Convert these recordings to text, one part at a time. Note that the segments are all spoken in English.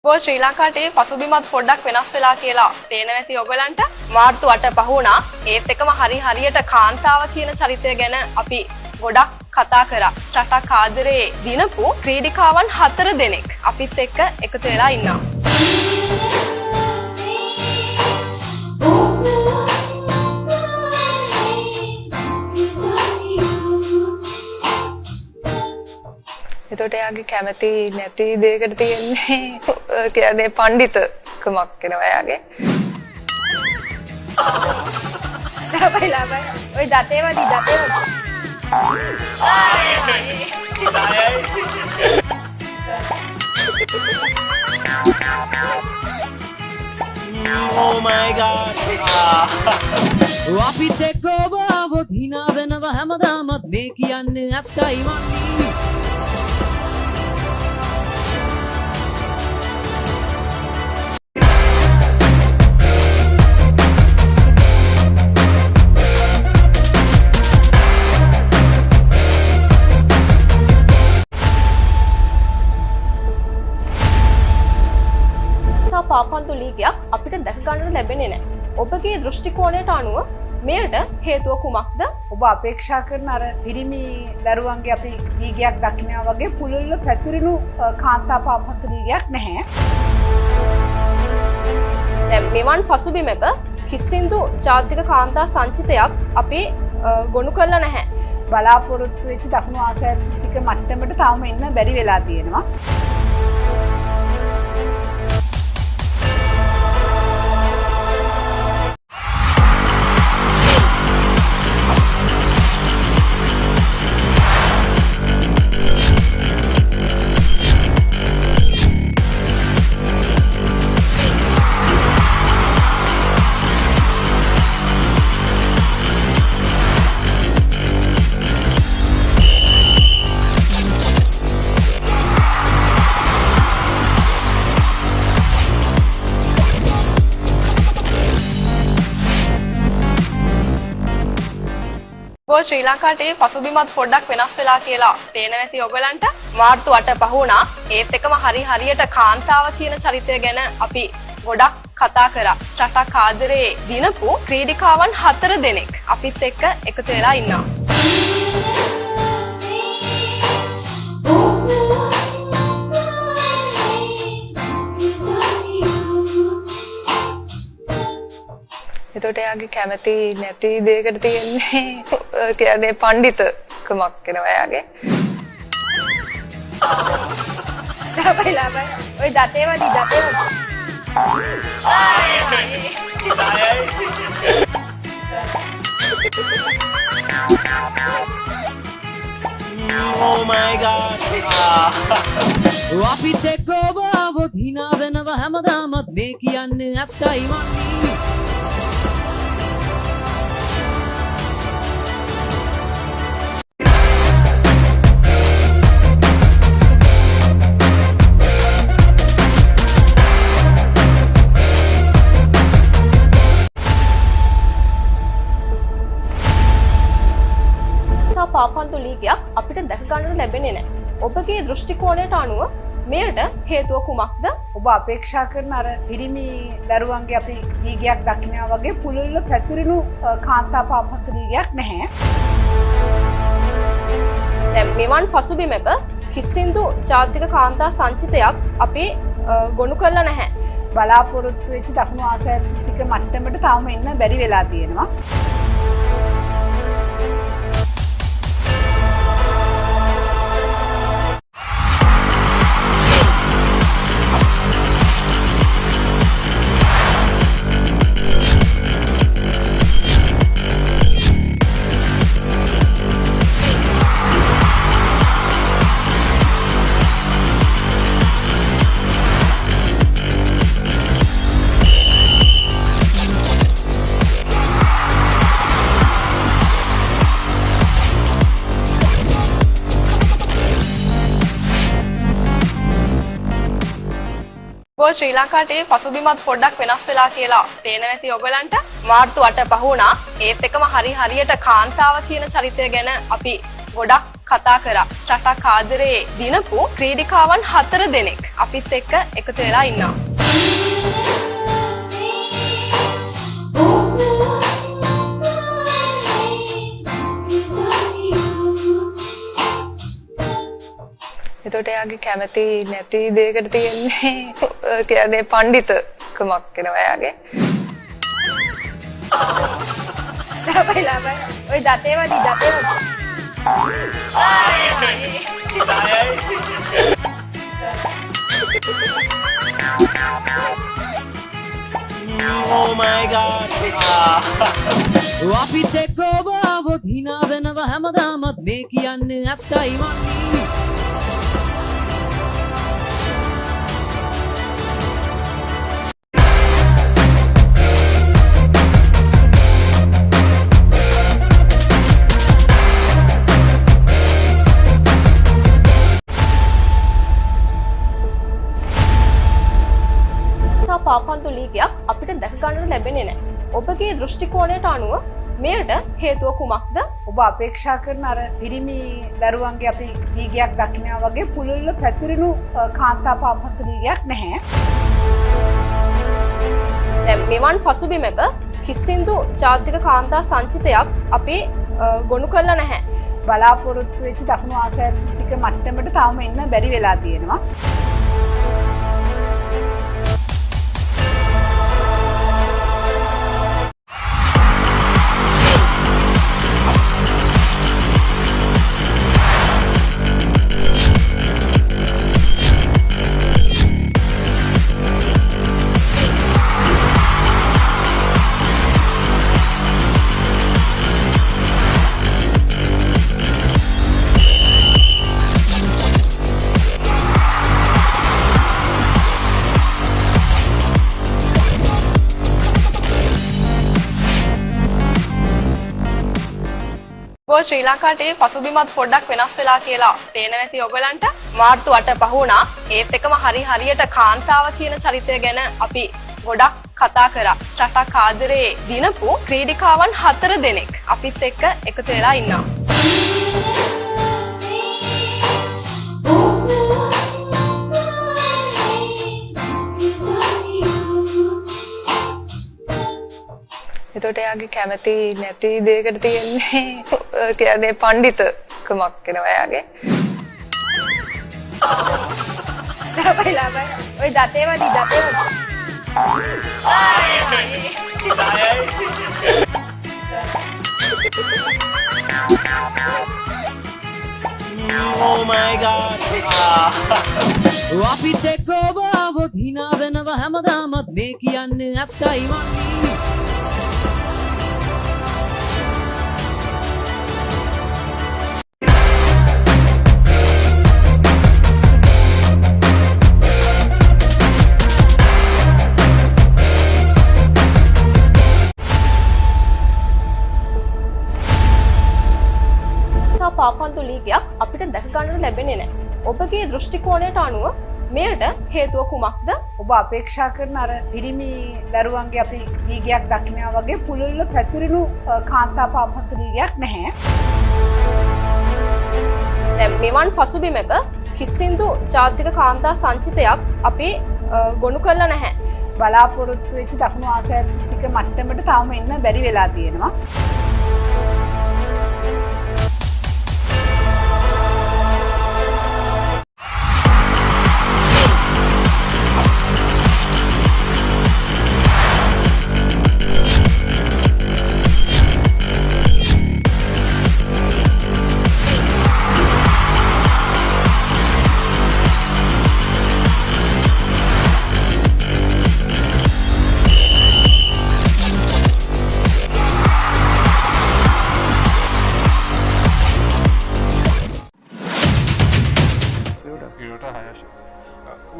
ශ්‍රී ලංකාවේ පසුබිමත් පොඩ්ඩක් වෙනස් වෙලා කියලා පේනවා ඇති ඔයගලන්ට. මාර්තු 8 පහ වුණා. ඒත් එකම හරියට කාන්තාව කියන චරිතය ගැන අපි ගොඩක් කතා කරා. රටක් ආදරේ දිනපු ක්‍රීඩිකාවන් 4 දෙනෙක් අපිත් එක්ක එකතු වෙලා ඉන්නවා. එතකොට එයාගේ කැමති නැති දෙයකට තියෙන්නේ කියන්නේ පඬිතුකමක් වෙනවා එයාගේ. ලාබයි ඔය දතේවදි Oh my god. අපිට ගෝවාවොත් hina වෙනවා හැමදාමත් මේ කියන්නේ ඇත්තයි මන්නේ. පාපන්දු ලීගයක් අපිට දැක ගන්නට ලැබෙන්නේ නැහැ. ඔබගේ දෘෂ්ටි කෝණයට අනුව මෙයට හේතුව කුමක්ද? ඔබ අපේක්ෂා කරන අර පිරිමි දරුවන්ගේ අපි ලීගයක් දකිනවා වගේ පුළුල්ව පැතිරුණු කාන්තා පාපන්දු ලීගයක් නැහැ. දැන් මෙවන් පසුබිමක කිසිදු ජාතික කාන්තා සංචිතයක් අපි ගොනු කළා නැහැ. බලාපොරොත්තු වෙච්ච දකුණු ආසියාතික මට්ටමට තාම එන්න බැරි වෙලා තියෙනවා. ශ්‍රී ලංකාවේ පසුබිමත් පොඩ්ඩක් වෙනස් වෙලා කියලා පේනවා ඇති ඔයගලන්ට. මාර්තු 8 පහ වුණා. ඒත් එකම හරියට කාන්තාව කියන චරිතය ගැන අපි ගොඩක් කතා කරා. රටක් ආදරේ දිනපු ක්‍රීඩිකාවන් 4 දෙනෙක් අපිත් එක්ක එකතු වෙලා ඉන්නවා. එතකොට එයාගේ කැමති නැති දෙයකට තියෙන්නේ කියන්නේ පඬිතුකමක් වෙනවා එයාගේ. ලාබයි ඔය දතේවදි Oh my god. අපිට ගෝවාවොත් hina වෙනවා හැමදාමත් මේ කියන්නේ ඇත්තයි මන්නේ. පාපන්දු ලීගයක් අපිට දැක ගන්නට ලැබෙන්නේ නැහැ. ඔබගේ දෘෂ්ටි කෝණයට අනුව මෙයට හේතුව කුමක්ද? ඔබ අපේක්ෂා කරන අර පිරිමි දරුවන්ගේ අපි ලීගයක් දකිනවා වගේ පුළුල්ව පැතිරුණු කාන්තා පාපන්දු ලීගයක් නැහැ. දැන් මෙවන් පසුබිමක කිසිදු ජාතික කාන්තා සංචිතයක් අපි ගොනු කළා නැහැ. බලාපොරොත්තු වෙච්ච දකුණු ආසියාතික මට්ටමට තාම එන්න බැරි වෙලා තියෙනවා. ශ්‍රී ලංකාවේ පසුබිමත් පොඩ්ඩක් වෙනස් වෙලා කියලා පේනවා ඇති ඔයගලන්ට. මාර්තු 8 පහ වුණා. ඒත් එකම හරියට කාන්තාව කියන චරිතය ගැන අපි ගොඩක් කතා කරා. රටක් ආදරේ දිනපු ක්‍රීඩිකාවන් 4 දෙනෙක් අපිත් එක්ක එකතු වෙලා ඉන්නවා. එතකොට එයාගේ කැමති නැති දෙයකට තියෙන්නේ කියන්නේ පඬිතුකමක් වෙනවා එයාගේ. ලාබයි ඔය දතේවදි Oh my god. අපිත් එක්ක ඔබ આવොත් hina වෙනව හැමදාමත් මේ කියන්නේ ඇත්තයි වන්නේ. පාපන්දු ලීගයක් අපිට දැක ගන්නට ලැබෙන්නේ නැහැ. ඔබගේ දෘෂ්ටි කෝණයට අනුව මෙයට හේතුව කුමක්ද? ඔබ අපේක්ෂා කරන අර පිරිමි දරුවන්ගේ අපි ලීගයක් දකිනවා වගේ පුළුල්ව පැතිරුණු කාන්තා පාපන්දු ලීගයක් නැහැ. දැන් මෙවන් පසුබිමක කිසිදු ජාතික කාන්තා සංචිතයක් අපි ගොනු කළා නැහැ. බලාපොරොත්තු වෙච්ච දකුණු ආසියාතික මට්ටමට තාම එන්න බැරි වෙලා තියෙනවා. ශ්‍රී ලංකාවේ පසුබිමත් පොඩ්ඩක් වෙනස් වෙලා කියලා තේරෙන්නේ නැති ඔයගලන්ට මාර්තු 8 පහ වුණා. ඒත් එකම හරියට කාන්තාව කියන චරිතය ගැන අපි ගොඩක් කතා කරා. රටක් ආදරේ දිනපු ක්‍රීඩිකාවන් 4 දෙනෙක් අපිත් එක්ක එකතු වෙලා ඉන්නවා. එතකොට එයාගේ කැමති නැති දෙයකට තියෙන්නේ කියන්නේ පඬිතුකමක් වෙනවා එයාගේ. ලාබයි ඔය දතේවදි Oh my god. අපිත් එක්ක ඔබ આવොත් hina වෙනව හැමදාමත් මේ කියන්නේ ඇත්තයි වන්නේ. පාපන්දු ලීගයක් අපිට දැක ගන්නට ලැබෙන්නේ නැහැ. ඔබගේ දෘෂ්ටි කෝණයට අනුව මෙයට හේතුව කුමක්ද? ඔබ අපේක්ෂා කරන අර පිරිමි දරුවන්ගේ අපි ලීගයක් දකිනවා වගේ පුළුල්ව පැතිරුණු කාන්තා පාපන්දු ලීගයක් නැහැ. දැන් මෙවන් පසුබිමක කිසිදු ජාතික කාන්තා සංචිතයක් අපි ගොනු කළා නැහැ. බලාපොරොත්තු වෙච්ච දකුණු ආසියාතික මට්ටමට තාම එන්න බැරි වෙලා තියෙනවා.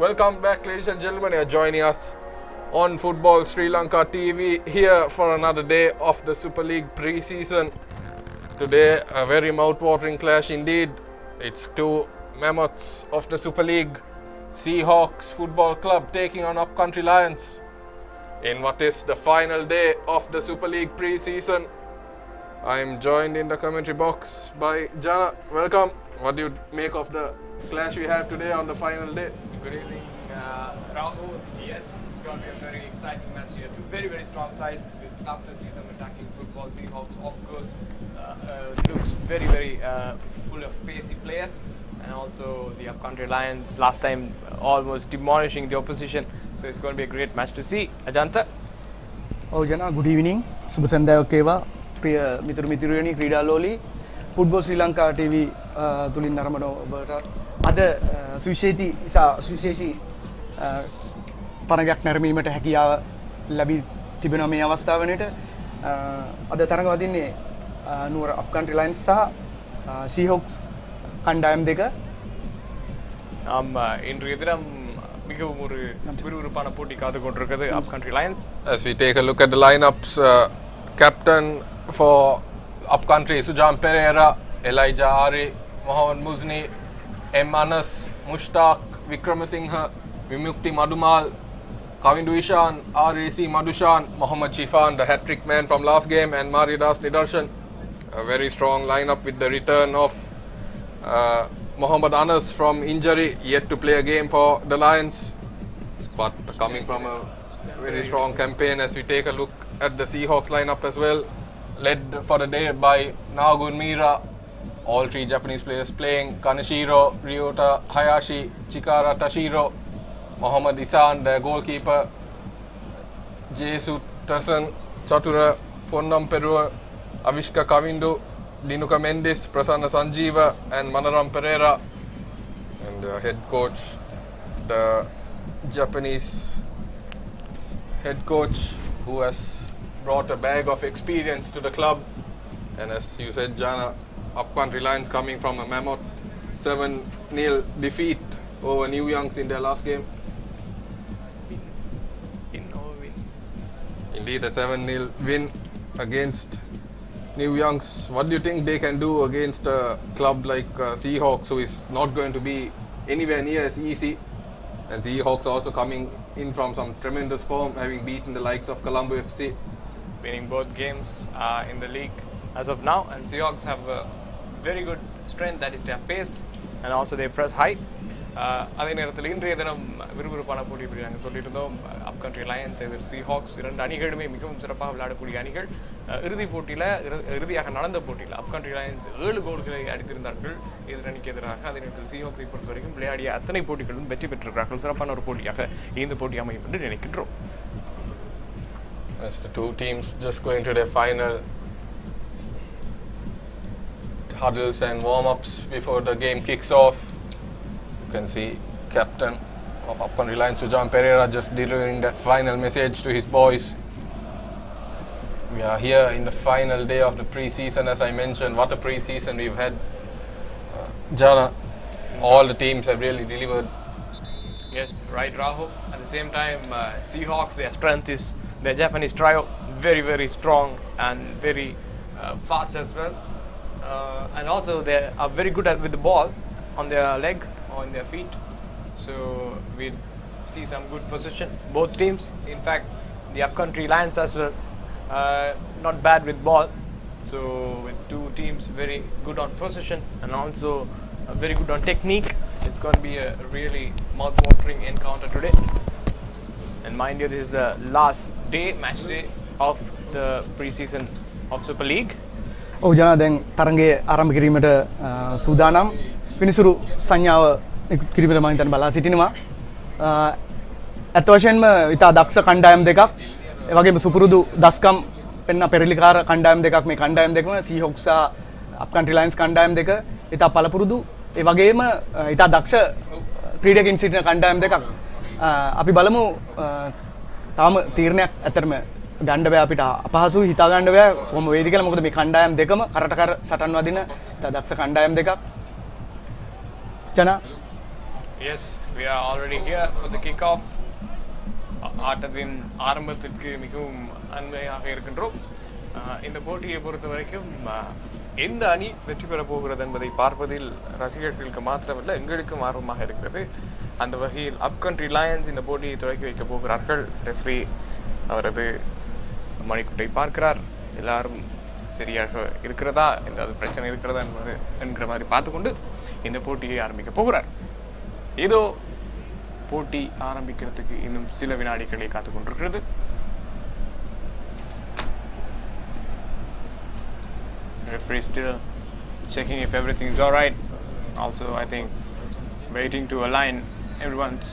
Welcome back, ladies and gentlemen. You're joining us on Football Sri Lanka TV here for another day of the Super League pre-season. Today, a very mouth-watering clash indeed. It's two mammoths of the Super League, Seahawks Football Club taking on Upcountry Lions in what is the final day of the Super League pre-season. I'm joined in the commentary box by Jana. Welcome. What do you make of the clash we have today on the final day? Good evening, Rahul. Yes, it's going to be a very exciting match here. Two very, very strong sides with after season attacking football. Seahawks, of course, looks very, very full of pacey players, and also the Upcountry Lions last time almost demolishing the opposition. So it's going to be a great match to see. Ajanta. ඔව් ජනා good evening සුබ සන්ධ්‍යාවක් වේවා ප්‍රිය මිතුරු මිතුරියනි ක්‍රීඩාලෝලී football ශ්‍රී Lanka TV තුලින් නරඹන ඔබට අද සුවිශේෂී තරගයක් නැරඹීමට හැකියාව ලැබී තිබෙනවා මේ අවස්ථාව වෙනට අද තරග වදින්නේ නුවර අප්කන්ට්‍රි ලයන්ස් සහ සීහොක්ස් කණ්ඩායම් දෙක இன்றைய தினம் மிகவும் ஒரு விறுவிறுப்பான போட்டி காத்து கொண்டிருக்கிறது Upcountry Lions. As we take a look at the lineups, captain for Upcountry Sujan Pereira, Elijah Ari, Mohammad Muzni, M. Anas, Mushtaq, Vikramasinghe, Vimukti Madumal, Kavindu Ishan, RAC Madushan, Mohammad Shifan, the hat-trick man from last game, and Maridas Nidarshan. A very strong lineup with the return of Mohammad Anas from injury, yet to play a game for the Lions, but coming from a very strong campaign. As we take a look at the Seahawks lineup as well, led for the day by Nagun Mira, all three Japanese players playing, Kaneshiro, Ryota Hayashi, Chikara Tashiro, Mohammad Isan, the goalkeeper, Jesu Tasan, Chatura Ponnam Perua, Avishka Kavindu, Dinuka Mendes, Prasanna Sanjeeva, and Manaram Pereira, and the head coach, the Japanese head coach who has brought a bag of experience to the club. And as you said, Jana, Upcountry Lions coming from a mammoth 7-0 defeat over New Youngs in their last game. Indeed, a 7-0 win against New Youngs. What do you think they can do against a club like Seahawks, who is not going to be anywhere near as easy? And Seahawks also coming in from some tremendous form, having beaten the likes of Colombo FC. Winning both games in the league as of now, and Seahawks have a very good strength, that is their pace, and also they press high. அதே நேரத்தில் இன்றைய தினம் விறுவிறுப்பான போட்டி இப்படி நாங்கள் சொல்லியிருந்தோம். அப்கண்ட்ரி Lions எதிர் சீஹாக்ஸ், இரண்டு அணிகளுமே மிகவும் சிறப்பாக விளையாடக்கூடிய அணிகள். இறுதியாக நடந்த போட்டியில் அப்கண்ட்ரி லயன்ஸ் 7 கோல்களை அடித்திருந்தார்கள் எதிரணிக்கு எதிராக. அதே நேரத்தில் சீஹாக்ஸை பொறுத்த வரைக்கும் விளையாடிய அத்தனை போட்டிகளும் வெற்றி பெற்றிருக்கிறார்கள். சிறப்பான ஒரு போட்டியாக இந்த போட்டி அமையும் என்று நினைக்கின்றோம். As the two teams just going to their final huddles and warm-ups before the game kicks off. You can see captain of Upcountry Lions Sujan Pereira just delivering that final message to his boys. We are here in the final day of the pre-season. As I mentioned, what a pre-season we've had. Jana, all the teams have really delivered. Yes, right, Rahul. At the same time, Seahawks, their strength is their Japanese trio, very, very strong and very fast as well. And also they are very good with the ball on their leg or in their feet. So we see some good position, both teams. In fact, the Upcountry Lions as well, not bad with ball. So with two teams very good on position and also very good on technique, it's going to be a really mouth-watering encounter today. And mind you, this is the last day, match day of the pre-season of Super League. ඔව් ජනා දැන් තරගයේ ආරම්භ කිරීමට සූදානම් විනිසුරු සංඥාව කිරීමට මම හිතන්නේ බලා සිටිනවා. අත් වශයෙන්ම ඉතා දක්ෂ කණ්ඩායම් දෙකක්, ඒ වගේම සුපුරුදු දස්කම් පෙන්න පෙරලිකාර කණ්ඩායම් දෙකක් මේ කණ්ඩායම් දෙකම සීහොක්ස් සහ අප්කන්ට්‍රි ලයන්ස් කණ්ඩායම් දෙක ඉතා පළපුරුදු, ඒ වගේම ඉතා දක්ෂ ක්‍රීඩකයන් සිටින කණ්ඩායම් දෙකක්. අපි බලමු තාම තීරණයක් ඇත්තටම ගන්න බෑ, අපිට අපහසුයි හිතා ගන්න බෑ කොහොම වේද කියලා. මොකද මේ කණ්ඩායම් දෙකම කරට කර සටන් වදින ඉතා දක්ෂ කණ්ඩායම් දෙකක්. ජනා. Yes, we are already here for the kickoff. ஆட்டத்தின் ஆரம்பத்திற்கு மிகவும் அண்மையாக இருக்கின்றோம். இந்த போட்டியை பொறுத்த வரைக்கும் எந்த அணி வெற்றி பெற போகிறது என்பதை பார்ப்பதில் ரசிகர்களுக்கு மாத்திரமல்ல எங்களுக்கும் ஆர்வமாக இருக்கிறது. அந்த வகையில் அப்கண்ட்ரி லயன்ஸ் இந்த போட்டியை தொடக்கி வைக்க போகிறார்கள். ரெஃப்ரி அவரது மணிக்குட்டை பார்க்கிறார். எல்லாரும் சரியாக இருக்கிறதா ஏதாவது பிரச்சனை இருக்கிறதா என்கிற மாதிரி பார்த்துக்கொண்டு இந்த போட்டியை ஆரம்பிக்க போகிறார். ஏதோ போட்டி ஆரம்பிக்கிறதுக்கு இன்னும் சில வினாடிகளை காத்து கொண்டிருக்கிறது. Referee still checking if everything is all right. Also, I think waiting to align everyone's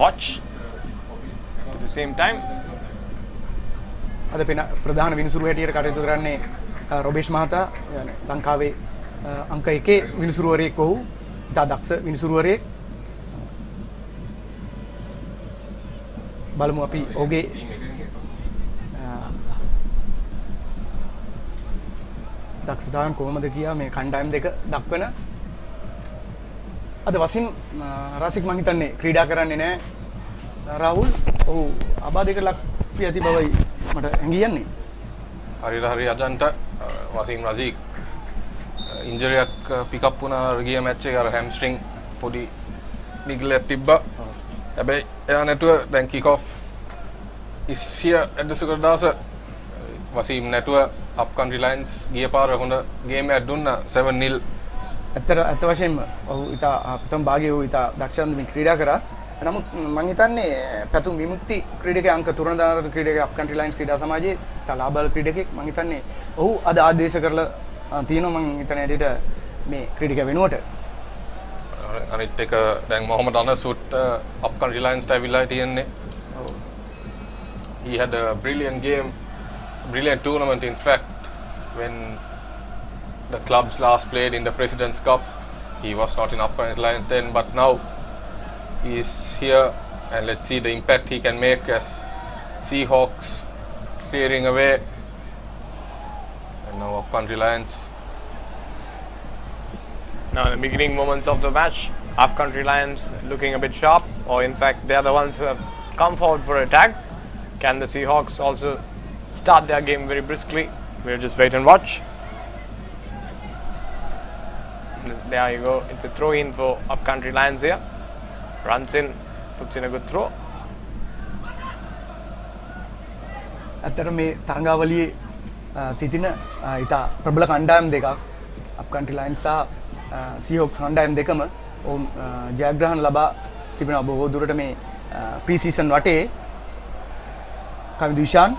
watch at the same time. අද ප්‍රධාන විනිසුරු හැටියට කටයුතු කරන්නේ රොබේෂ් මහතා ලංකාවේ අංක 1 විනිසුරුවරයෙක් ඔහු ඉතා දක්ෂ විනිසුරුවරයෙක්. බලමු අපි ඔහුගේ දක්ෂතාවන් කොහොමද කියා මේ කණ්ඩායම් දෙක දක්වන අද වශයෙන් රසික් මං හිතන්නේ ක්‍රීඩා කරන්නේ නැහැ රාහුල්. ඔහු අබාධයකට ලක් වී ඇති බවයි මට හැඟියන්නේ. හරි අජන්ට වසීම් රසික් ඉන්ජරියක් පිකප් වුණා ගිය මැච් එකේ අර හැම්ස්ට්‍රින්ග් පොඩි නිග්ලෙට් තිබ්බා. හැබැයි එයා නැතුව දැන් kickoff is here at the Sugathadasa වසීම් නැතුව up country lions ගිය පාර හොඳ ගේම් එකක් දුන්නා 7-0. ඇත්ත වශයෙන්ම ඔහු ඉතා ප්‍රථම භාගයේ ඔහු ඉතා දක්ෂව මේ ක්‍රීඩා කරා. නමුත් මම හිතන්නේ පැතුම් විමුක්ති ක්‍රීඩකයා අංක 3 දාන ක්‍රීඩකයා up country lions ක්‍රීඩා සමාජයේ තලාබල් ක්‍රීඩකෙක්. මම හිතන්නේ ඔහු අද ආදේශ කරලා තියෙනවා මම හිතන්නේ ඇඩියට මේ ක්‍රීඩකයා වෙනුවට. අනිත් එක දැන් මොහමඩ් අනස්ුත් up country lions ඇවිල්ලා තියෙන්නේ. He had a brilliant tournament. In fact, when the clubs last played in the President's Cup, he was not in up country lions then, but now he is here, and let's see the impact he can make as Seahawks clearing away, and now up country lions. Now in the beginning moments of the match, up country lions looking a bit sharp, or in fact they are the ones who have come forward for attack. Can the Seahawks also start their game very briskly? We'll just wait and watch. There you go. It's a throw in for up country lions here. Runs in, puts in a good throw. ඇත්තට මේ තරඟාවලියේ සිටින ඉතා ප්‍රබල කණ්ඩායම් දෙකක් up country lions සහ Seahawks කණ්ඩායම් දෙකම ඔවුන් ජයග්‍රහණ ලබා තිබෙනවා බොහෝ දුරට මේ ප්‍රී සීසන් වටේ. කවිදු ඉෂාන්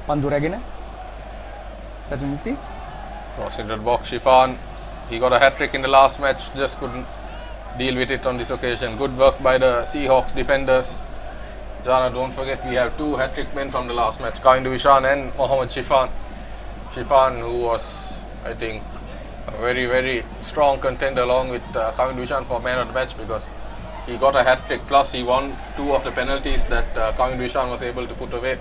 පන්දු රැගෙන පැතුම්ති Cross into the box, Shifan. He got a hat-trick in the last match, just couldn't deal with it on this occasion. Good work by the Seahawks defenders. Jana, don't forget we have 2 hat-trick men from the last match, Kavindu Ishan and Mohammad Shifan. Shifan, who was, I think, a very, very strong contender along with Kavindu Ishan for man of the match, because he got a hat-trick, plus he won 2 of the penalties that Kavindu Ishan was able to put away.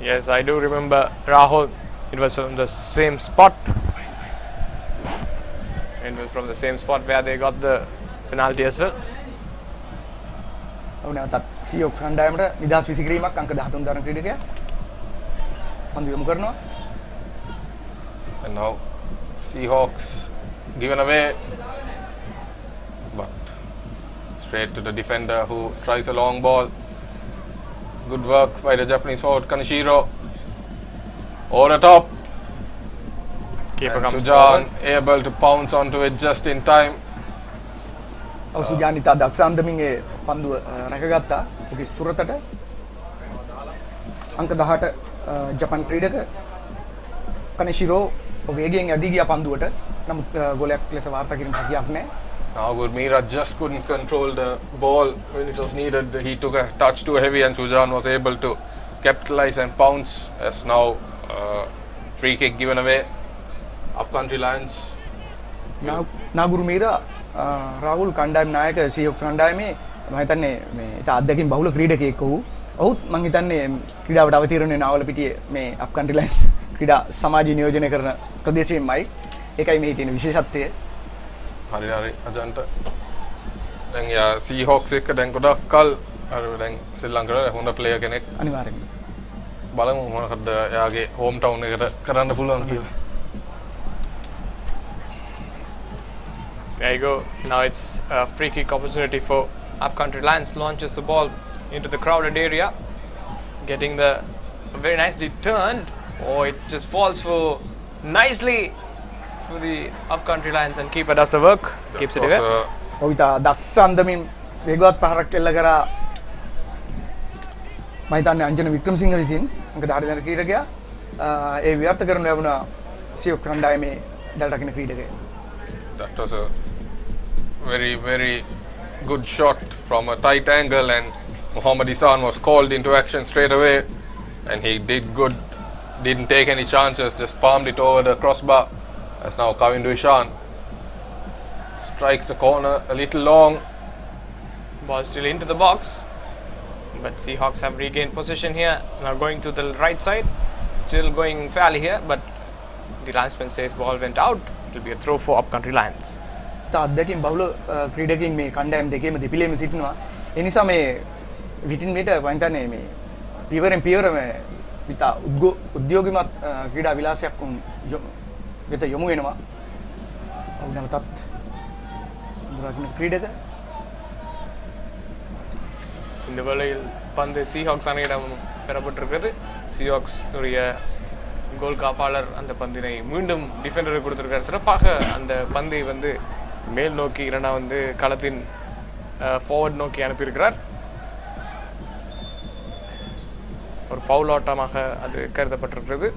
Yes, I do remember Rahul. It was from the same spot. It was from the same spot where they got the penalty as well. ඔව් නැවතත් Seahawks කණ්ඩායමට නිදහස් විසිකිරීමක් අංක 13 තරණ ක්‍රීඩකයා පන්දු යොමු කරනවා. And now Seahawks given away, but straight to the defender who tries a long ball. Good work by the Japanese forward Kaneshiro. Over the top. Keeper And comes Sujan forward. able to pounce onto it just in time. ඔව් සුජාන් ඉතා දක්ෂ අන්දමින් ඒ පන්දුව රැකගත්තා. ඔහුගේ සුරතට අංක 18 ජපාන් ක්‍රීඩක කනිෂිරෝ වේගයෙන් ඇදී ගියා පන්දුවට. නමුත් ගෝලයක් ලෙස වාර්තා කිරීම හැකියාවක් නැහැ. Now Gurmira just couldn't control the ball when it was needed. He took a touch too heavy and Sujan was able to capitalize and pounce. As now free kick given away. Up country lions. නාගුරුමීරා Rahul කණ්ඩායම් නායක Seahawks කණ්ඩායමේ මම හිතන්නේ මේ ඉතා අත්දැකීම් බහුල ක්‍රීඩකයෙක් ඔහු. ඔහුත් මම හිතන්නේ ක්‍රීඩාවට අවතීර්ණ වෙන නාවල පිටියේ මේ up country lions ක්‍රීඩා සමාජය නියෝජනය කරන ප්‍රදේශයෙන්මයි. ඒකයි මේ තියෙන විශේෂත්වය. හරි අජන්ට දැන් යා Seahawks එක දැන් ගොඩක් කල් අර දැන් ශ්‍රී ලංකාවේ හොඳ ප්ලේයර් කෙනෙක්. අනිවාර්යෙන්ම බලමු මොනවද එයාගේ හෝම් ටවුන් එකට කරන්න පුළුවන් කියලා. There you go. Now it's a free kick opportunity for up country lions. Launches the ball into the crowded area, getting the very nicely turned. Oh, it just falls for nicely to the up-country Lions, and keeper does the work, keeps it was away. ඔව් ඉතා දක්ෂ අන්දමින් වේගවත් පහරක් එල්ල කරා මම හිතන්නේ අංජන වික්‍රමසිංහ විසින් අංක 10 දෙනෙක් ක්‍රීඩකයා ඒ විවර්ත කරන ලැබුණා සියොක් කණ්ඩායමේ දල රකින්න ක්‍රීඩකයා. That was a very, very good shot from a tight angle, and Mohammad Isan was called into action straight away, and he did good, didn't take any chances, just palmed it over the crossbar. As now Kavindu Ishan strikes the corner a little long. Ball still into the box, but Seahawks have regained possession here. Now going to the right side, still going fairly here, but the linesman says ball went out. It will be a throw for up-country Lions. අත්දැකීම් බහුල ක්‍රීඩකයින් මේ කණ්ඩායම් දෙකේම දෙපිලේම සිටිනවා. ඒ නිසා මේ විටින් විට මම හිතන්නේ මේ පියවරෙන් පියවර මේ විතා උද්‍යෝගිමත් ක්‍රීඩා විලාසයක් වෙත යොමු වෙනවා. ඔව් නැවතත් දුරකින් ක්‍රීඩක இந்த வேளையில் பந்து Seahawks அணியிடம் பெறப்பட்டிருக்கிறது. Seahawks உடைய கோல் காப்பாளர் அந்த பந்தினை மீண்டும் டிஃபெண்டருக்கு கொடுத்திருக்கார். சிறப்பாக அந்த பந்தை வந்து மேல் நோக்கி இல்லைனா வந்து களத்தின் ஃபார்வர்ட் நோக்கி அனுப்பியிருக்கிறார். ஒரு ஃபவுல் ஆட்டமாக அது கருதப்பட்டிருக்கிறது.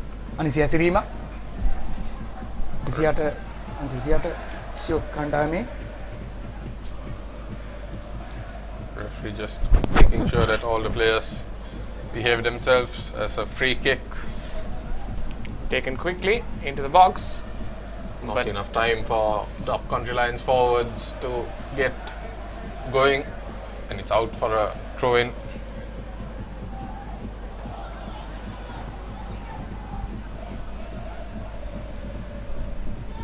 අනිසි ඇසිරීම 28 සියොක් කණ්ඩායමේ Referee just making sure that all the players behave themselves as a free kick. Taken quickly into the box. Not enough time for the up-country Lions forwards to get going, and it's out for a throw-in.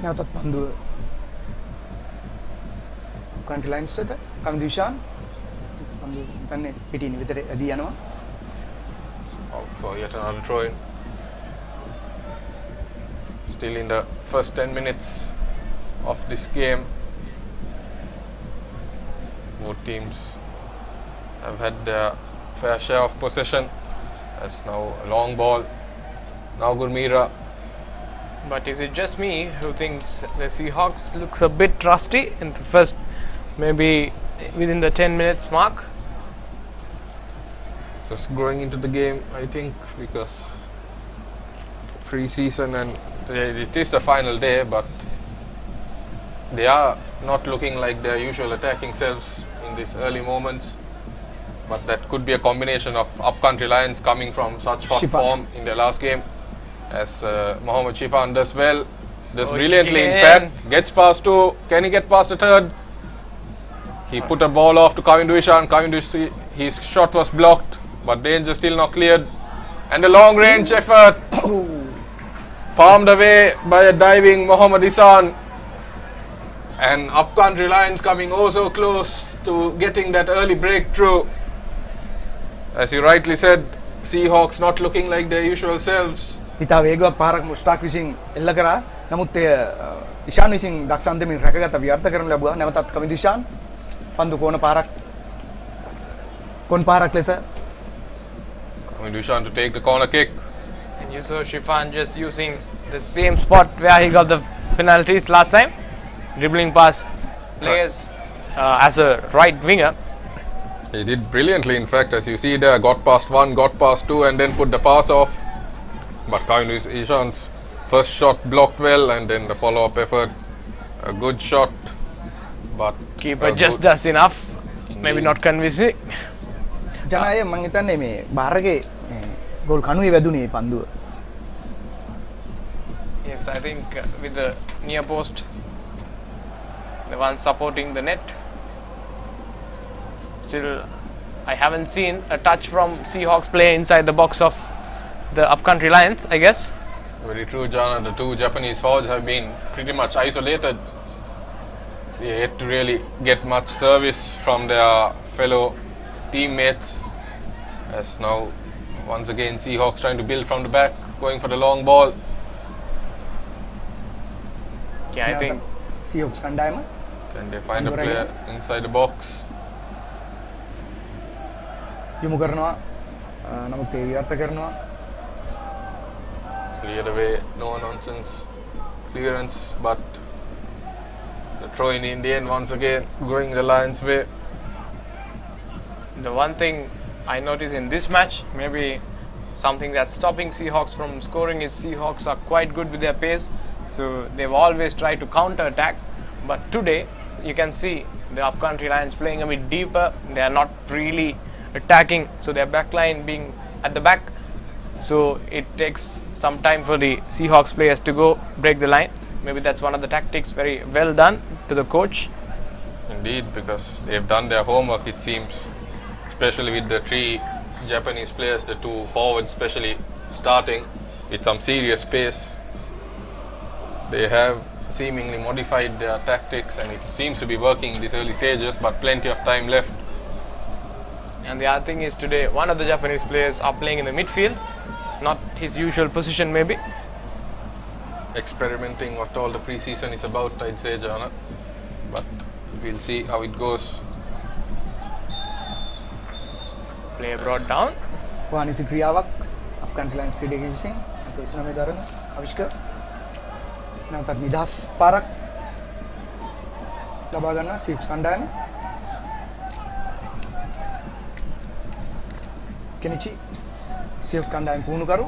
නැවතත් පන්දුව country lines වෙත කවින්දු ඉෂාන් පන්දුව හිතන්නේ පිටින් විතර ඇදී යනවා. Out for yet another throw-in. Still in the first 10 minutes of this game. Both teams have had their fair share of possession. As now a long ball. Now Gurmira. But is it just me who thinks the Seahawks looks a bit rusty in the first, maybe within the 10 minutes mark? Just growing into the game, I think, because pre-season and it is the final day, but they are not looking like their usual attacking selves in these early moments. But that could be a combination of up-country Lions coming from such hot form in their last game, as Mohammad Shifan does well, does brilliantly. In fact, gets past two. Can he get past the third? He put a ball off to Kavindu Ishan. His shot was blocked, but danger still not cleared. And a long range effort, palmed away by a diving Mohammad Isan. And up-country Lions coming oh so close to getting that early breakthrough. As you rightly said, Seahawks not looking like their usual selves. ඉතා වේගවත් පහරක් මුස්තාක් විසින් එල්ල කරා. නමුත් එය ඉෂාන් විසින් දක්ෂ අන්දමින් රැකගත විවර්ත කරනු ලැබුවා. නැවතත් කවින්දු ඉෂාන් පන්දු කෝණ පහරක් කොන් පහරක් ලෙස Kavindu Ishan to take the corner kick. And you saw Shifan just using the same spot where he got the penalties last time, dribbling past players as a right winger. He did brilliantly, in fact, as you see there, got past one, got past two, and then put the pass off. But Kavindu Ishan's first shot blocked well, and then the follow-up effort, a good shot, but Keeper just does enough, maybe not convincing. ජනය මම හිතන්නේ මේ බාරගේ goal කණුවේ වැදුනේ පන්දුව. Yes, I think with the near post, the one supporting the net. Still, I haven't seen a touch from Seahawks play inside the box of the up-country Lions, I guess. very true, Jana. The two Japanese forwards have been pretty much isolated. They yet to really get much service from their fellow teammates. As now, once again, Seahawks trying to build from the back, going for the long ball. Yeah, I think Seahawks කණ්ඩායම Can they find a player inside the box? යොමු කරනවා. නමුත් ඒ විවර්ත කරනවා. Cleared away, no nonsense. clearance, but the throw in Indian once again going the Lions' way. The one thing I noticed in this match, maybe something that's stopping Seahawks from scoring, is Seahawks are quite good with their pace, so they've always tried to counter attack. But today you can see the upcountry Lions playing a bit deeper. They are not really attacking, so their back line being at the back, so it takes some time for the Seahawks players to go break the line. Maybe that's one of the tactics, very well done to the coach. Indeed, because they've done their homework, it seems, especially with the 3 Japanese players, the 2 forwards especially starting with some serious pace. They have seemingly modified their tactics and it seems to be working in these early stages, but plenty of time left. And the other thing is, today one of the Japanese players are playing in the midfield, not his usual position maybe. Experimenting what all the preseason is about, I'd say, Jana, but we'll see how it goes. Player brought down. වානිසි ක්‍රියාවක් අප්කන්ට්‍රි lines ක්‍රීඩකයෙකු විසින් 29 දරන අවිෂ්ක නැවතත් නිදහස් පාරක් ලබා ගන්නවා six කණ්ඩායම. කෙනිචි සියස් කණ්ඩායම පුහුණුකරු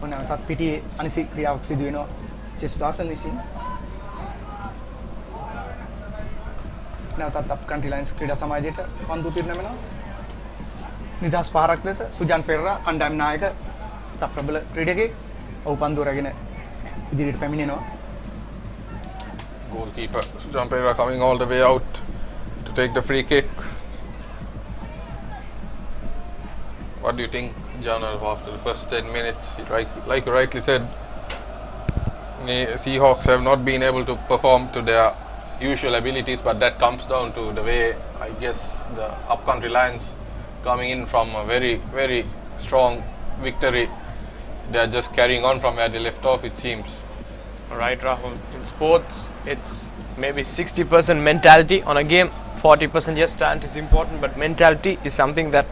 නැවතත් පිටියේ අනිසි ක්‍රියාවක් සිදු වෙනවා චෙස්ටාසන් විසින්. නැවතත් අප්කන්ට්‍රි ලයින්ස් ක්‍රීඩා සමාජයට පන්දු පිරිනමනවා. නිදහස් පාරක් ලෙස සුජාන් පෙරේරා කණ්ඩායම් නායක තා ප්‍රබල ක්‍රීඩකයෙක් ඔහු පන්දුව රැගෙන ඉදිරියට පැමිණෙනවා. Goalkeeper Sujan Pereira coming all the way out to take the free kick. What do you think, Jana, after the first 10 minutes? Like you rightly said, the Seahawks have not been able to perform to their usual abilities, but that comes down to the way, I guess, the upcountry Lions coming in from a very, very strong victory. They are just carrying on from where they left off, it seems. Right, Rahul. In sports, it's maybe 60% mentality on a game, 40% yes, talent is important, but mentality is something that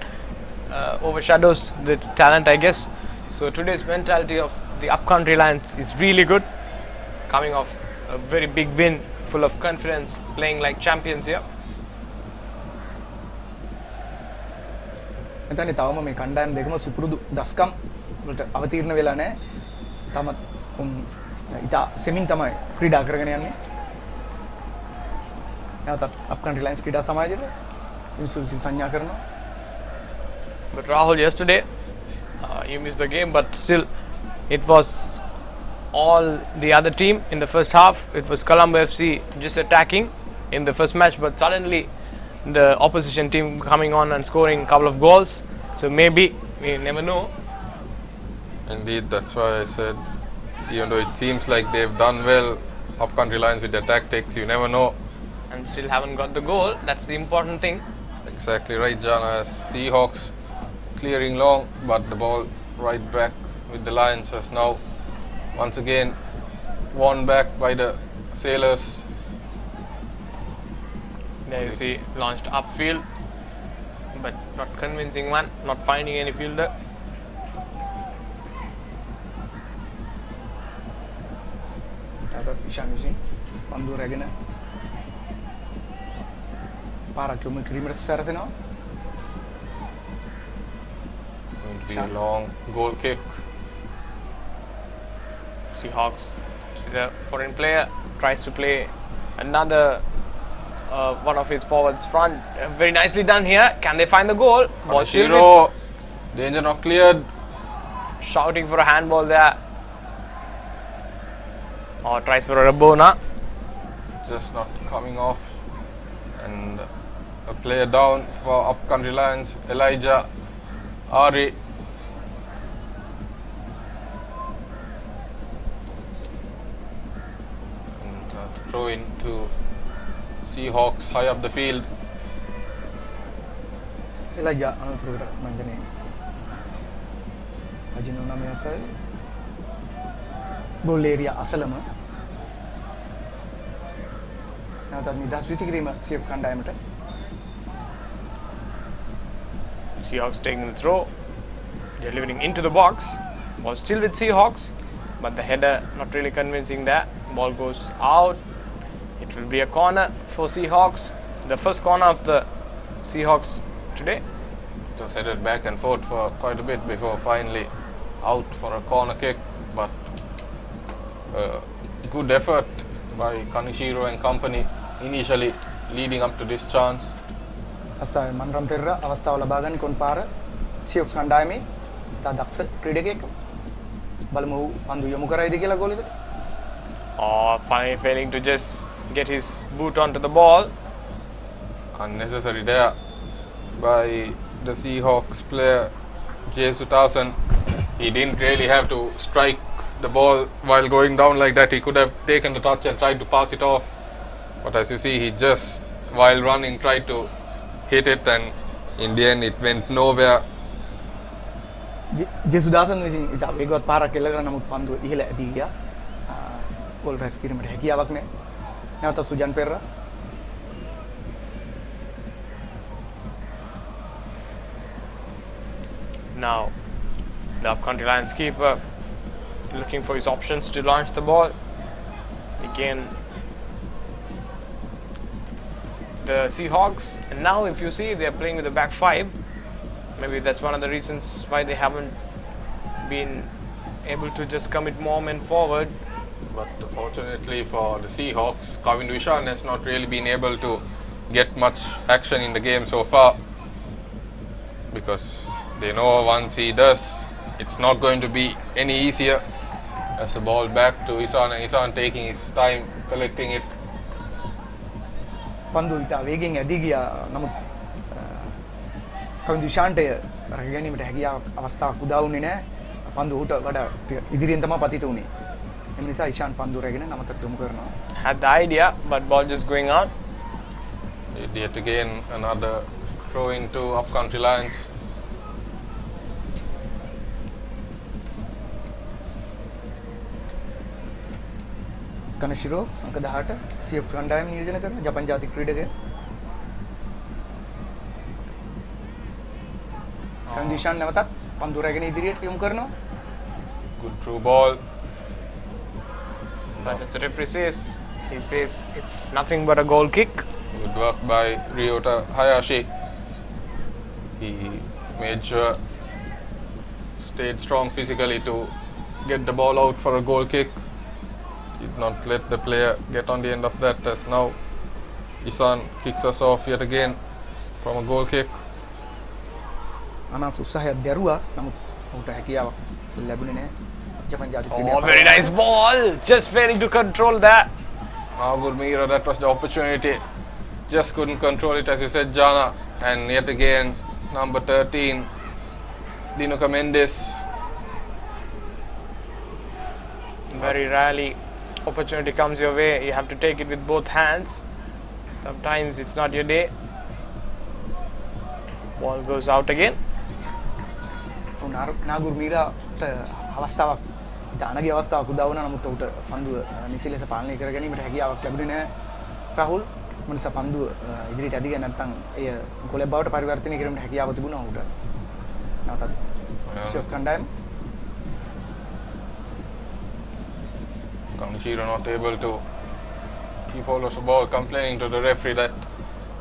overshadows the talent, I guess. So today's mentality of the upcountry Lions is really good, coming off a very big win, full of confidence, playing like champions here. එතන තවම මේ කණ්ඩායම් දෙකම සුපුරුදු දස්කම් වලට අවතීර්ණ වෙලා නැහැ. තම ඉතා සෙමින් තමයි ක්‍රීඩා කරගෙන යන්නේ. නැවතත් අප්කන්ට්‍රි ලයින්ස් ක්‍රීඩා සමාජයට ඉන්සුල්සින් සංඥා කරනවා. But Rahul, yesterday you missed the game, but still it was all the other team in the first half. It was Colombo FC just attacking in the first match, but suddenly the opposition team coming on and scoring a couple of goals. So maybe, we never know. Indeed, that's why I said, even though it seems like they've done well, upcountry Lions with their tactics, you never know. And still haven't got the goal. That's the important thing. Exactly right, Jana. Seahawks clearing long, but the ball right back with the Lions has now once again won back by the Sailors. There you see, launched upfield, but not convincing one, not finding any fielder. නැවතත් ඉෂාන් විසින් පන්දුව රැගෙන පාරක් යොමු කිරීමට සැරසෙනවා. Going to be a long goal kick. Seahawks, the foreign player, tries to play another one of his forwards front. Very nicely done here. Can they find the goal? Ball still Shiro, danger not cleared. shouting for a handball there. Or tries for a Rabona. Just not coming off. And a player down for upcountry Lions, Elijah Ari. And throw into Seahawks high up the field. එලජා අනුතරකට මම හිතන්නේ අජිනෝනා මේ අසල් goal area අසලම නැවතත් නිදහස් විසිකිරීම සියප් කණ්ඩායමට. Seahawks taking the throw. delivering into the box. Ball still with Seahawks, but the header not really convincing that. Ball goes out. It will be a corner for Seahawks. The first corner of the Seahawks today. It was headed back and forth for quite a bit before finally out for a corner kick, but good effort by Kanishiro and company initially leading up to this chance. අවස්ථාවේ මන්රම් පෙරේරා අවස්ථාව ලබා ගන්න කොන් පාර සියොක්ස් කණ්ඩායමේ තා දක්ෂ ක්‍රීඩකයෙක් බලමු පන්දු යොමු කරයිද කියලා ගෝලියට. Finally failing to just get his boot onto the ball. Unnecessary there by the Seahawks player J2000. He didn't really have to strike the ball while going down like that. He could have taken the touch and tried to pass it off, but as you see, he just while running tried to hit it, and in the end it went nowhere. ජේසුදාසන් විසින් ඉතා වේගවත් පාරක් එල්ල කරා නමුත් පන්දුව ඉහළ ඇදී ගියා. ගෝල් රැස් කිරීමට හැකියාවක් නැහැ. නැවත සුජන් Perera. Now the upcountry Lions keeper looking for his options to launch the ball. Again the Seahawks, and now if you see they are playing with the back five. Maybe that's one of the reasons why they haven't been able to just commit more men forward. But fortunately for the Seahawks, Kavin Vishan has not really been able to get much action in the game so far, because they know once he does, it's not going to be any easier. As the ball back to Isan, and Isan taking his time collecting it. පන්දු ඉතා වේගෙන් ඇදී ගියා නමුත් කවින්දු ශාන්ටය රැක ගැනීමට හැකියාවක් අවස්ථාවක් උදා වුණේ නැහැ. පන්දු උට වඩා ඉදිරියෙන් තමයි පතිත වුණේ. එම නිසා ඉෂාන් පන්දු රැගෙන නමතට යොමු කරනවා. Had the idea, but ball just going out. Yet again another throw into upcountry Lions. කනශිරෝ අංක 18 සියොක්ස් කණ්ඩායම නියෝජනය කරන ජපන් ජාතික ක්‍රීඩකයා. කන්දිෂන් නැවතත් පන්දු රැගෙන ඉදිරියට යොමු කරනවා. Good through ball. But as the referee says, he says it's nothing but a goal kick. Good work by Ryota Hayashi. He made sure stayed strong physically to get the ball out for a goal kick. Did not let the player get on the end of that, as now Isan kicks us off yet again from a goal kick. අනාස් උත්සාහයක් දැරුවා නමුත් ඔහුට හැකියාවක් ලැබුණේ නැහැ. ජපන් ජාතික Oh, ක්‍රීඩකයා very nice ball. Just failing to control that. Now Gurmira, that was the opportunity. Just couldn't control it, as you said, Jana. And yet again, number 13, Dinuka Mendes. Very rarely opportunity comes your way. You have to take it with both hands. Sometimes it's not your day. Ball goes out again. නාගුර්මීරාට අවස්ථාවක් ඉතා අනගි අවස්ථාවක් උදා වුණා නමුත් ඔහුට පන්දුව නිසි ලෙස පාලනය කර ගැනීමට හැකියාවක් ලැබුණේ නැහැ. රාහුල් මොනස පන්දුව ඉදිරියට ඇදී ගියා නැත්නම් එය ගෝලයක් බවට පරිවර්තනය කිරීමට හැකියාව තිබුණා ඔහුට. නැවතත් ෂොට් කණ්ඩායම Kanishiro not able to keep hold of the ball, complaining to the referee that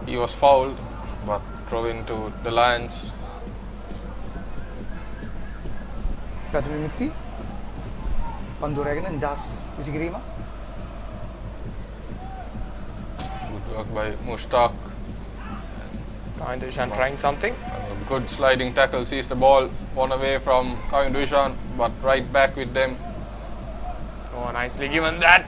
he was fouled, but throw into the Lions. ප්‍රතිවිමුක්ති පන්දු රැගෙන නිදහස් විසිකිරීම. Good work by Mushtaq. Kavin Vishan trying something. A good sliding tackle, sees the ball, one away from Kavin Vishan, but right back with them. Oh, nicely given that.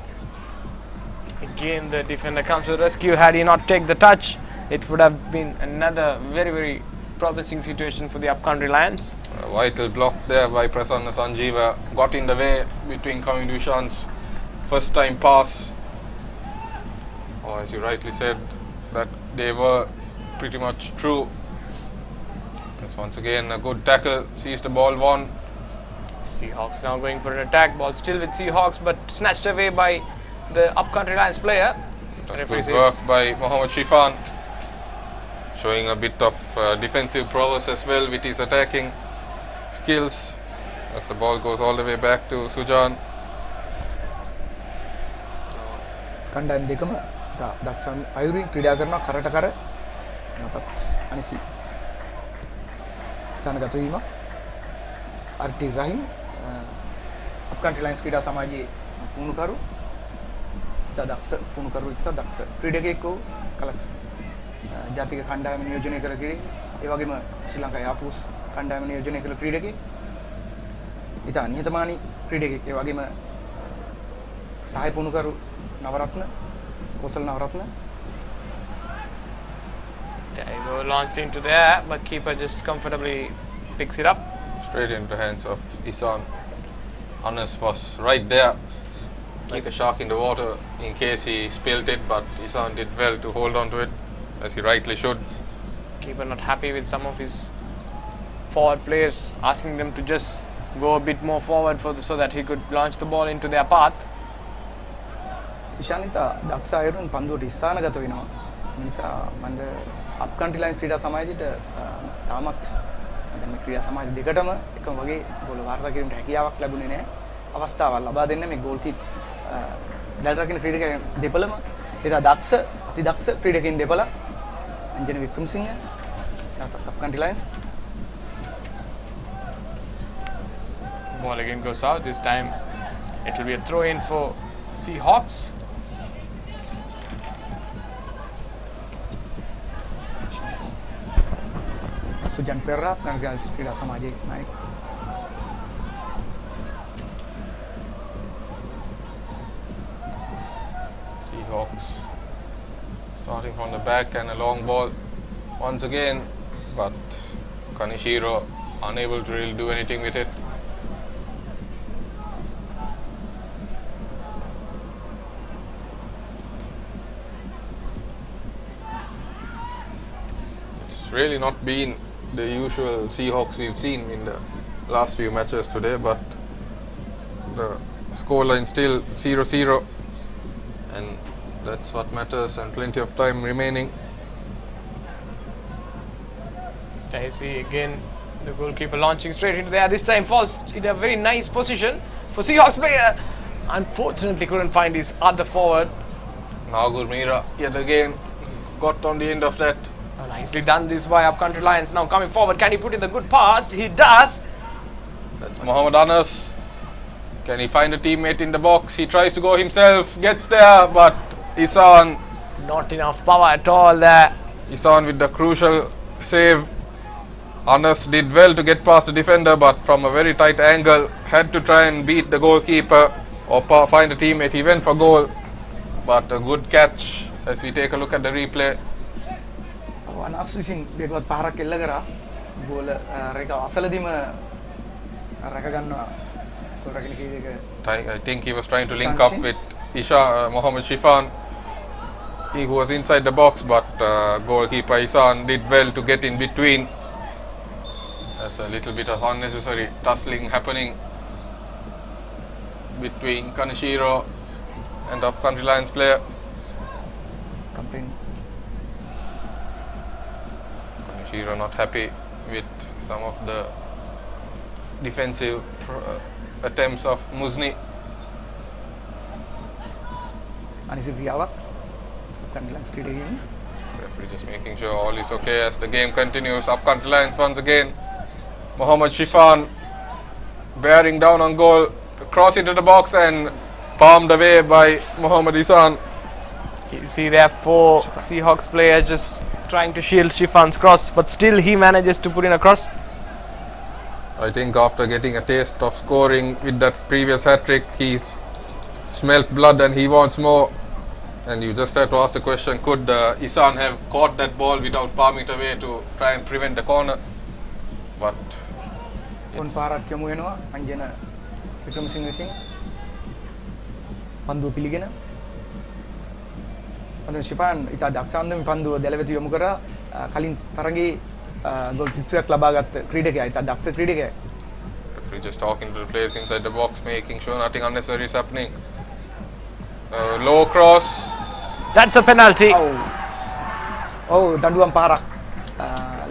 Again, the defender comes to the rescue. Had he not taken the touch, it would have been another very, very promising situation for the upcountry Lions. A vital block there by Prasanna Sanjeeva. Got in the way between Kavin Vishan's first time pass. Or as you rightly said, that they were pretty much true. It's once again a good tackle, sees the ball won. Seahawks now going for an attack. Ball still with Seahawks, but snatched away by the upcountry Lions player. Good work by Mohammad Shifan, showing a bit of defensive prowess as well with his attacking skills as the ball goes all the way back to Sujan. කණ්ඩායම් දෙකම දක්ෂ අයුරින් ක්‍රීඩා කරනවා කරට කර නැවතත් අනිසි ස්ථානගත වීම ආර්ටි රහිම් අප්කන්ට්‍රි ලයින්ස් ක්‍රීඩා සමාජයේ පුහුණුකරු දක්ෂ පුහුණුකරු එක්ස දක්ෂ ක්‍රීඩකයෙක් වූ කලක්ස් ජාතික කණ්ඩායම නියෝජනය කර ක්‍රීඩකයෙක් ඒ වගේම ශ්‍රී ලංකා යාපූස් කණ්ඩායම නියෝජනය කළ ක්‍රීඩකයෙක් ඉතා නිහතමානී ක්‍රීඩකයෙක් ඒ වගේම සහාය පුහුණුකරු Navaratne කෝසල් Navaratne There you go, launched into there, but keeper just comfortably picks it up. Straight into hands of Isan. Anas was right there, like a shark in the water, in case he spilled it, but Isan did well to hold on to it, as he rightly should. Keeper not happy with some of his forward players, asking them to just go a bit more forward so that he could launch the ball into their path. ඉෂානිත දක්ෂ අයුරින් පන්දුවට ඉස්සානගත වෙනවා. නිසා මන්ද අප්කන්ට්‍රි lions ක්‍රීඩා සමාජයට තාමත් දැන් මේ ක්‍රීඩා සමාජ දෙකටම එකම වගේ ගෝල වාර්තා කිරීමට හැකියාවක් ලැබුණේ නැහැ. අවස්ථාවක් ලබා දෙන්න මේ ගෝල් කීප් දැල් රකින්න ක්‍රීඩකයන් දෙපළම ඉතා දක්ෂ අතිදක්ෂ ක්‍රීඩකයන් දෙපළ අංජන වික්‍රමසිංහ නැවතත් අප්කන්ට්‍රි lines Ball again goes out. This time it will be a throw in for Seahawks. Sujan Perra up country lions ක්‍රීඩා සමාජයේ නායක Seahawks starting from the back and a long ball once again, but Kanishiro unable to really do anything with it. It's really not been the usual Seahawks we've seen in the last few matches today, but the scoreline still 0-0, and that's what matters, and plenty of time remaining. There you see again the goalkeeper launching straight into there. This time falls in a very nice position for Seahawks player. Unfortunately couldn't find his other forward. Nagur Mira yet again got on the end of that. Nicely done this by Upcountry Lions. Now coming forward, can he put in the good pass? He does. That's Mohammad Anas. Can he find a teammate in the box? He tries to go himself, gets there, but Isan. Not enough power at all there. Isan with the crucial save. Anas did well to get past the defender, but from a very tight angle, had to try and beat the goalkeeper or find a teammate. He went for goal, but a good catch as we take a look at the replay. අනස් විසින් බේගවත් පහරක් එල්ල කරා ගෝල රේක අසලදීම රැක ගන්නවා goal රැකෙන කීයක I think he was trying to link up with Mohammed Shifan, who was inside the box, but goalkeeper Isan did well to get in between. There's a little bit of unnecessary tussling happening between Kanishiro and the Upcountry Lions player. complain Kanishiro not happy with some of the defensive attempts of Muzni. අනිසි ක්‍රියාවක් අප්කන්ට්‍රි lines ක්‍රීඩකයන් Referee just making sure all is okay as the game continues. Upcountry Lions once again. Mohammed Shifan bearing down on goal, cross into the box and palmed away by Mohammed Isan. You see there 4 Seahawks players just trying to shield Shifan's cross, but still he manages to put in a cross. I think after getting a taste of scoring with that previous hat-trick, he's smelt blood and he wants more. And you just have to ask the question, could Isan have caught that ball without palming it away to try and prevent the corner? But කොන් පාරක් යමු වෙනවා අංජන වික්‍රමසිංහ විසින් පන්දුව පිළිගෙන අද ශිපාන් ඉතා දක්ෂාන්දම පන්දුව දැල වෙත යොමු කරා කලින් තරගයේ ගෝල් තිත්වයක් ලබාගත් ක්‍රීඩකයා ඉතා දක්ෂ ක්‍රීඩකයා referee just talking to the players inside the box, making sure nothing unnecessary is happening. Low cross. That's a penalty. ඔව් දඬුවම් පාරක්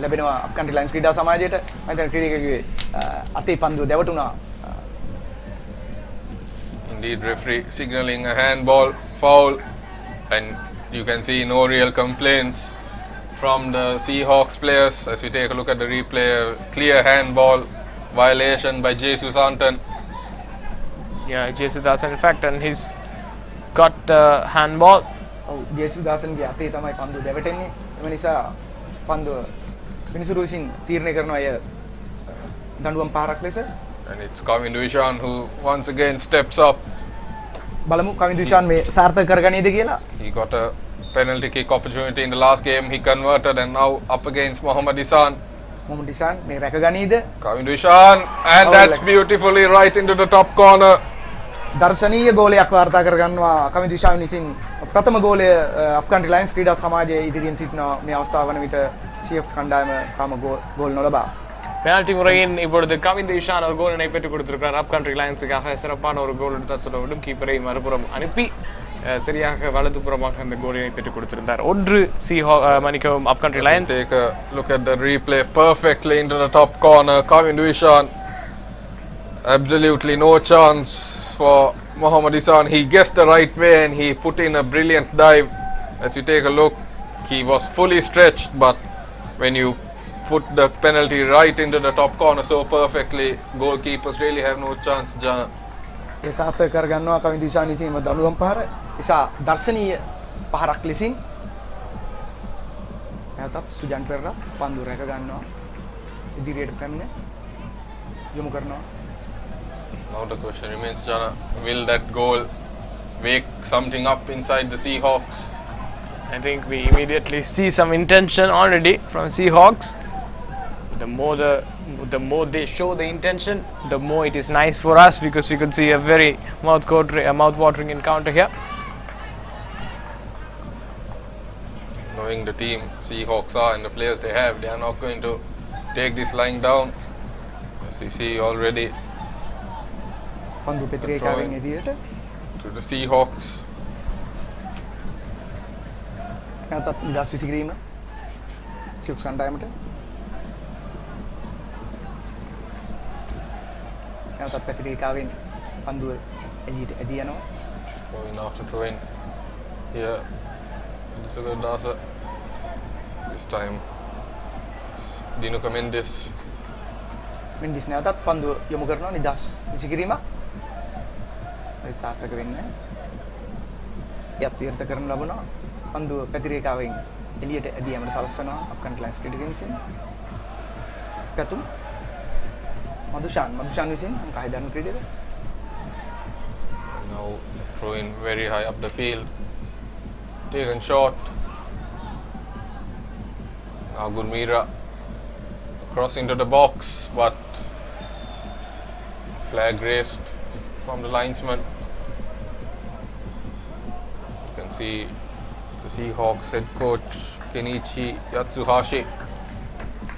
ලැබෙනවා අප්කන්ට්‍රි ලයින්ස් ක්‍රීඩා සමාජයට මම හිතන ක්‍රීඩකයෙකුගේ අතේ පන්දුව දැවටුණා. Indeed, referee signaling a handball foul, and you can see no real complaints from the Seahawks players as we take a look at the replay. Clear handball violation by Jay Susanton. Yeah, Jason Dasan, in fact, and he's got handball. ඔව් ජේසු දාසන්ගේ අතේ තමයි පන්දුව දැවටෙන්නේ. එම නිසා පන්දුව මිනිසුරු විසින් තීරණය කරනවා අය දඬුවම් පාරක් ලෙස. And it's Kavin Duishan who once again steps up. බලමු කවින් දුෂාන් මේ සාර්ථක කරගනීද කියලා. He got a penalty kick opportunity in the last game. He converted and now up against Mohammad Isan. Mohammed ඉසාන් මේ රැකගනීද? Kavin Duishan, and that's beautifully right into the top corner. දර්ශනීය ගෝලයක් වාර්තා කරගන්නවා කවින් දුෂාන් විසින්. ප්‍රථම ගෝලය අප්කන්ට්‍රි ලයන්ස් ක්‍රීඩා සමාජයේ ඉදිරියෙන් සිටිනවා මේ අවස්ථාව වන විට Seahawks කණ්ඩායම තාම ගෝල් නොලබා. பெனால்டி முறையின் இப்பொழுது கவின் விஷான் ஒரு கோலினை பெற்றுக் கொடுத்திருக்கிறார். அப் கண்ட்ரி லைன்ஸுக்காக சிறப்பான ஒரு கோல் எடுத்தார் சொல்ல வேண்டும். கீப்பரை மறுபுறம் அனுப்பி சரியாக வலதுபுறமாக அந்த கோலினை பெற்றுக் கொடுத்திருந்தார். ஒன்று மன்னிக்கவும் up country lions. Take a look at the replay, perfectly into the top corner. Kavin Duishan, absolutely no chance for Mohammad Isan. He guessed the right way and he put in a brilliant dive. As you take a look, he was fully stretched, but when you put the penalty right into the top corner so perfectly, goalkeepers really have no chance. Jana. ඒ සාර්ථක කරගන්නවා කවින් දුෂාන් විසින් දඬුවම් පහර. ඉසා දර්ශනීය පහරක් ලෙසින්. නැවතත් සුජන් පෙරේරා පන්දුව රැක ගන්නවා. ඉදිරියට පැමිණ යොමු කරනවා. Now the question remains, Jana, will that goal wake something up inside the Seahawks? I think we immediately see some intention already from Seahawks. The more they show the intention, the more it is nice for us because we could see a very mouth-watering encounter here. Knowing the team Seahawks are and the players they have, they are not going to take this lying down. As we see already, පන්දුව පෙත්‍රේකාවෙන් එදියට to the Seahawks. නැවතත් නිදහස් විසිකිරීම Seahawks කණ්ඩායමට. නැවතත් පෙත්‍රේකාවෙන් පන්දුව එළියට ඇදී යනවා. Going after throwing here. This is a good dancer. This time it's Dinuka Mendes. Mendis නැවතත් පන්දුව යොමු කරනවා නිදහස් විසිකිරීමක්. ඒ සාර්ථක වෙන්නේ. යත් විර්ත කරන ලබනවා. පන්දුව පෙත්‍රේකාවෙන් එළියට ඇදී යමට සලස්වනවා අප්කන්ට්‍රි ලයන්ස් ක්‍රීඩකයන් විසින්. පැතුම් මදුෂාන් විසින් කායිදාන ක්‍රීඩක. Now throwing very high up the field. Taken shot. Now Gurmira across into the box, but flag raised from the linesman. You can see the Seahawks head coach Kenichi Yatsuhashi.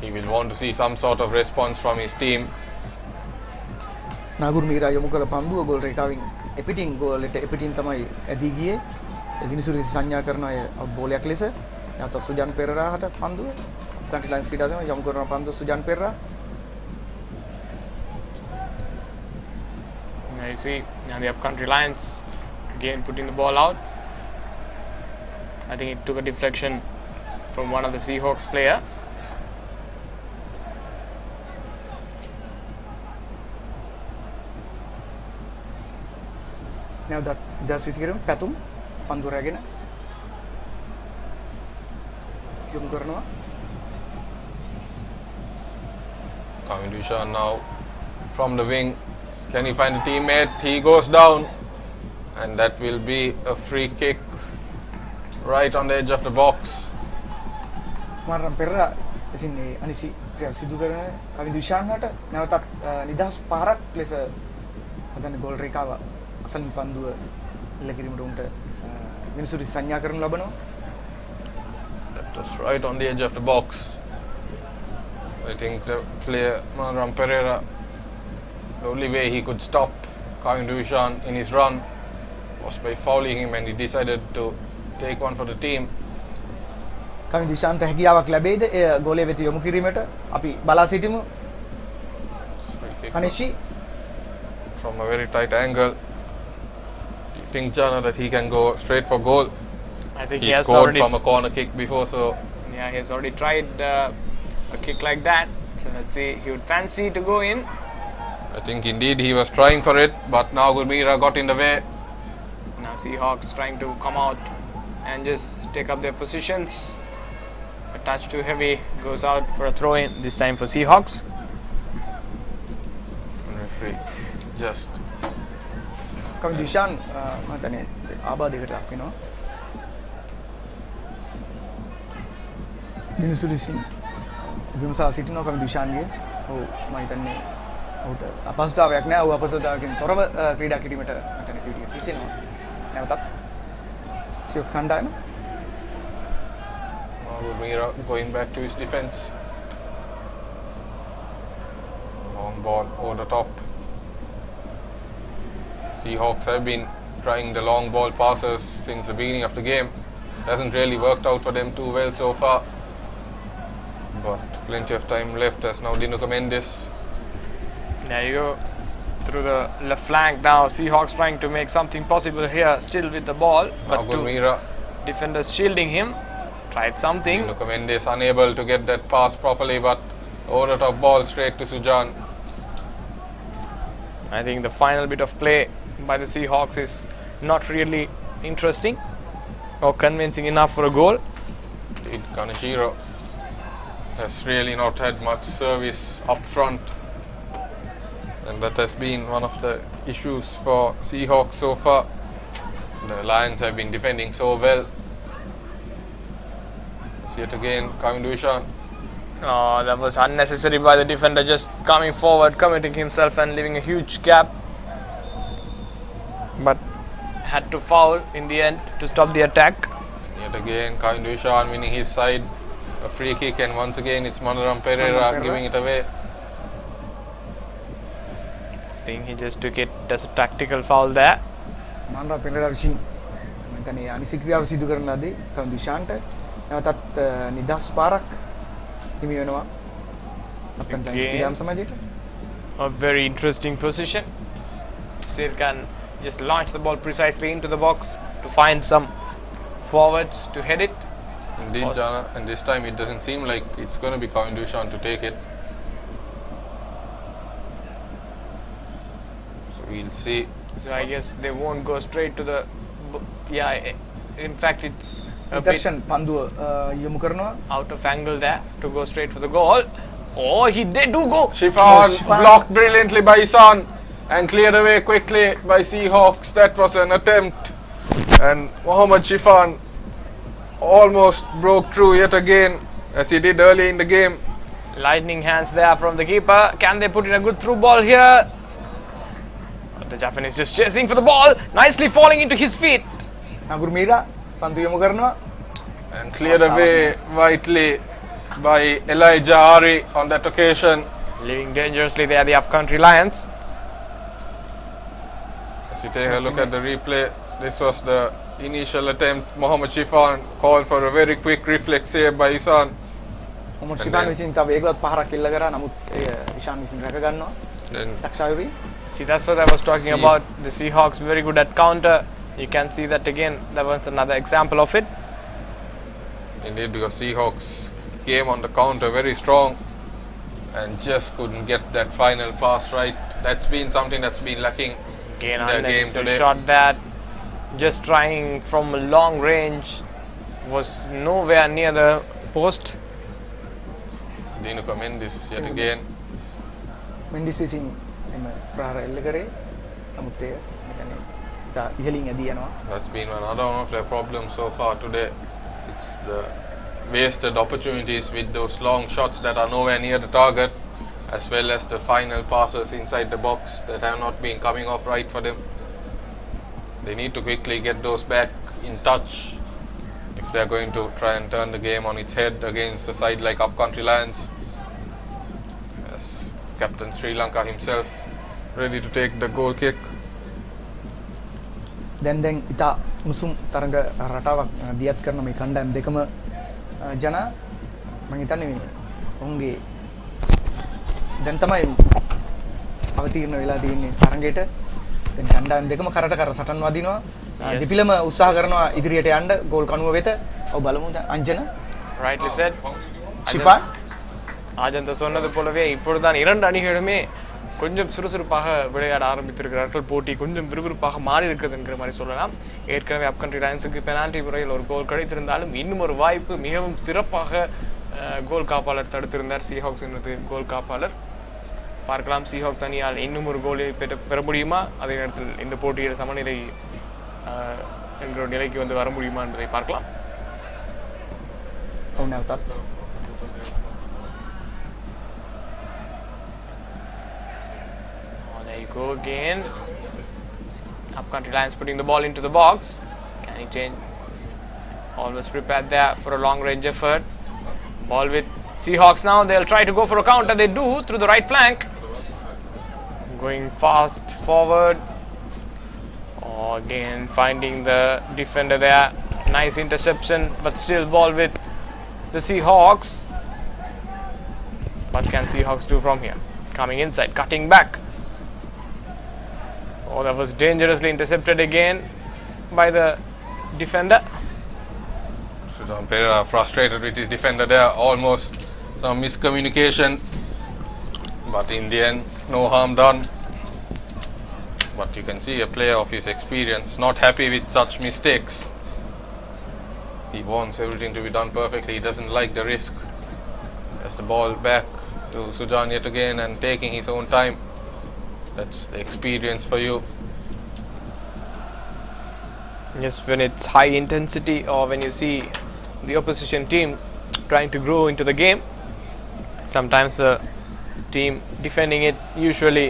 He will want to see some sort of response from his team. නාගුර්මීරා යොමු කළ පන්දුව goal රේඛාවෙන් එපිටින් ගෝලෙට එපිටින් තමයි ඇදී ගියේ. විනිසුරු සංඥා කරන අය out බෝලයක් ලෙස. නැවත සුජන් පෙරේරාට පන්දුව කන්ට්‍රි ලයන්ස් ක්‍රීඩා සමග යොමු කරන පන්දුව සුජන් Perera. Now you see now the upcountry Lions again putting the ball out. I think it took a deflection from one of the Seahawks player. නැවතත් ජස් විසිකිරීම පැතුම් පන්දුව රැගෙන යොමු කරනවා. Kavin Duishan now from the wing. Can he find a teammate? He goes down, and that will be a free kick right on the edge of the box. මාරම් Perera විසින් මේ අනිසි ක්‍රියාව සිදු කරන කවින් දුෂාන්ට නැවතත් නිදහස් පාරක් ලෙස හදන ගෝල් රේඛාව අසලින් පන්දුව එල්ල කිරීමට උන්ට මිනිසුරු සංඥා කරනු ලබනවා. That was right on the edge of the box. I think the player Manram Pereira, the only way he could stop Kavin Duishan in his run was by fouling him, and he decided to take one for the team. කවින් දුෂාන්ට හැකියාවක් ලැබෙයිද ඒ ගෝලයේ වෙත යොමු කිරීමට? අපි බලා සිටිමු. Kanishi from a very tight angle. Do you think, Jana, that he can go straight for goal? I think He he has scored already from a corner kick before, so yeah, he has already tried a kick like that. So let's see, he would fancy to go in. I think indeed he was trying for it, but now Gurmira got in the way. Now Seahawks trying to come out and just take up their positions. A touch too heavy, goes out for a throw in, this time for Seahawks. Referee just කවි දුෂාන් මම හිතන්නේ ආබාධයකට ලක් වෙනවා. දිනසුරිසින් විමසා සිටිනවා කවි දුෂාන්ගේ. ඔව් මම හිතන්නේ ඔහුට අපහසුතාවයක් නැහැ. ඔහු අපහසුතාවකින් තොරව ක්‍රීඩා කිරීමට මම හිතන්නේ ක්‍රීඩා පිසිනවා. නැවතත් සියොක් කණ්ඩායම Gurmira going back to his defense. Long ball over the top. Seahawks have been trying the long ball passes since the beginning of the game. It hasn't really worked out for them too well so far. But plenty of time left as now Dinuka Mendes. There you go. Through the left flank now. Seahawks trying to make something possible here, still with the ball. Now But two Gurmira, defenders shielding him. Tried something. Dinuka Mendes unable to get that pass properly, but over the top ball straight to Sujan. I think the final bit of play by the Seahawks is not really interesting or convincing enough for a goal. Indeed, Kaneshiro has really not had much service up front, and that has been one of the issues for Seahawks so far. The Lions have been defending so well. Yet again, Kevin Dushan. Oh, that was unnecessary by the defender, just coming forward, committing himself and leaving a huge gap. But had to foul in the end to stop the attack. Yet again, Kevin Dushan winning his side. A free kick, and once again it's Manoram Pereira giving it away. I think he just took it as a tactical foul there. මාන්රා Perera විසින් මම හිතන්නේ අනිසි ක්‍රියාව සිදු කරන ලදී කවි දුෂාන්ට නැවතත් නිදහස් පාරක් හිමි වෙනවා අපෙන් ක්‍රීඩා සමාජයට. A very interesting position. Still can just launch the ball precisely into the box to find some forwards to head it. Indeed, Jana, and this time it doesn't seem like it's going to be Kevin Dushan to take it. So we'll see. So I guess they won't go straight to the. Yeah, in fact it's a bit Darshan පන්දුව යොමු කරනවා. out of angle there to go straight for the goal. Oh, they do go. Shifan blocked brilliantly by Isan and cleared away quickly by Seahawks. That was an attempt, and Mohammad Shifan almost broke through yet again as he did early in the game. Lightning hands there from the keeper. Can they put in a good through ball here? But the Japanese just chasing for the ball, nicely falling into his feet. ගුර්මීරා පන්දු යොමු කරනවා. And cleared away widely by Elijah Ari on that occasion. Living dangerously there, the upcountry Lions. As you take a look at the replay, this was the initial attempt. Mohammad Shifan called for a very quick reflex save by Isan. Mohammed ෂිෆාන් විසින් තව වේගවත් පහරක් එල්ල කරා. නමුත් ඒ ඉෂාන් විසින් රැක ගන්නවා. Then දක්ෂායුරි. See, that's what I was talking about. The Seahawks very good at counter. You can see that again. That was another example of it. indeed, because Seahawks came on the counter very strong and just couldn't get that final pass right. That's been something that's been lacking Again, in their game unnecessary today. shot that just trying from a long range was nowhere near the post. Dinuka Mendes yet again. Mendis විසින් එම ප්‍රහාර එල්ල කරේ. නමුත් ඒ මෙතන ඉතා ඉහළින් ඇදී යනවා. That's been another one of their problems so far today. It's the wasted opportunities with those long shots that are nowhere near the target, as well as the final passes inside the box that have not been coming off right for them. They need to quickly get those back in touch if they're going to try and turn the game on its head against a side like Upcountry Lions. As Captain Sri Lanka himself ready to take the goal kick. දැන් ඉතා උණුසුම් තරඟ රටාවක් දියත් කරන මේ කණ්ඩායම් දෙකම ජන මම හිතන්නේ මේ ඔවුන්ගේ දැන් තමයි අවතීර්ණ වෙලා තියෙන්නේ තරඟයට. දැන් කණ්ඩායම් දෙකම කරට කර සටන් වදිනවා. දෙපිලම උත්සාහ කරනවා ඉදිරියට යන්න ගෝල් කණුව වෙත. ඔව් බලමු දැන් අංජන. Rightly said. ஷிஃபான் ஆஜந்த சொன்னது போலவே இப்பொழுதுதான் இரண்டு அணிகளுமே கொஞ்சம் சுறுசுறுப்பாக விளையாட ஆரம்பித்திருக்கிறார்கள். போட்டி கொஞ்சம் விறுவிறுப்பாக மாறி இருக்கிறது என்கிற மாதிரி சொல்லலாம். ஏற்கனவே அப்கண்ட்ரி லயன்ஸுக்கு பெனால்டி முறையில் ஒரு கோல் கிடைத்திருந்தாலும் இன்னும் ஒரு வாய்ப்பு மிகவும் சிறப்பாக கோல் காப்பாளர் தடுத்திருந்தார் சீஹாக்ஸ் என்பது கோல் காப்பாளர். பார்க்கலாம் சீஹாக்ஸ் அணியால் இன்னும் ஒரு கோலை பெற முடியுமா, அதே நேரத்தில் இந்த போட்டியில் சமநிலை என்கிற நிலைக்கு வந்து வர முடியுமா என்பதை பார்க்கலாம். There you go again. Upcountry Lions putting the ball into the box. Can he change? Almost prepared there for a long range effort. Ball with Seahawks now. They'll try to go for a counter. They do through the right flank. Going fast forward. Oh, again finding the defender there. Nice interception, but still ball with the Seahawks. What can Seahawks do from here? Coming inside, cutting back. Oh, that was dangerously intercepted again by the defender. Sujan Pereira frustrated with his defender there, almost some miscommunication, but in the end, no harm done. But you can see a player of his experience not happy with such mistakes. He wants everything to be done perfectly. He doesn't like the risk. That's the ball back to Sujan yet again and taking his own time. That's the experience for you. Yes, when it's high intensity or when you see the opposition team trying to grow into the game, sometimes the team defending it, usually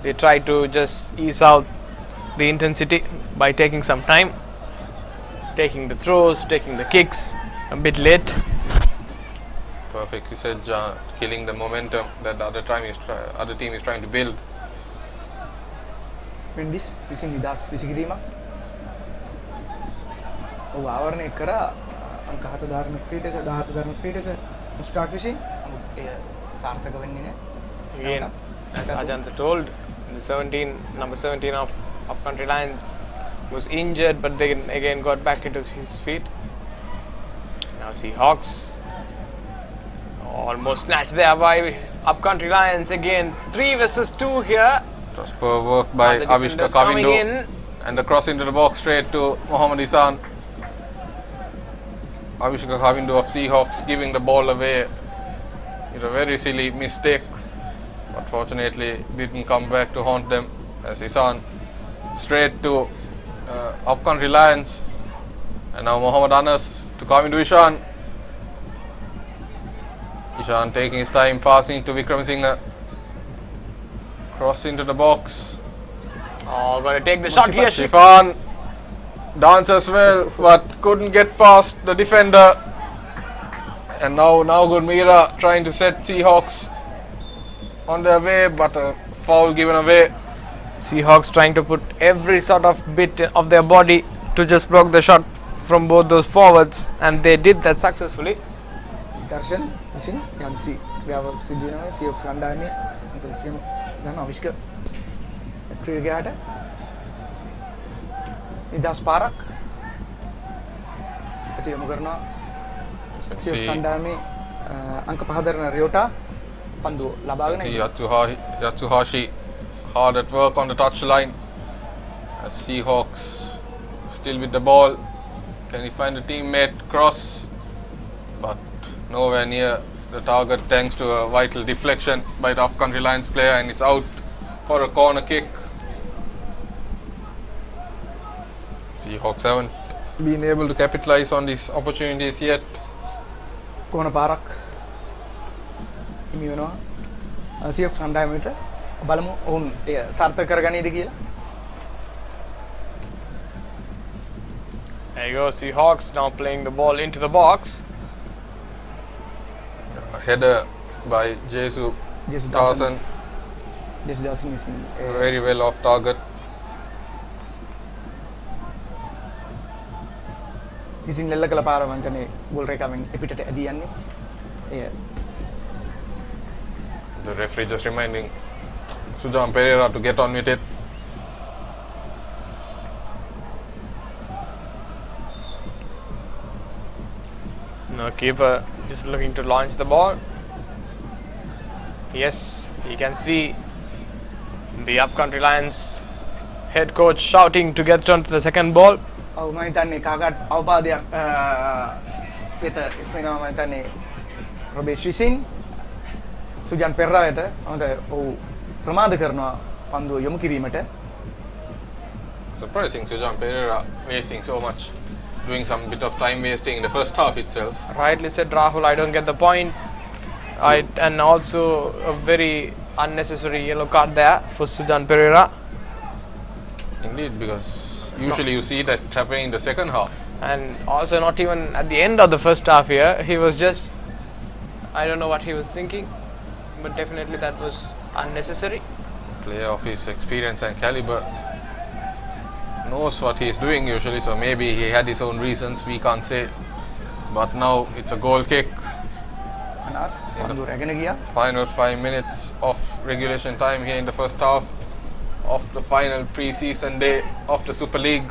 they try to just ease out the intensity by taking some time, taking the throws, taking the kicks a bit late. Perfectly said, John. Killing the momentum that the other team is trying to build. වෙන්ඩිස් විසින් නිදහස් විසිකිරීමක් ඔව් ආවරණය කරා අංක 7 ධාරණ ක්‍රීඩක 17 ධාරණ ක්‍රීඩක මුස්ටාක් විසින් එය සාර්ථක වෙන්නේ නැහැ. Again, as Ajanta told, the number 17 of Upcountry Lions was injured, but they again got back into his feet. Now Seahawks almost snatched there by Upcountry Lions again. 3 versus 2 here. Superb work by Avishka Kavindu, and the cross into the box straight to Mohammad Isan. Avishka Kavindu of Seahawks giving the ball away. It's a very silly mistake, but fortunately didn't come back to haunt them, as Isan straight to Upcountry Lions, and now Mohammad Anas to Kavindu Ishan. Ishan taking his time, passing to Vikram Singh. Cross into the box. Oh, gonna take the shot here. Shifan dances well, but couldn't get past the defender. And now Gurmira trying to set Seahawks on their way, but a foul given away. Seahawks trying to put every sort of bit of their body to just block the shot from both those forwards, and they did that successfully. Darshan විසින් යම්සි ව්‍යාව සිද්ධ වෙනවා සියොක්ස් කණ්ඩායමේ සියම් දැන් අවිෂ්ක ක්‍රීඩකයාට නිදහස් පාරක් ඇති යොමු කරනවා සියොක්ස් කණ්ඩායමේ අංක 5 දරන රියෝටා පන්දුව ලබාගෙන Yatsuhashi hard at work on the touchline. Seahawks still with the ball. Can he find a teammate? Cross, but nowhere near the target thanks to a vital deflection by the Upcountry Lions player, and it's out for a corner kick. Seahawks haven't been able to capitalize on these opportunities yet. corner පාරක් හිමි වෙනවා සියොක්ස් කණ්ඩායමට බලමු ඔවුන් එය සාර්ථක කරගනීද කියලා. There you go, Seahawks now playing the ball into the box. Header by Jesu Dawson. Jesu Dawson is very well off target. ඉතින් නෙල්ල කළ පාර වංචනේ ගෝල් රේඛාවෙන් එපිටට ඇදී යන්නේ. එය The referee just reminding Sujan Pereira to get on with it. No, keeper just looking to launch the ball. Yes, you can see the Upcountry Lions head coach shouting to get onto the second ball. ඔව් මම හිතන්නේ කාකට අවපාදයක් වෙත වෙනවා මම හිතන්නේ රොබේෂ් විසින් සුජන් පෙරරාට මම ඔව් ප්‍රමාද කරනවා පන්දුව යොමු කිරීමට. Surprising, Sujan Pereira wasting so much, doing some bit of time wasting in the first half itself. Rightly said, Rahul. I don't get the point. And also a very unnecessary yellow card there for Sujan Pereira. Indeed, because usually you see that happening in the second half. And also not even at the end of the first half here. He was just, I don't know what he was thinking, but definitely that was unnecessary. Player of his experience and caliber knows what he is doing usually, so maybe he had his own reasons, we can't say. But now it's a goal kick. අනාස් පන්දුව රැගෙන ගියා. Final 5 minutes of regulation time here in the first half of the final pre-season day of the Super League.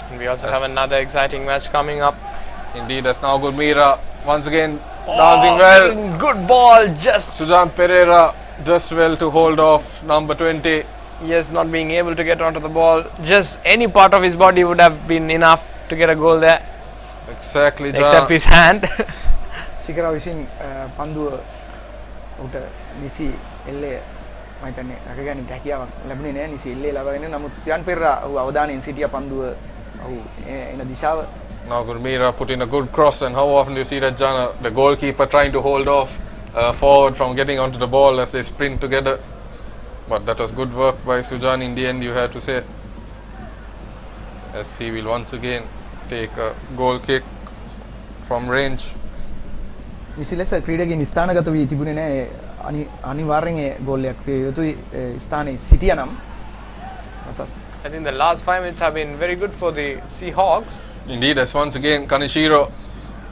And we also have another exciting match coming up. Indeed, that's now good. Mira once again dancing well. Good ball, just Sujan Pereira just well to hold off number 20. yes, not being able to get onto the ball. Just any part of his body would have been enough to get a goal there, Exactly, except his hand. සිකරා විසින් පන්දුව උට නිසි එල්ලේ මම හිතන්නේ රැකගැනීමට හැකියාවක් ලැබුණේ නැහැ. නිසි එල්ලේ ලබාගෙන නමුත් සුජන් පෙරරා ඔහු අවධානයෙන් සිටියා පන්දුව ඔහු එන දිශාව. Now Gurmira put in a good cross, and how often do you see that, Jana, the goalkeeper trying to hold off forward from getting onto the ball as they sprint together. But that was good work by Sujan in the end, you have to say, as he will once again take a goal kick from range. නිසි ලෙස ක්‍රීඩකයන් ස්ථානගත වී තිබුණේ නැහැ. අනිවාර්යෙන් ඒ ගෝලයක් විය යුතුයි ස්ථානයේ සිටියා නම්. I think the last 5 minutes have been very good for the Seahawks. Indeed, as once again Kanishiro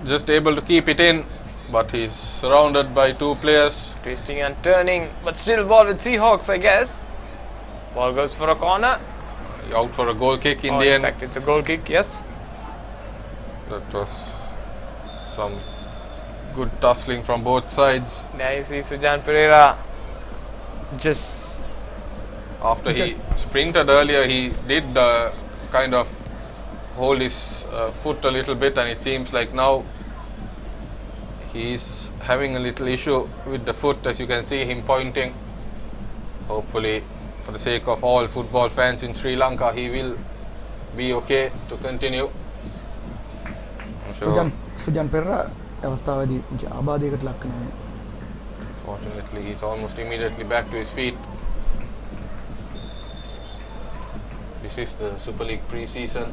just able to keep it in, but he's surrounded by two players. Twisting and turning, but still ball with Seahawks, I guess. Ball goes for a corner. Out for a goal kick in the In end. fact, it's a goal kick, yes. That was some good tussling from both sides. There you see Sujan Pereira just After he sprinted earlier, he did kind of hold his foot a little bit, and it seems like now he's having a little issue with the foot, as you can see him pointing. Hopefully, for the sake of all football fans in Sri Lanka, he will be okay to continue. සුජන් Perera අවස්ථාවේදී ආබාධයකට ලක් වෙනවා. Fortunately, he's almost immediately back to his feet. This is the Super League pre-season,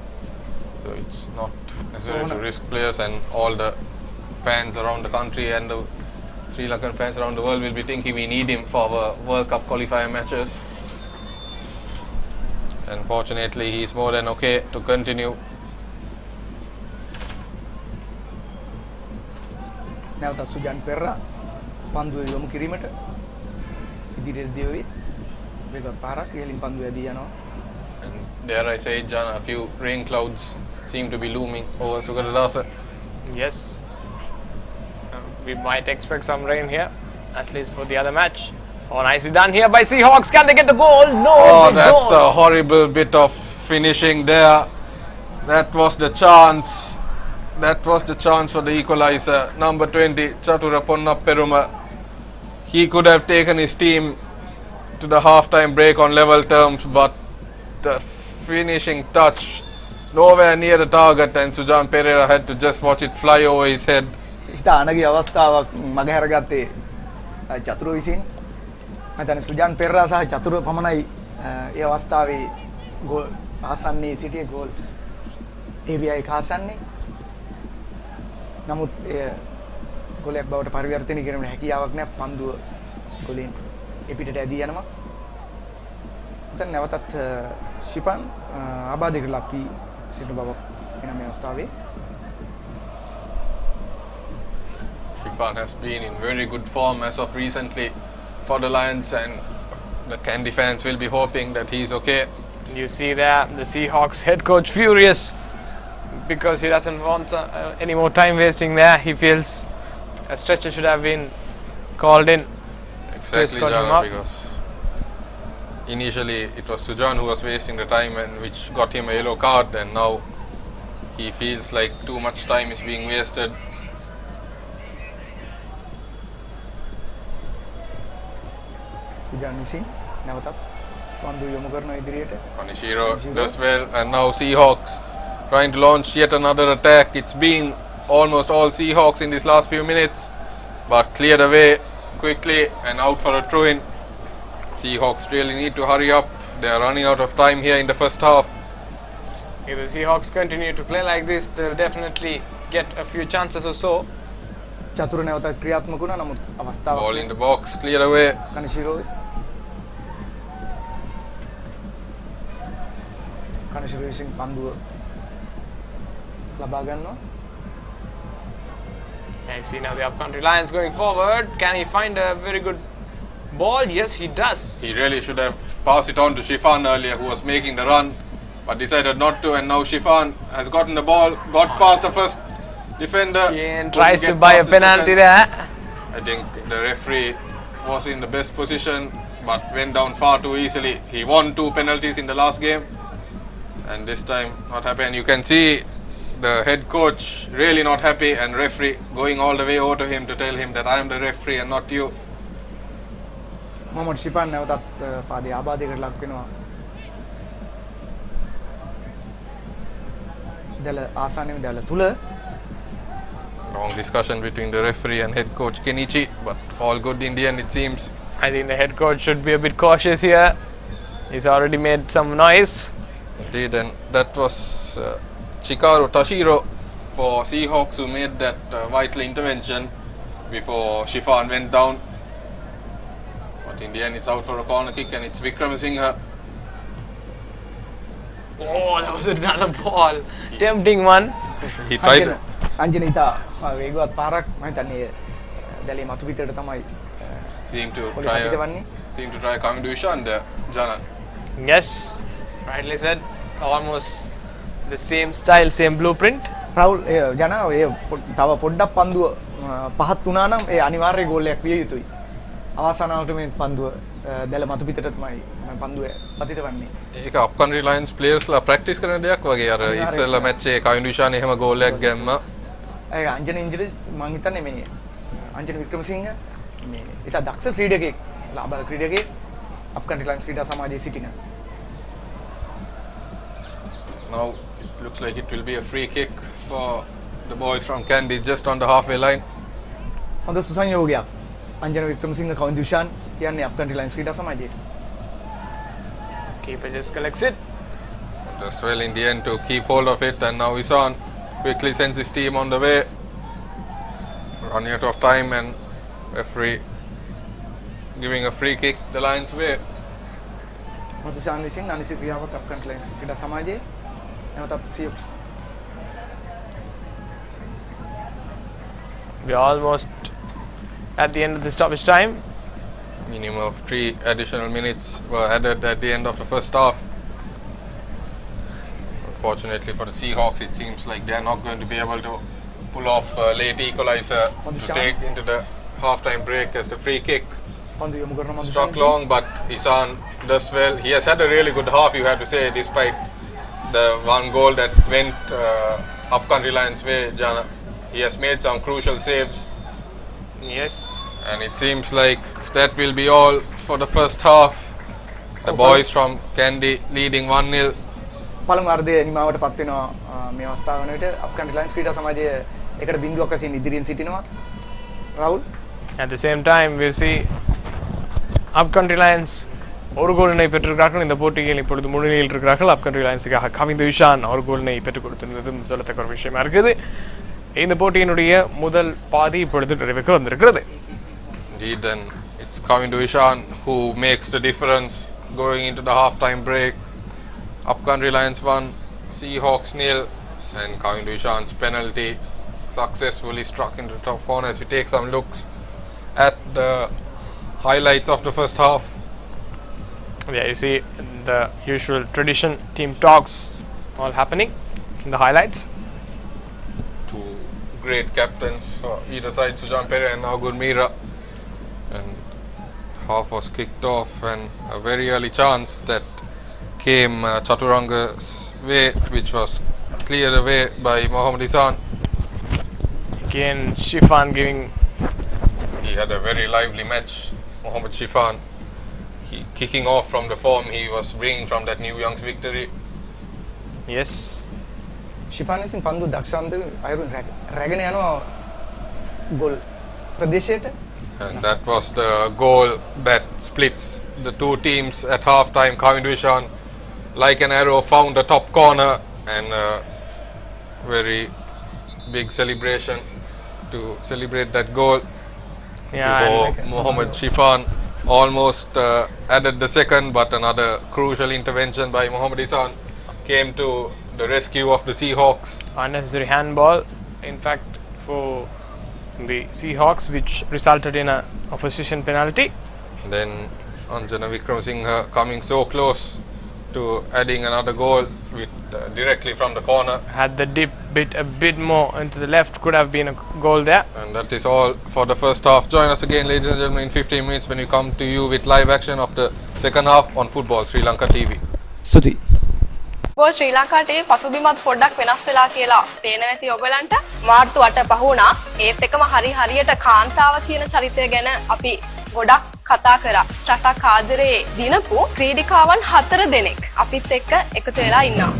so it's not necessary to risk players, and all the fans around the country and the Sri Lankan fans around the world will be thinking we need him for our World Cup qualifier matches. And fortunately, he's more than okay to continue. නැවත සුජන් පෙරරා පන්දුව යොමු කිරීමට ඉදිරියට දියුවේ මේකත් පාරක් ඉහළින් පන්දුව ඇදී යනවා. And dare I say, John, a few rain clouds seem to be looming over Sugaradasa. yes. We might expect some rain here, at least for the other match. Oh, nicely done here by Seahawks. Can they get the goal? No. Oh, they that's don't. a horrible bit of finishing there. That was the chance. That was the chance for the equalizer. Number 20, Chaturaponna Peruma. He could have taken his team to the half-time break on level terms, but the finishing touch nowhere near the target, and Sujan Pereira had to just watch it fly over his head. හිතානගේ අවස්ථාවක් මගහැරගත්තේ චතුර විසින්. මම හිතන්නේ සුජන් පෙරරා සහ චතුර පමණයි ඒ අවස්ථාවේ goal ආසන්නයේ සිටියේ goal area එක ආසන්නයේ. නමුත් ගෝලයක් බවට පරිවර්තනය කිරීමේ හැකියාවක් නැහැ. පන්දුව ගෝලෙන් එපිටට ඇදී යනවා. දැන් නැවතත් ශිපන් ආබාධයකට ලක් වී සිටින බව වෙන මේ අවස්ථාවේ. Shifan has been in very good form as of recently for the Lions, and the Candy fans will be hoping that he's okay. You see there the Seahawks head coach furious because he doesn't want any more time wasting there. He feels a stretcher should have been called in. Exactly, to escort him Jana, out. because initially it was Sujan who was wasting the time and which got him a yellow card, and now he feels like too much time is being wasted. සුජාන් විසින් නැවතත් පන්දු යොමු කරන ඉදිරියට Kaneshiro does well, and now Seahawks trying to launch yet another attack. It's been almost all Seahawks in these last few minutes, but cleared away quickly and out for a throw-in. Seahawks really need to hurry up. They are running out of time here in the first half. If the Seahawks continue to play like this, they'll definitely get a few chances or so. චතුර නැවතත් ක්‍රියාත්මක වුණා නමුත් අවස්ථාව Ball in the box, cleared away. කනශිරෝ විසින් පන්දුව ලබා ගන්නවා I see now the upcountry Lions going forward. Can he find a very good ball? Yes, he does. He really should have passed it on to Shifan earlier, who was making the run, but decided not to, and now Shifan has gotten the ball, got past the first defender. And couldn't tries to get buy a past the penalty second. there. I think the referee was in the best position, but went down far too easily. He won 2 penalties in the last game, and this time not happy. And you can see the head coach really not happy, and referee going all the way over to him to tell him that I am the referee and not you. Mohammed ෂිෆාන් නැවතත් පාදයේ ආබාධයකට ලක් වෙනවා දැල ආසන්නයේ දැල තුල Long discussion between the referee and head coach Kenichi, but all good in the end it seems. I think the head coach should be a bit cautious here. He's already made some noise. Indeed, and that was Chikaru Tashiro for Seahawks who made that vital intervention before Shifan went down. But in the end, it's out for a corner kick, and it's Vikramasinghe. Oh, that was another ball. Tempting one. He tried. අංජන ඉතා වේගවත් පාරක් මම හිතන්නේ දැලේ මතු පිටරට තමයි Seemed to පොලි try. පතිත වන්නේ Seemed to try coming to Ishan there, Jana. Yes, rightly said. Almost the same style, same blueprint. රවුල් ඒ ජන ඒ තව පොඩ්ඩක් පන්දුව පහත් වුණා නම් ඒ අනිවාර්ය ගෝලයක් විය යුතුයි අවසානවට මේ පන්දුව දැල මතු පිටට තමයි මම පන්දුව පතිත වන්නේ ඒක upcountry Lions players ලා practice කරන දෙයක් වගේ අර ඉස්සෙල්ලා match එකේ කවින්දු ඉෂාන් එහෙම ගෝලයක් ගැම්මා ඒ අංජන ඉන්ජරි මම හිතන්නේ මේ අංජන වික්‍රමසිංහ මේ ඉතා දක්ෂ ක්‍රීඩකයෙක් ලාබල ක්‍රීඩකයෙක් upcountry Lions ක්‍රීඩා සමාජයේ සිටින Now it looks like it will be a free kick for the boys from Kandy just on the halfway line. හොඳ සුසංයෝගයක් අංජන වික්‍රමසිංහ කවින්දු ඉෂාන් කියන්නේ upcountry Lions ක්‍රීඩා සමාජයට Keeper just collects it. Does well in the end to keep hold of it, and now Isan quickly sends his team on the way. Running out of time, and referee giving a free kick the Lions' way. මතුෂාන් විසින් අනිසි ක්‍රියාවක් upcountry Lions ක්‍රීඩා සමාජයේ නැවතත් සියොක්ස් We're almost at the end of the stoppage time. Minimum of 3 additional minutes were added at the end of the first half. Unfortunately for the Seahawks, it seems like they are not going to be able to pull off a late equalizer to take into the halftime break as the free kick. පන්දු යොමු කරන මතුෂාන් Struck long, but Isan does well. He has had a really good half, you have to say, despite the one goal that went upcountry Lions' way, Jana. He has made some crucial saves, Yes. and it seems like that will be all for the first half. The boys from Kandy leading 1-0. පළමු අර්ධයේ නිමාවට පත් වෙනවා මේ අවස්ථාව වෙනවිට අප්කන්ට්‍රි lions ක්‍රීඩා සමාජය එකට බිඳුවක් වශයෙන් ඉදිරියෙන් සිටිනවා රවුල් At the same time, we'll see upcountry Lions ஒரு கோலினை பெற்றிருக்கிறார்கள் இந்த போட்டியில் இப்பொழுது முன்னிலையில் இருக்கிறார்கள் upcountry Lions-க்காக கவிந்து விஷான் ஒரு கோலினை பெற்றுக் கொடுத்திருந்ததும் சொல்லத்தக்க ஒரு விஷயமா இருக்குது இந்த போட்டியினுடைய முதல் பாதி இப்பொழுது நிறைவுக்கு வந்திருக்கிறது Indeed, and it's Kavindu Ishan who makes the difference going into the halftime break. Upcountry Lions 1, Seahawks 0, and Kavindu Ishan's penalty successfully struck into the top corner. As we take some looks at the highlights of the first half. Yeah, you see the usual tradition team talks all happening in the highlights. Two great captains for either side, Sujan Pere and Nagur Mira. And half was kicked off, and a very early chance that came Chaturanga's way, which was cleared away by Mohammad Isan. Again, Shifan giving. He had a very lively match, Mohammad Shifan. He kicking off from the form he was bringing from that New Young's victory. Yes. ශිෆාන් විසින් පන්දු දක්ෂාන්ත අයුරින් රැගෙන යනවා goal ප්‍රදේශයට. And that was the goal that splits the two teams at half time. Kavin Duishan, like an arrow, found the top corner, and a very big celebration to celebrate that goal. Yeah. Mohammad Shifan almost added the second, but another crucial intervention by Mohammad Isan came to the rescue of the Seahawks. Unnecessary handball, in fact, for the Seahawks, which resulted in a opposition penalty. Then Anjana Wickramasinghe coming so close to adding another goal with directly from the corner. Had the dip bit a bit more into the left, could have been a goal there. And that is all for the first half. Join us again, ladies and gentlemen, in 15 minutes when we come to you with live action of the second half on Football Sri Lanka TV. ස්තුතියි. Football ශ්‍රී Lanka TV පසුබිමත් පොඩ්ඩක් වෙනස් වෙලා කියලා තේරෙනවා ඇති ඔයගලන්ට. මාර්තු 8 පහුණා. ඒත් එකම හරියට කාන්තාව කියන චරිතය ගැන අපි ගොඩක් කතා කරා. රටක් ආදරේ දිනපු ක්‍රීඩිකාවන් 4 දෙනෙක් අපිත් එක්ක එකතු වෙලා ඉන්නවා.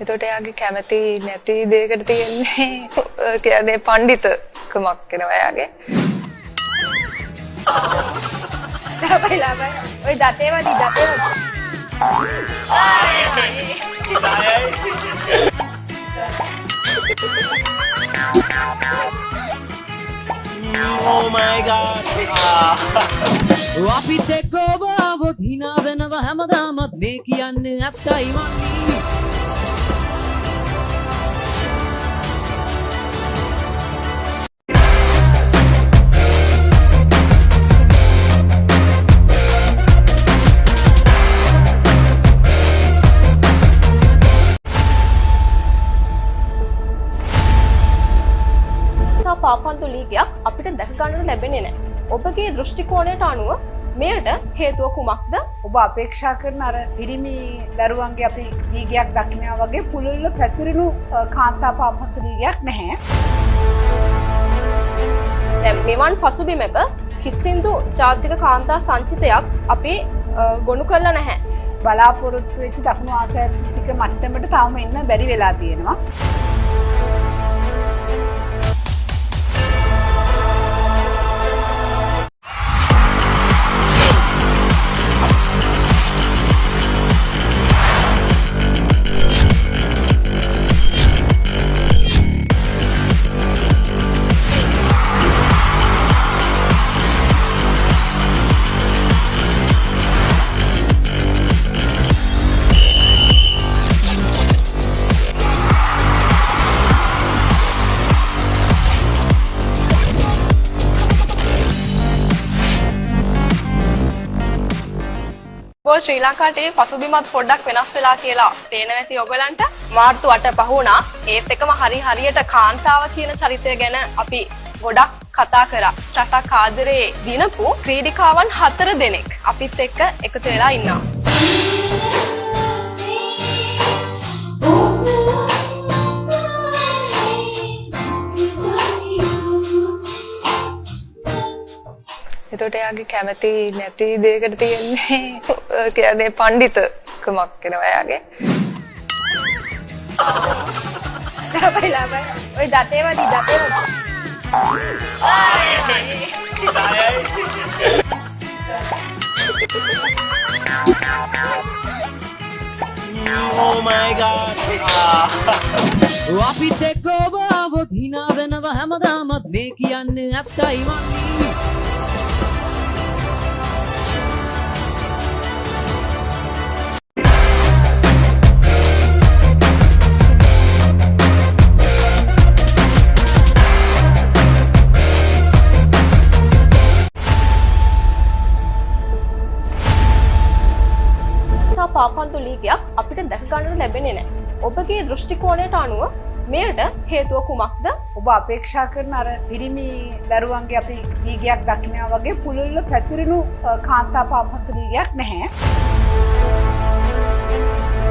එතකොට එයාගේ කැමති නැති දෙයකට තියෙන්නේ කියන්නේ පඬිතුකමක් වෙනවා එයාගේ. ලාබයි ඔය දතේවදි Oh my god. අපිත් එක්ක ඔබ આવොත් hina වෙනවා හැමදාමත් මේ කියන්නේ ඇත්තයි වන්නේ. පාපන්දු ලීගයක් අපිට දැක ගන්නට ලැබෙන්නේ නැහැ. ඔබගේ දෘෂ්ටි කෝණයට අනුව මෙයට හේතුව කුමක්ද? ඔබ අපේක්ෂා කරන අර පිරිමි දරුවන්ගේ අපි ලීගයක් දකිනවා වගේ පුළුල්ව පැතිරුණු කාන්තා පාපන්දු ලීගයක් නැහැ. දැන් මෙවන් පසුබිමක කිසිදු ජාතික කාන්තා සංචිතයක් අපි ගොනු කළා නැහැ. බලාපොරොත්තු වෙච්ච දකුණු ආසියාතික මට්ටමට තාම එන්න බැරි වෙලා තියෙනවා. ශ්‍රී ලංකා ටීවී පසුබිමත් පොඩ්ඩක් වෙනස් වෙලා කියලා තේරෙනවා ඇති ඔයගලන්ට. මාර්තු 8 පහුණා. ඒත් එකම හරියට කාන්තාව කියන චරිතය ගැන අපි ගොඩක් කතා කරා. රටක් ආදරේ දිනපු ක්‍රීඩිකාවන් 4 දෙනෙක් අපිත් එක්ක එකතු වෙලා ඉන්නවා. එතකොට එයාගේ කැමති නැති දෙයකට තියෙන්නේ කියන්නේ පඬිතුකමක් වෙනවා එයාගේ. ලාබයි ඔය දතේවදි Oh my god. අපිත් එක්ක ඔබ આવොත් hina වෙනවා හැමදාමත් මේ කියන්නේ ඇත්තයි වන්නේ. ලැබෙන්නේ නැහැ. ඔබගේ දෘෂ්ටි කෝණයට අනුව මෙයට හේතුව කුමක්ද? ඔබ අපේක්ෂා කරන අර පිරිමි දරුවන්ගේ අපි දීගයක් දකිනවා වගේ පුළුල්ව පැතිරුණු කාන්තා පාපත්තු දීගයක් නැහැ.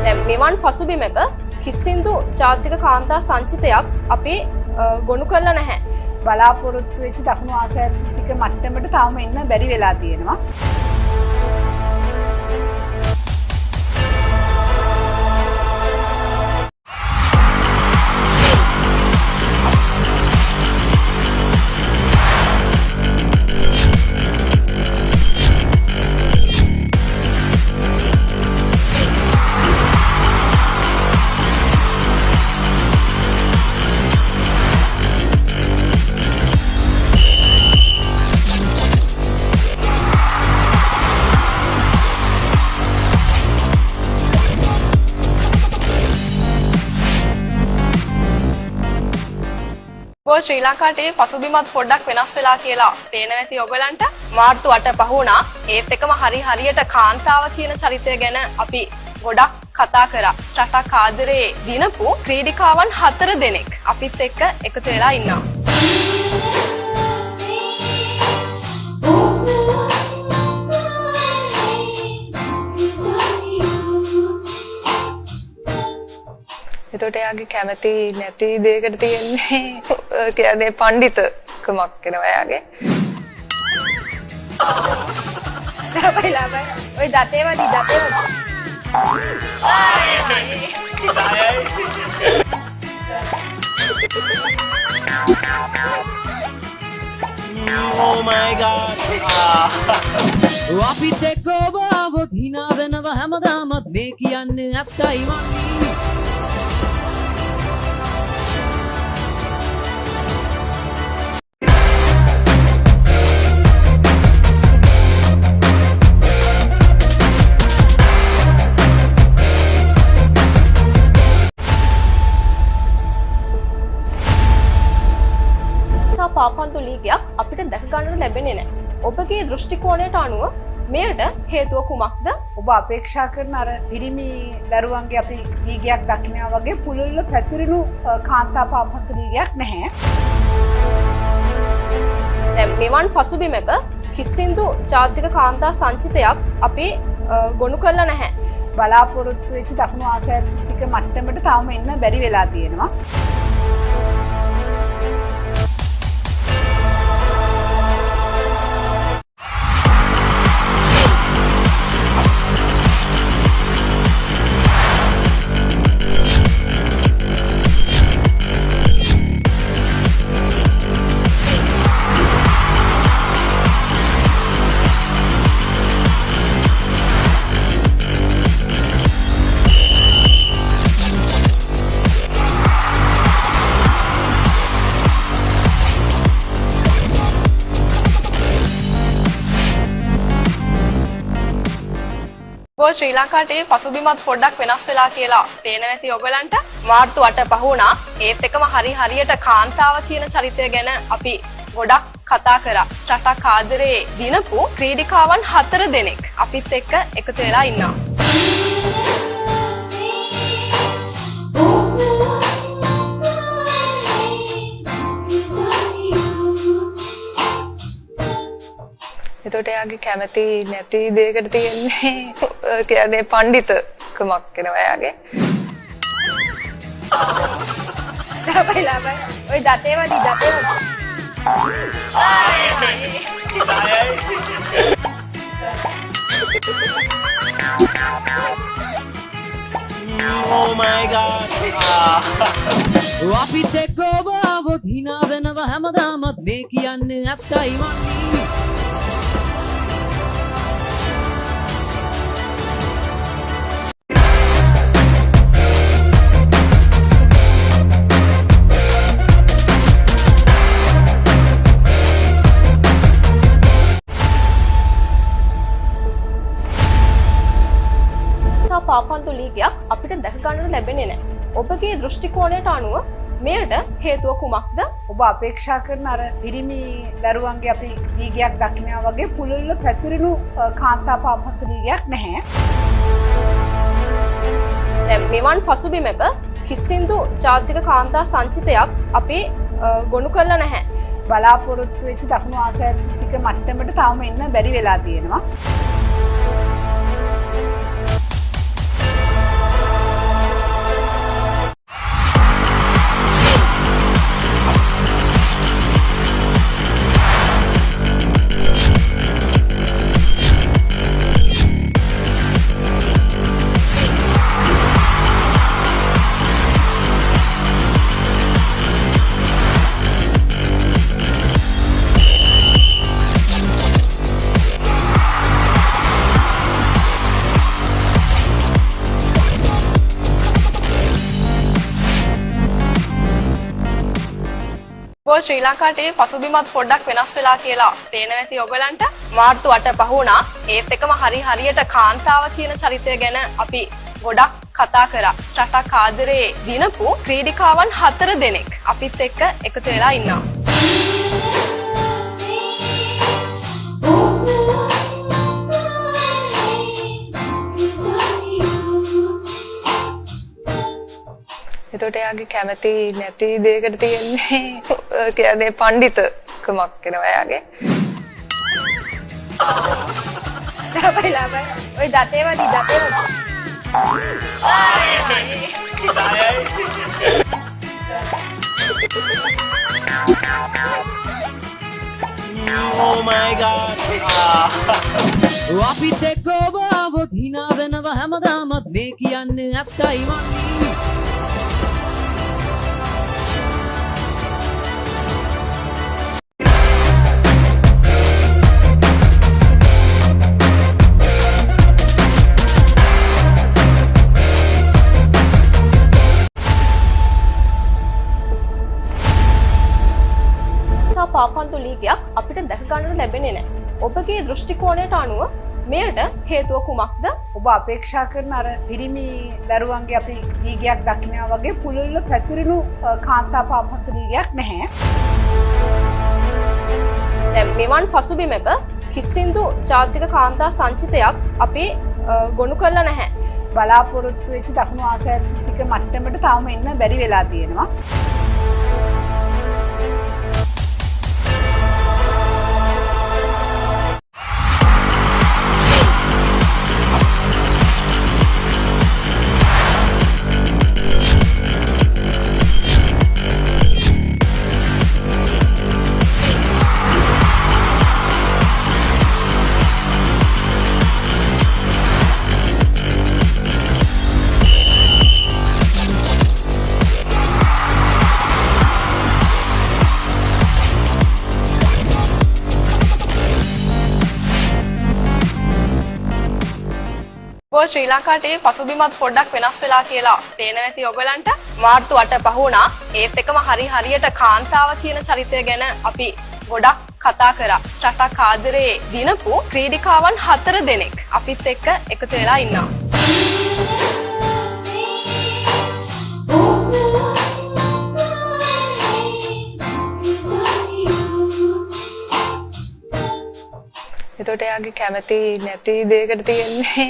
දැන් මෙවන් පසුබිමක කිසිදු ජාතික කාන්තා සංචිතයක් අපි ගොනු කළා නැහැ. බලාපොරොත්තු වෙච්ච දකුණු ආසියාතික මට්ටමට තාම එන්න බැරි වෙලා තියෙනවා. ශ්‍රී ලංකාවේ පසුබිමත් පොඩ්ඩක් වෙනස් වෙලා කියලා පේනවා ඇති ඔයගලන්ට. මාර්තු 8 පහුණා. ඒත් එකම හරියට කාන්තාව කියන චරිතය ගැන අපි ගොඩක් කතා කරා. රටක් ආදරේ දිනපු ක්‍රීඩිකාවන් 4 දෙනෙක් අපිත් එක්ක එකතු වෙලා ඉන්නවා. එතකොට එයාගේ කැමති නැති දෙයකට තියෙන්නේ කියන්නේ පඬිතුකමක් වෙනවා එයාගේ. ලාබයි. ඔය දතේවලි. Oh my god. අපිත් එක්ක ඔබ આવොත් hina වෙනවා හැමදාමත් මේ කියන්නේ ඇත්තයි මන්නේ. පාපන්දු ලීගයක් අපිට දැක ගන්නට ලැබෙන්නේ නැහැ. ඔබගේ දෘෂ්ටි කෝණයට අනුව මෙයට හේතුව කුමක්ද? ඔබ අපේක්ෂා කරන අර පිරිමි දරුවන්ගේ අපි දීගයක් දකිනවා වගේ පුළුල්ව පැතිරුණු කාන්තා පාපත්තු දීගයක් නැහැ. දැන් මෙවන් පසුබිමක කිසිදු ජාතික කාන්තා සංචිතයක් අපි ගොනු කළා නැහැ. බලාපොරොත්තු වෙච්ච දකුණු ආසියාතික මට්ටමට තාම එන්න බැරි වෙලා තියෙනවා. ශ්‍රී ලංකාවේ පසුබිමත් පොඩ්ඩක් වෙනස් වෙලා කියලා පේනවා ඇති ඔයගලන්ට. මාර්තු 8 පහුණා. ඒත් එකම හරියට කාන්තාව කියන චරිතය ගැන අපි ගොඩක් කතා කරා. රටක් ආදරේ දිනපු ක්‍රීඩිකාවන් 4 දෙනෙක් අපිත් එක්ක එකතු වෙලා ඉන්නවා. එතකොට එයාගේ කැමති නැති දෙයකට තියෙන්නේ කියන්නේ පඬිතුකමක් වෙනවා එයාගේ. ලාබයි. ඔය දතේවලි. Oh my god. අපිත් එක්ක ඔබ આવොත් hina වෙනවා හැමදාමත් මේ කියන්නේ ඇත්තයි මන්නේ. පාපන්දු ලීගයක් අපිට දැක ගන්නට ලැබෙන්නේ නැහැ. ඔබගේ දෘෂ්ටි කෝණයට අනුව මෙයට හේතුව කුමක්ද? ඔබ අපේක්ෂා කරන අර පිරිමි දරුවන්ගේ අපි දීගයක් දකිනවා වගේ පුළුල්ව පැතිරුණු කාන්තා පාපත්තු දීගයක් නැහැ. දැන් මෙවන් පසුබිමක කිසිදු ජාතික කාන්තා සංචිතයක් අපි ගොනු කළා නැහැ. බලාපොරොත්තු වෙච්ච දකුණු ආසියාතික මට්ටමට තාම එන්න බැරි වෙලා තියෙනවා. ශ්‍රී ලංකා ටීවී පසුබිමත් පොඩ්ඩක් වෙනස් වෙලා කියලා තේරෙනවා ඇති ඔයගලන්ට. මාර්තු 8 පහුණා. ඒත් එකම හරියට කාන්තාව කියන චරිතය ගැන අපි ගොඩක් කතා කරා. රටක් ආදරේ දිනපු ක්‍රීඩිකාවන් 4 දෙනෙක් අපිත් එක්ක එකතු වෙලා ඉන්නවා. එතකොට එයාගේ කැමති නැති දෙයකට තියෙන්නේ කියන්නේ පඬිතුකමක් වෙනවා එයාගේ. ලාබයි. ඔය දතේවලි. Oh my god. අපිත් එක්ක ඔබ આવොත් hina වෙනවා හැමදාමත් මේ කියන්නේ ඇත්තයි මන්නේ. පාපන්දු ලීගයක් අපිට දැක ගන්නට ලැබෙන්නේ නැහැ. ඔබගේ දෘෂ්ටි කෝණයට අනුව මෙයට හේතුව කුමක්ද? ඔබ අපේක්ෂා කරන අර පිරිමි දරුවන්ගේ අපි ලීගයක් දකිනවා වගේ පුළුල්ව පැතිරුණු කාන්තා පාපන්දු ලීගයක් නැහැ. දැන් මෙවන් පසුබිමක කිසිදු ජාතික කාන්තා සංචිතයක් අපි ගොනු කළා නැහැ. බලාපොරොත්තු වෙච්ච දකුණු ආසියාතික මට්ටමට තාම එන්න බැරි වෙලා තියෙනවා. ශ්‍රී ලංකා ටීවී පසුබිමත් පොඩ්ඩක් වෙනස් වෙලා කියලා තේරෙනවා ඇති ඔයගලන්ට. මාර්තු 8 පහුණා. ඒත් එකම හරියට කාන්තාව කියන චරිතය ගැන අපි ගොඩක් කතා කරා. රටක් ආදරේ දිනපු ක්‍රීඩිකාවන් 4 දෙනෙක් අපිත් එක්ක එකතු වෙලා ඉන්නවා. එතකොට එයාගේ කැමති නැති දෙයකට තියෙන්නේ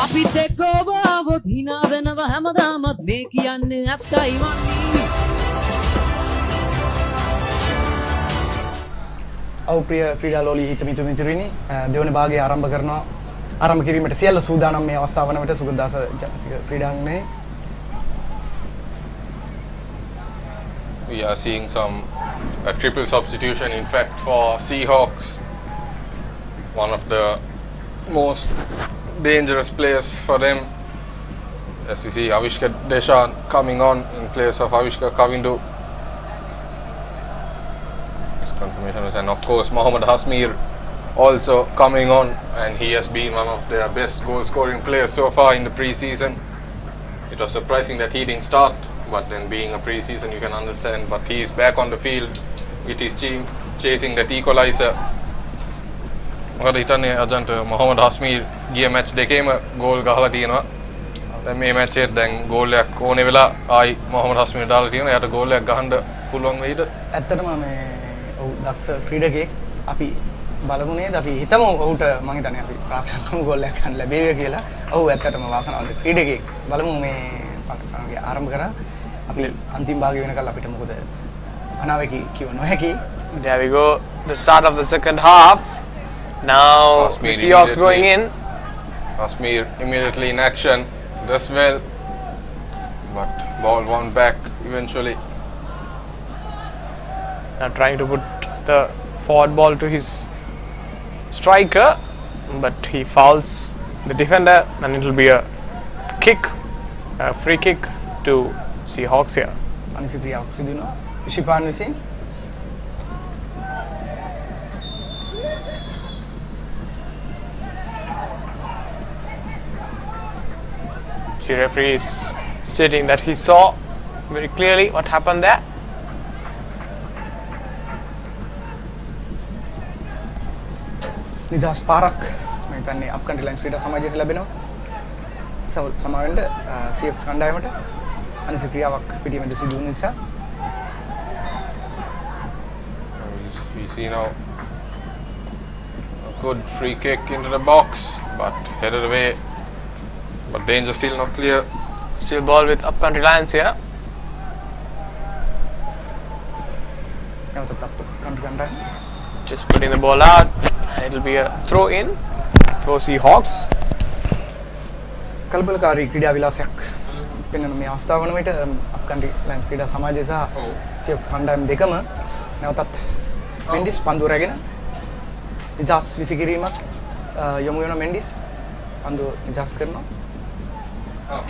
අපිත් එක්ක ඔබ આવොත් hina වෙනවා හැමදාමත් මේ කියන්නේ ඇත්තයි මන්නේ. අවුප්‍රිය ක්‍රීඩා ලෝලී හිත මිතුරිනි දෙවන භාගය ආරම්භ කිරීමට සියල්ල සූදානම් මේ අවස්ථාව වනවිට සුගතදාස ජාතික ක්‍රීඩාංගණයේ. We are seeing a triple substitution in fact for Seahawks, one of the most dangerous players for them. As you see, Avishka Deshan coming on in place of Avishka Kavindu. This confirmation is, and of course Mohammad Hasmir also coming on, and he has been one of their best goal scoring players so far in the pre-season. It was surprising that he didn't start, but then being a pre-season you can understand, but he is back on the field with his team chasing that equalizer. මොකද හිතන්නේ අජන්ට මොහමඩ් හස්මීර් ගිය match දෙකේම goal ගහලා තියෙනවා. දැන් මේ match එකේ දැන් ගෝල් එකක් ඕනේ වෙලා ආයි මොහමඩ් හස්මීර් දාලා තියෙනවා. එයාට ගෝල් එකක් ගහන්න පුළුවන් වෙයිද? ඇත්තටම මේ ඔව් දක්ෂ ක්‍රීඩකයෙක්. අපි බලමු නේද? අපි හිතමු ඔහුට මම හිතන්නේ අපි ප්‍රාර්ථනා කරමු ගෝල් එකක් ගන්න ලැබෙවි කියලා. ඔව් ඇත්තටම වාසනාවන්ත ක්‍රීඩකයෙක්. බලමු මේ ආරම්භ කරා අපි අන්තිම භාගය වෙනකල් අපිට මොකද අනාවකි කිව නොහැකි. There we go, the start of the second half. Now the Asmir Seahawks going in. Asmir immediately in action, does well, but ball won back eventually. Now trying to put the forward ball to his striker, but he fouls the defender, and it will be a kick, a free kick to Seahawks here. අනිසි ක්‍රියාවක් සිදු වෙනවා. ඉෂිපාන් විසින් The referee is stating that he saw very clearly what happened there. නිදහස් පාරක් මම හිතන්නේ up country lines ක්‍රීඩා සමාජයට ලැබෙනවා. සමාවෙන්න CFs කණ්ඩායමට අනිසි ක්‍රියාවක් පිටියෙන්ද සිදු වුණ නිසා We see now a good free kick into the box, but headed away. But danger still not clear. Still ball with Upcountry Lions here. නැවතත් අප් කන්ට්‍රි කණ්ඩායම Just putting the ball out, and it will be a throw in for Seahawks. කලබලකාරී ක්‍රීඩා විලාසයක් පෙන්වන මේ අවස්ථාව වන විට up country lines ක්‍රීඩා සමාජය සහ CFs කණ්ඩායම දෙකම නැවතත් මෙන්ඩිස් පන්දුව රැගෙන නිදහස් විසිකිරීමක් යොමු වෙන මෙන්ඩිස් පන්දුව නිදහස් කරනවා.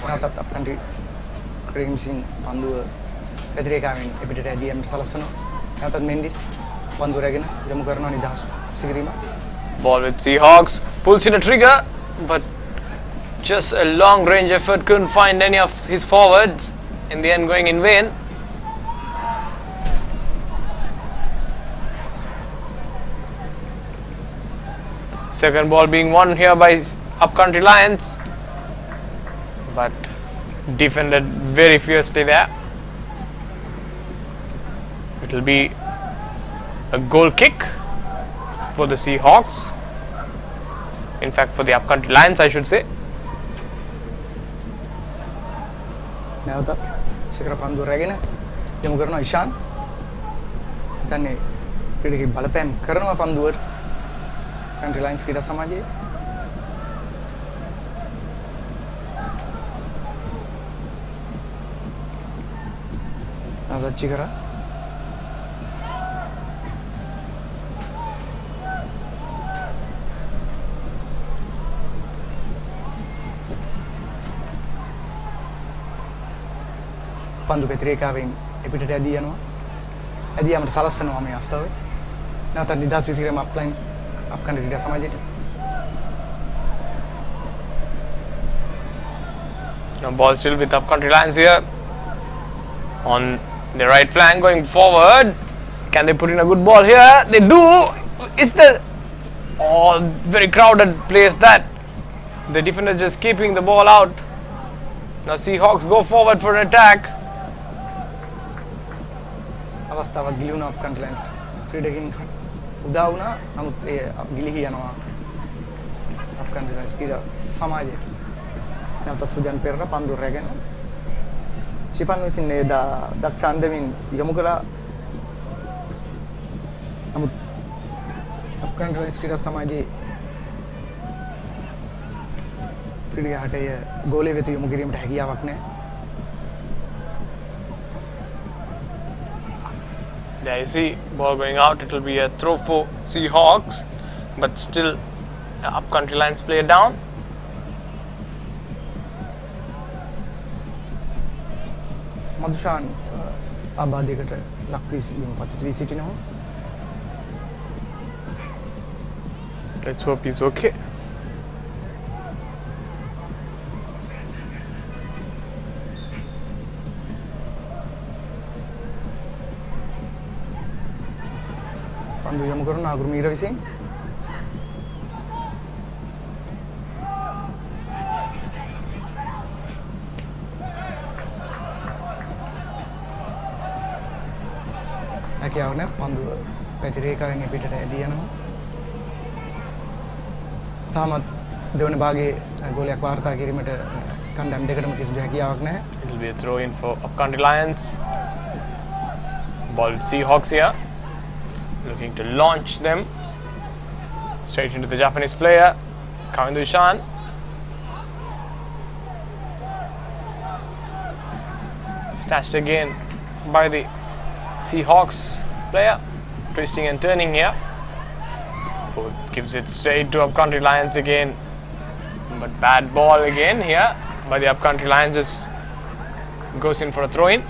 නැවතත් අප් කන්ට්‍රි ක්‍රීඩින් විසින් පන්දුව පැතිරේකාවෙන් එපිටට ඇදීමට සලස්වනවා. නැවතත් මෙන්ඩිස් පන්දුව රැගෙන යොමු කරනවා නිදහස් විසිකිරීමක්. Ball with Seahawks, pulls in a trigger, but just a long range effort, couldn't find any of his forwards, in the end going in vain. Second ball being won here by Upcountry Lions, but defended very fiercely there. It will be a goal kick for the Seahawks. In fact, for the Upcountry Lions, I should say. නැවතත් ශිඛර පන්දුව රැගෙන යොමු කරනවා ඉෂාන්. හිතන්නේ ක්‍රීඩකෙක් බලපෑම් කරනවා පන්දුවට country lines ක්‍රීඩා සමාජයේ. නැවතත් ශිඛර පන්දු පෙත්‍රේකාවෙන් එපිටට ඇදී යනවා. ඇදී යමට සලස්සනවා මේ අවස්ථාවේ. නැවතත් නිදහස් විසිරීම අප්ලයින් අප් කන්ට්‍රි ක්‍රීඩා සමාජයට. Now ball still with Upcountry Lions here on the right flank going forward. Can they put in a good ball here? They do. It's the very crowded place that the defender just keeping the ball out. Now Seahawks go forward for an attack. අවස්ථාවක් ගිලිහුණා up country lines ක්‍රීඩකින් උදා වුණා. නමුත් ඒ ගිලිහි යනවා up country lines ක්‍රීඩා සමාජයට. නැවත සුජන් පෙරේරා පන්දුව රැගෙන ශිපන් විසින් ඒ දක්ෂ අන්දමින් යොමු කළා. නමුත් අප් කන්ට්‍රි ලයින්ස් ක්‍රීඩා සමාජයේ ක්‍රීඩාට ගෝලයේ වෙත යොමු කිරීමට හැකියාවක් නැහැ. There you see, ball going out. It will be a throw for Seahawks, but still Upcountry Lions player down. Madushan ආබාධයකට ලක් වී පතිත වී සිටිනවා. Let's hope he's okay. පන්දු යොමු කරන අගුරු මීර විසින් හැකියාව නැහැ. පන්දුව පැතිරේකාවෙන් එපිටට ඇදී යනවා. තාමත් දෙවන භාගයේ ගෝලයක් වාර්තා කිරීමට කණ්ඩායම් දෙකටම කිසිදු හැකියාවක් නැහැ. It will be a throw in for Upcountry Lions. Ball with Seahawks here. Looking to launch them straight into the Japanese player, Kavindu Shan. Snatched again by the Seahawks player, twisting and turning here. Gives it straight to Upcountry Lions again, but bad ball again here by the Upcountry Lions. Goes in for a throw-in.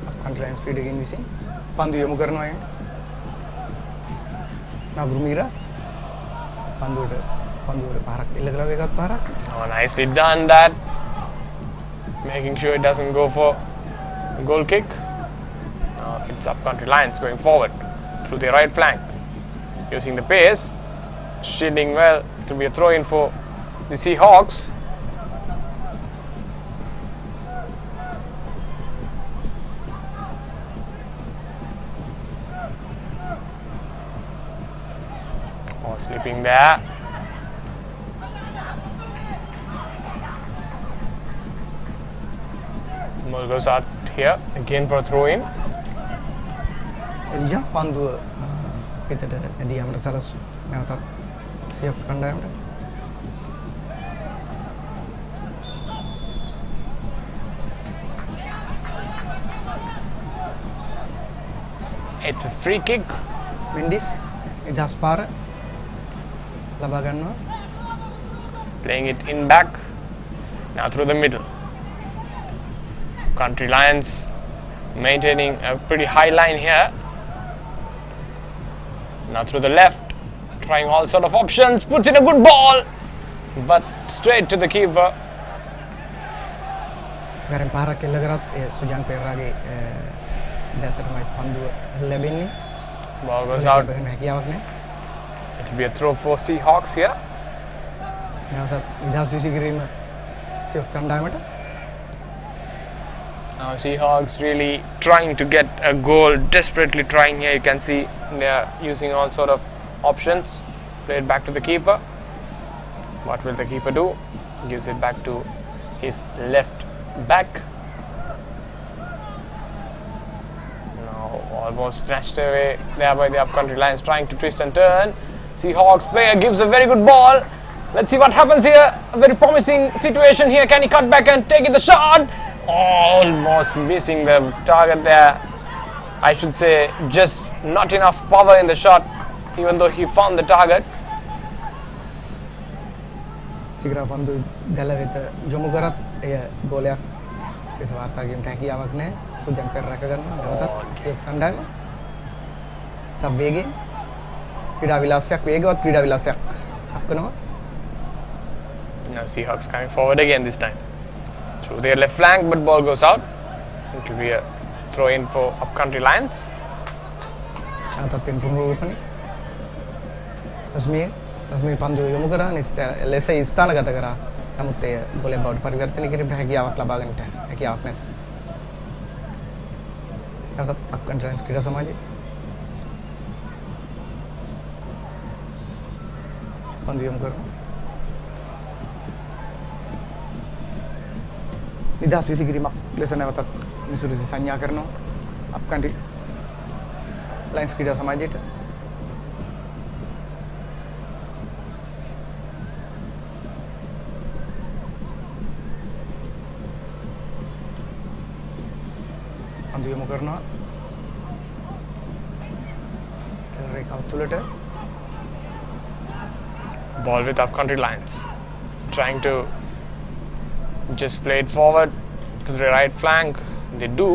Upcountry Lions speed again missing. Pandu යොමු කරනවා එහෙනම්. නගුරුමීරා පන්දුවට පාරක් එල්ල කළා එකක් පාරක්. Oh, nicely done that. Making sure it doesn't go for a goal kick. It's Upcountry Lions going forward through the right flank. Using the pace. Shielding well. It will be a throw in for the Seahawks. Slipping there. Ball goes out here again for a throw in. එලියා පන්දුව පිටට ඇදියාමට සලසු නැවතත් සියප් කණ්ඩායමට. It's a free kick. Mendis ඉදහස් පාර ලබා ගන්නවා. Playing it in back. Now through the middle. Country Lions maintaining a pretty high line here. Now through the left. Trying all sort of options. Puts in a good ball. But straight to the keeper. ගරෙන් පාරක් එල්ල කරත් ඒ සුජාන් පෙරරාගේ දැතරමයි පන්දුව ලැබෙන්නේ. Ball goes out. හැකියාවක් නැහැ. It will be a throw for Seahawks here. නැවතත් ඉදහස් විසි කිරීම සියොස් කණ්ඩායමට. Now Seahawks really trying to get a goal, desperately trying here. You can see they are using all sort of options. Play it back to the keeper. What will the keeper do? Gives it back to his left back. Now almost snatched away there by the Upcountry Lions, trying to twist and turn. Seahawks player gives a very good ball. Let's see what happens here. A very promising situation here. Can he cut back and take it the shot? Almost missing the target there. I should say just not enough power in the shot, even though he found the target. සිගරා පන්දු දැල වෙත යොමු කරත් එය ගෝලයක් ලෙස වාර්තා කිරීමට හැකියාවක් නැහැ. සුජන් පෙර රැක ගන්නවා. නැවතත් සියොස් කණ්ඩායම. තව වේගෙන් ක්‍රීඩා විලාසයක් වේගවත් ක්‍රීඩා විලාසයක් දක්වනවා. Now Seahawks coming forward again this time. Through their left flank, but ball goes out. It will be a throw in for Upcountry Lions. නැවතත් එන් පුනරුත්පනි. රස්මී පන්දුව යොමු කරා ලෙස ස්ථානගත කරා. නමුත් එය ගෝලයක් බවට පරිවර්තනය කිරීමට හැකියාවක් ලබා ගන්නට හැකියාවක් නැත. නැවතත් Upcountry Lions ක්‍රීඩා සමාජය පන්දු යොමු කරනවා. නිදහස් විසි කිරීමක් ලෙස නැවතත් මිසුරුසි සංඥා කරනවා Upcountry Lions ක්‍රීඩා සමාජයට. පන්දු යොමු කරනවා. රේඛාව තුළට. Ball with Upcountry Lions. Trying to just play it forward to the right flank. They do.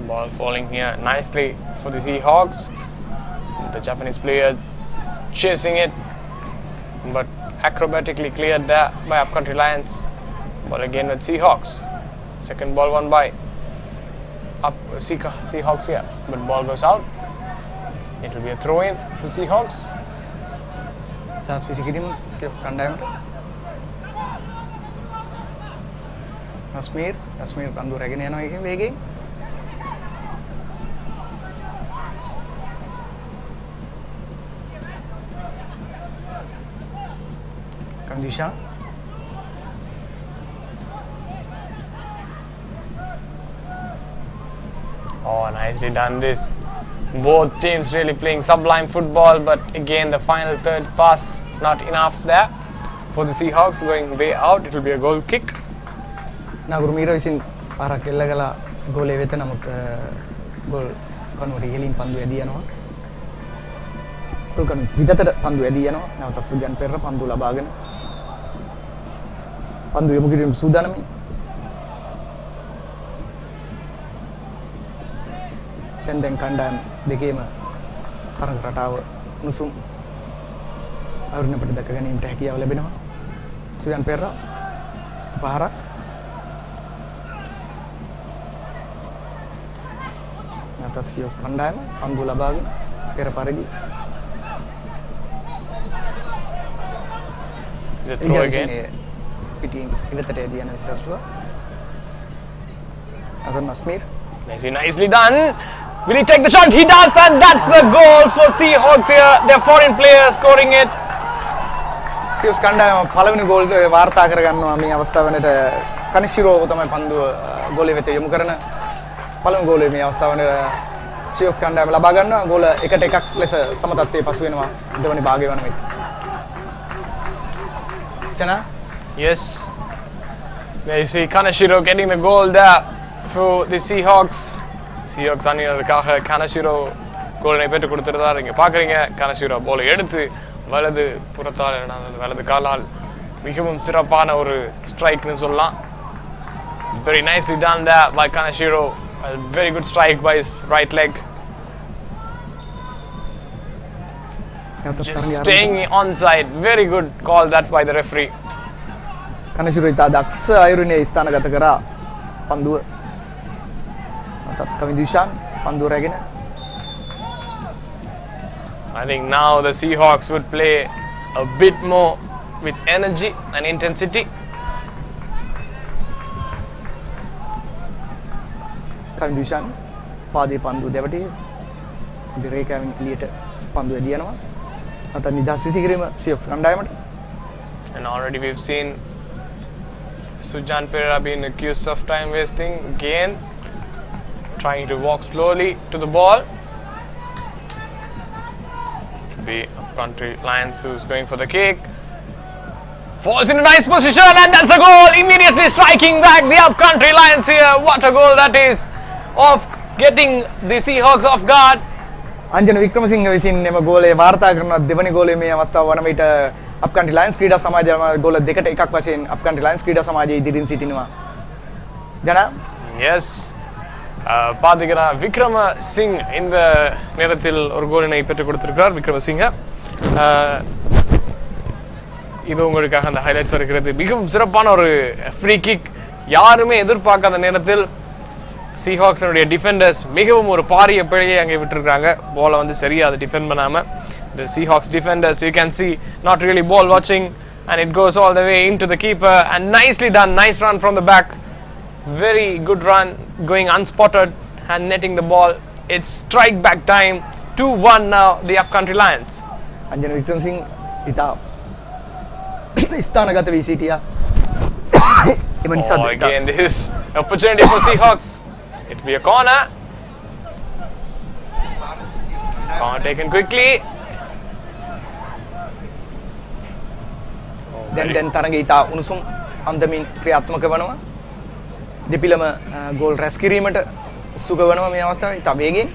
Ball falling here nicely for the Seahawks. The Japanese player chasing it, but acrobatically cleared there by Upcountry Lions. Ball again with Seahawks. Second ball won by Seahawks here, but ball goes out. It will be a throw in for Seahawks. Chance විසි කිරීම සියොස් කණ්ඩායමට. නස්මීර් පන්දුව රැගෙන යනවා එකෙන් වේගෙන්. කන්දිෂා Oh, nicely done this. Both teams really playing sublime football, but again the final third pass not enough there for the Seahawks, going way out. It will be a goal kick. නගුරු මීර විසින් පාරක් එල්ල කළා ගෝලේ වෙත. නමුත් goal කනුවට ඉහළින් පන්දුව ඇදී යනවා. Goal කනු පිටතට පන්දුව ඇදී යනවා. නැවත සුජන් පෙරේරා පන්දුව ලබාගෙන පන්දුව යොමු කිරීම සූදානම්යි. දැන් කණ්ඩායම් දෙකේම තරඟ රටාව උණුසුම් අරුණපට දක්ව ගැනීමට හැකියාව ලැබෙනවා. සුජන් පෙරේරා පාරක් නැතසිය කණ්ඩායම පන්දුව ලබාගෙන පෙර පරිදි The throw again. පිටින් ඉවතට ඇදී යන විශ්වාසුව අසන් නස්මීර් Nicely done. Will he take the shot? He does, and that's the goal for Seahawks here. Their foreign players scoring it. සියස් කණ්ඩායම පළවෙනි ගෝල් වාර්තා කරගන්නවා මේ අවස්ථාව වෙනට. කනිෂිරෝ තමයි පන්දුව ගෝලෙ වෙත යොමු කරන පළවෙනි ගෝලේ මේ අවස්ථාව වෙනට සියස් කණ්ඩායම ලබා ගන්නවා. ගෝල එකට එකක් ලෙස සමතත්වයේ පසු වෙනවා දෙවනි භාගය වන විට. Chana? Yes. There you see Kanashiro getting the goal there for the Seahawks. Seahawks அணியினருக்காக Kanashiro கோலை பெற்று கொடுத்துருந்தார். இங்கே பார்க்குறீங்க Kanashiro போலை எடுத்து வலது புறத்தால் வலது காலால் மிகவும் சிறப்பான ஒரு ஸ்ட்ரைக்னு சொல்லலாம். Very nicely done there by Kanashiro. A very good strike by his right leg. Just staying onside. Very good call that by the referee. කනිෂිරෝ ඉතා දක්ෂ අයුරිනේ ස්ථානගත කරා පන්දුව. කවින්දුෂාන් පන්දුව රැගෙන I think now the Seahawks would play a bit more with energy and intensity. කවින්දුෂාන් පාදේ පන්දුව දෙවටි දිරේකමින් එළියට පන්දුව ඇදී යනවා. අත නිදහස් විසිකිරීම සියොක්ස් කණ්ඩායමට. And already we've seen Sujan Pereira being accused of time wasting again, trying to walk slowly to the ball. To be Country Lions who's going for the kick. Falls in a nice position, and that's a goal. Immediately striking back the Country Lions here. What a goal that is, of getting the Seahawks off guard. අංජන වික්‍රමසිංහ විසින් එම ගෝලය වාර්තා කරන දෙවනි ගෝලය මේ අවස්ථාව වන විට අප්කන්ට්‍රි lions ක්‍රීඩා සමාජය ගෝල දෙකට එකක් වශයෙන් අප්කන්ට්‍රි ලයන්ස් ක්‍රීඩා සමාජය ඉදිරියෙන් සිටිනවා. ජනා Yes. பாத்தீங்கன்னா விக்ரம சிங் இந்த நேரத்தில் ஒரு கோலினை பெற்றுக் கொடுத்திருக்கிறார். விக்ரம சிங்க இது உங்களுக்காக அந்த ஹைலைட்ஸ் இருக்கிறது. மிகவும் சிறப்பான ஒரு ஃப்ரீ கிக். யாருமே எதிர்பார்க்காத நேரத்தில் சீஹாக்ஸனுடைய டிஃபெண்டர்ஸ் மிகவும் ஒரு பாரிய பிழையை அங்கே விட்டுருக்காங்க. பாலை வந்து சரியா அதை டிஃபெண்ட் பண்ணாம the Seahawks defenders, you can see, not really ball watching, and it goes all the way into the keeper, and nicely done. Nice run from the back. Very good run, going unspotted and netting the ball. It's strike back time. 2-1 now, the Upcountry Lions. අංජන වික්‍රමසිංහ ඉතා ස්ථානගත වී සිටියා. එම නිසා Again, this opportunity for Seahawks. It will be a corner. Corner taken quickly. දැන් තරඟය ඉතා උණුසුම් අන්දමින් ක්‍රියාත්මක වෙනවා. දෙපිළම ගෝල් රැස් කිරීමට උත්සුක වෙනවා මේ අවස්ථාවේ ඉතා වේගෙන්.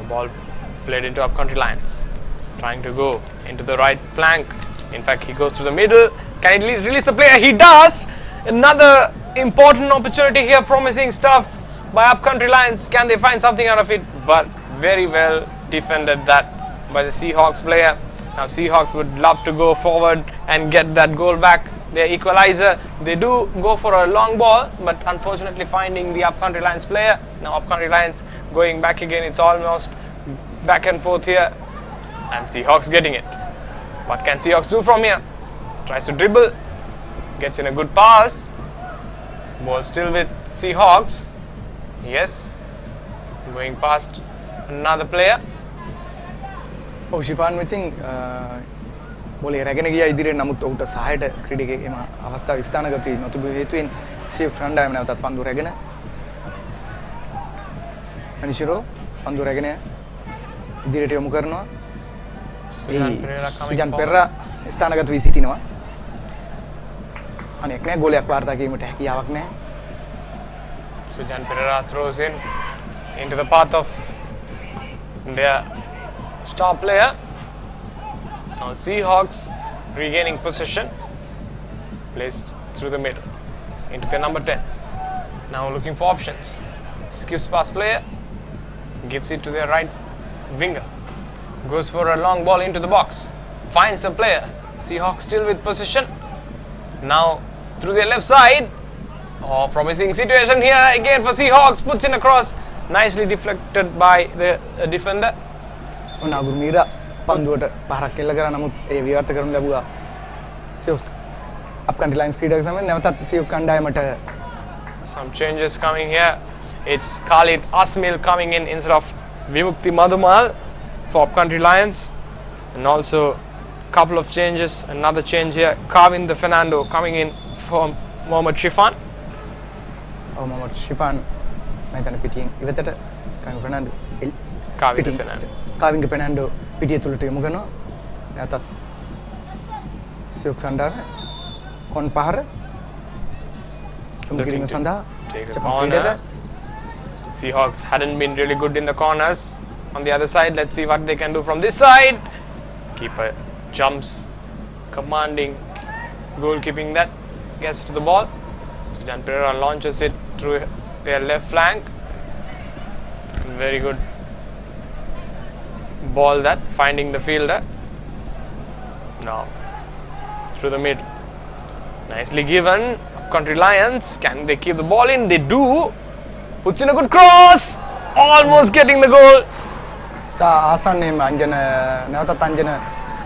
Ball played into Upcountry Lions, trying to go into the right flank. In fact, he goes to the middle. Can he release the player? He does. Another important opportunity here, promising stuff by Upcountry Lions. Can they find something out of it? But very well defended that by the Seahawks player. Now Seahawks would love to go forward and get that goal back. Their equalizer. They do go for a long ball, but unfortunately finding the Upcountry Lions player. Now Upcountry Lions going back again. It's almost back and forth here, and Seahawks getting it. What can Seahawks do from here? Tries to dribble. gets in a good pass. Ball still with Seahawks. Yes, going past another player. ඔව් ශිෆාන් විසින් බෝලේ රැගෙන ගියා ඉදිරියට නමුත් ඔහුට සහායට ක්‍රීඩකයෙක් එම අවස්ථාව ස්ථානගත වී නොතිබූ හේතුවෙන් සියොක්ස් කණ්ඩායම නැවතත් පන්දු රැගෙන අනිශිරෝ පන්දු රැගෙන ඉදිරියට යොමු කරනවා. සුජන් පෙරේරා ස්ථානගත වී සිටිනවා. අනෙක් නෑ ගෝලයක් වාර්තා කිරීමට හැකියාවක් නැහැ. Sujan Pereira throws in into the path of their star player. Now Seahawks regaining possession. Placed through the middle into the number 10. Now looking for options. Skips past player. Gives it to their right winger. Goes for a long ball into the box. Finds the player. Seahawks still with possession. Now through their left side. Oh, promising situation here again for Seahawks. Puts in a cross. Nicely deflected by the defender. නාගුරු මීරා පන්දුවට පහරක් කෙල්ල කරා නමුත් ඒ විවර්ත කරනු ලැබුවා. සියොක්ස් අප්කන්ට්‍රි lines ක්‍රීඩක සමග නැවතත් සියොක්ස් කණ්ඩායමට Some changes coming here. It's Khalid Asmil coming in instead of Vimukti Madhumal for Upcountry Lions. And also couple of changes. Another change here. Kavin the Fernando coming in for Mohammad Shifan. Mohammed ශිෆාන් මම හිතන්නේ පිටියෙන් ඉවතට කවින් Fernando Kavin the Fernando. කාවින්ග Fernando පිටිය තුලට යොමු කරනවා. නැවතත් සියොක්ස් කණ්ඩායම කොන් පහර යොමු කිරීම සඳහා Take a corner. Seahawks hadn't been really good in the corners. On the other side, let's see what they can do from this side. Keeper jumps, commanding, goalkeeping that, gets to the ball. Sujan Pereira launches it through their left flank. Very good ball that, finding the fielder. Now, through the mid. Nicely given. Country Lions, can they keep the ball in? They do. Puts in a good cross. Almost getting the goal. ආසන්නයෙන්ම අංජන නැවතත් අංජන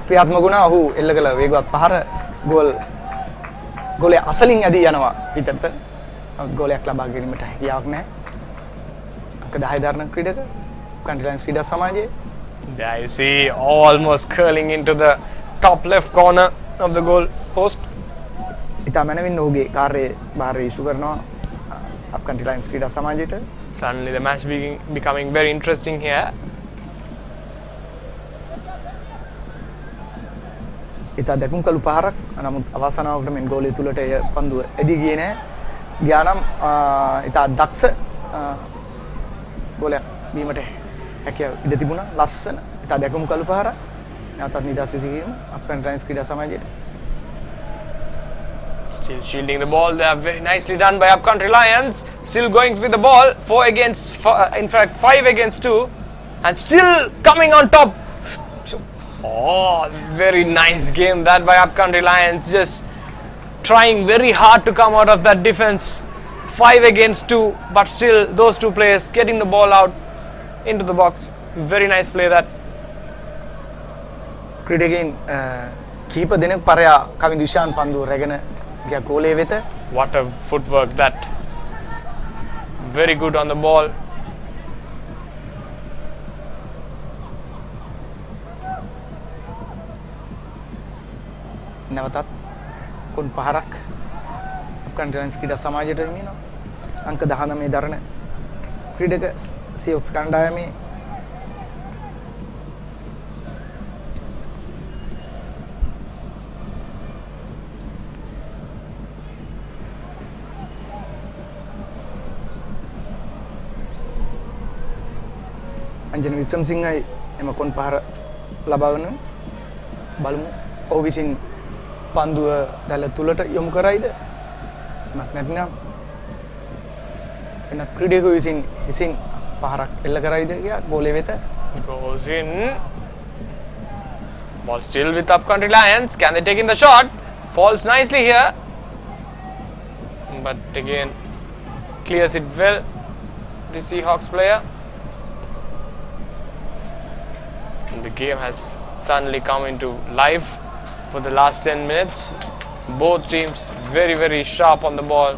ක්‍රියාත්මක වුණා. ඔහු එල්ල කළ වේගවත් පහර ගෝලයේ අසලින් ඇදී යනවා පිටට. ගෝලයක් ලබා ගැනීමට හැකියාවක් නැහැ. අංක 10 දරන ක්‍රීඩක Country Lions ක්‍රීඩා සමාජයේ. There you see, almost curling into the top left corner of the goal post. ඉතා මැනවින් ඔහුගේ කාර්යය භාරය ඉෂු කරනවා Upcountry Lions ක්‍රීඩා සමාජයට. Suddenly the match becoming very interesting here. ඉතා දැකුම් කළු පහරක් නමුත් අවසානාවකට මෙන් ගෝලය තුලට එය පන්දුව එදී ගියේ නැහැ. ගියා නම් ඉතා දක්ෂ ගෝලයක් වීමට හැකියාව ඉඩ තිබුණා. ලස්සන ඉතා දැකුම් කළු පහරක්. නැවතත් නිදහස් විසිරීම Upcountry Lions ක්‍රීඩා සමාජයට. Still shielding the ball there, very nicely done by Upcountry Lions. Still going with the ball, 4 against, in fact 5 against 2, and still coming on top. Oh, very nice game that by Upcountry Lions, just trying very hard to come out of that defense. 5 against 2, but still those two players getting the ball out into the box. Very nice play that. ක්‍රීඩකයන් කීප දෙනෙක් පරයා කවින් දුෂාන් පන්දුව රැගෙන ගියා ගෝලයේ වෙත. What a footwork that. Very good on the ball. නැවතත් කොන් පහරක් Upcountry Lions ක්‍රීඩා සමාජයට හිමිනවා. අංක 19 දරන ක්‍රීඩක සියොක්ස් කණ්ඩායමේ අංජන වික්‍රමසිංහයි එම කොන් පහර ලබාගෙන බලමු ඔහු විසින් පන්දුව දැල තුලට යොමු කරයිද නැත්නම් එනත් ක්‍රීඩකයෙකු විසින් හිසින් පහරක් එල්ල කරයිද කියා ගෝලයේ වෙත. Goes in. Ball still with Upcountry Lions. Can they take in the shot? Falls nicely here. But again, clears it well. The Seahawks player. The game has suddenly come into life for the last 10 minutes. Both teams very, very sharp on the ball.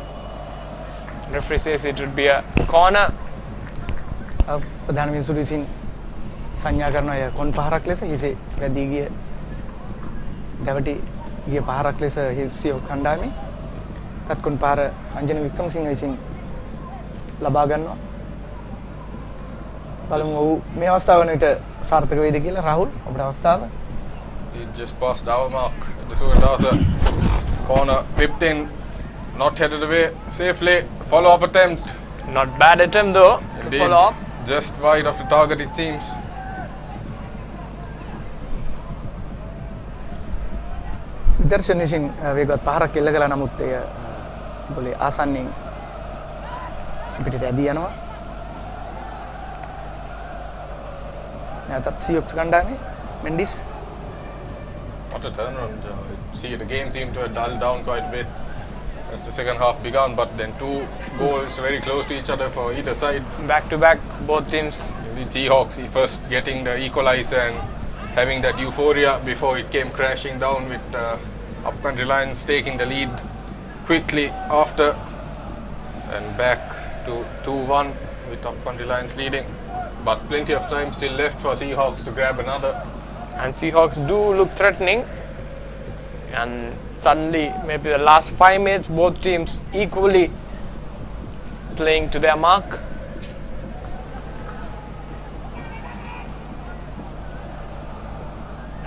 Referee says it would be a corner. ප්‍රධාන විනිසුරු විසින් සංඥා කරන අය කොන් පහරක් ලෙස හිසේ වැදී ගිය දැවටි ගිය පහරක් ලෙස හිසියෝ කණ්ඩායමේ තත් කොන් පහර අංජන වික්‍රමසිංහ විසින් ලබා ගන්නවා. බලමු ඔහු මේ අවස්ථාව වෙනට සාර්ථක වේද කියලා. රාහුල් අපේ අවස්ථාව. He just passed our mark. The Sugandasa corner whipped in, not headed away safely. Follow up attempt. Not bad attempt though. Indeed. Follow up. Just wide of the target it seems. විදර්ශන විසින් වේගවත් පහරක් එල්ල කළා. නමුත් එය ගෝලේ ආසන්නයෙන් පිටට ඇදී යනවා. නැවතත් සියොක්ස් කණ්ඩායමේ Mendis. What a turnaround. See, the game seemed to have dulled down quite a bit as the second half began, but then two goals very close to each other for either side. Back to back, both teams. Indeed, Seahawks first getting the equalizer and having that euphoria before it came crashing down with Upcountry Lions taking the lead quickly after, and back to 2-1 with Upcountry Lions leading. But plenty of time still left for Seahawks to grab another. And Seahawks do look threatening. And suddenly, maybe the last 5 minutes, both teams equally playing to their mark.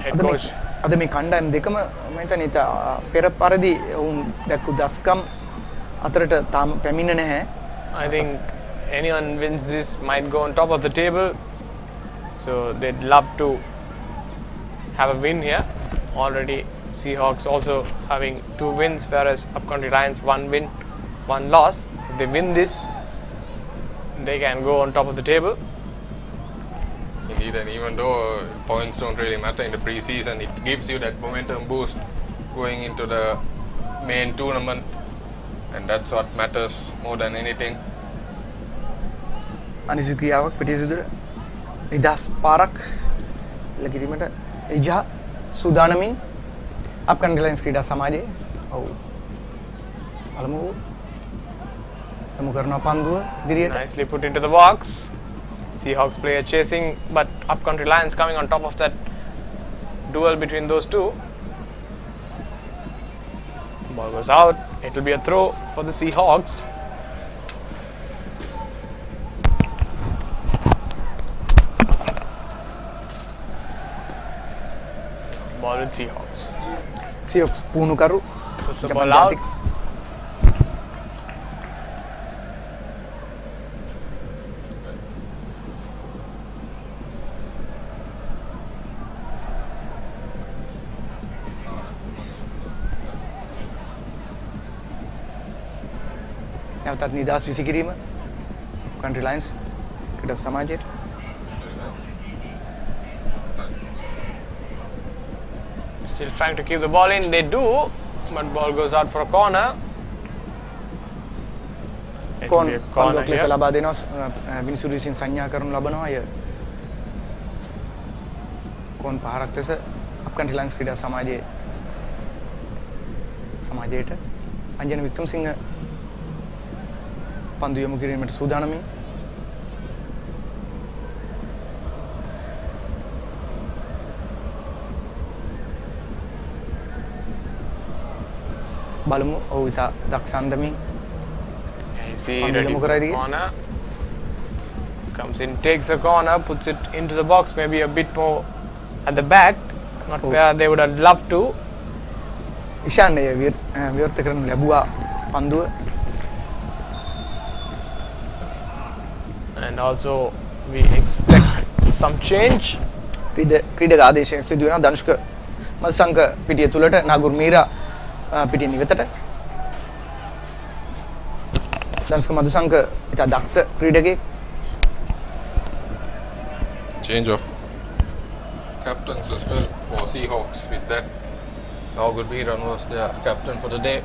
Head coach. අද මේ කණ්ඩායම් දෙකම මම හිතන්නේ පෙර පරිදි වුන් දැක්කු දස්කම් අතරට තාම පැමිණ නැහැ. I think anyone wins this might go on top of the table. So they'd love to have a win here. Already Seahawks also having 2 wins, whereas Upcountry Lions 1 win, 1 loss. If they win this, they can go on top of the table. Indeed, and even though points don't really matter in the pre-season, it gives you that momentum boost going into the main tournament, and that's what matters more than anything. අනිසි ක්‍රියාවක් පිටිය සිදුර නිදහස් පාරක් ලකිරීමට එජා සූදානමින් අප්කන්ට්‍රි lions ක්‍රීඩා සමාජයේ ඔව් බලමු යමු කරනවා පන්දුව ඉදිරියට. Nicely put into the box. Seahawks player chasing, but Upcountry Lions coming on top of that duel between those two. Ball goes out. It will be a throw for the Seahawks. Ball with Seahawks. සියොක්ස් පුහුණුකරු Puts the ball out. නැවතත් නිදහස් විසිකිරීම country lines ක්‍රීඩා සමාජයට. Still trying to keep the ball in. They do, but ball goes out for a corner. It will කොන් be a corner පන්දුවක් ලෙස here. ලබා දෙනවා. විනිසුරු විසින් සංඥා කරනු ලබනවා. අය කොන් පහරක් ලෙස අප්කන්ට්‍රි ලයින්ස් ක්‍රීඩා සමාජයට අංජන වික්‍රමසිංහ පන්දු යොමු කිරීමට සූදානමින්. බලමු ඔව් ඉතා දක්ෂන්දමින් You see, Pandu ready යොමු for කරයිද the කියලා? corner. Comes in, takes a corner, puts it into the box, maybe a bit more at the back. Not where they would have loved to. Ishan එය විවෘත කරනු ලැබුවා පන්දුව. And also, we expect some change. ක්‍රීඩක ආදේශයක් සිදු වෙනවා. ධනුෂ්ක මල්සංක පිටිය තුලට නාගුර් මීරා පිටිය නිවතට. ධනුෂ්ක මදුසංක ඉතා දක්ෂ ක්‍රීඩකයෙක්. Change of captains as well for Seahawks with that. Nagur Biran was their captain for the day.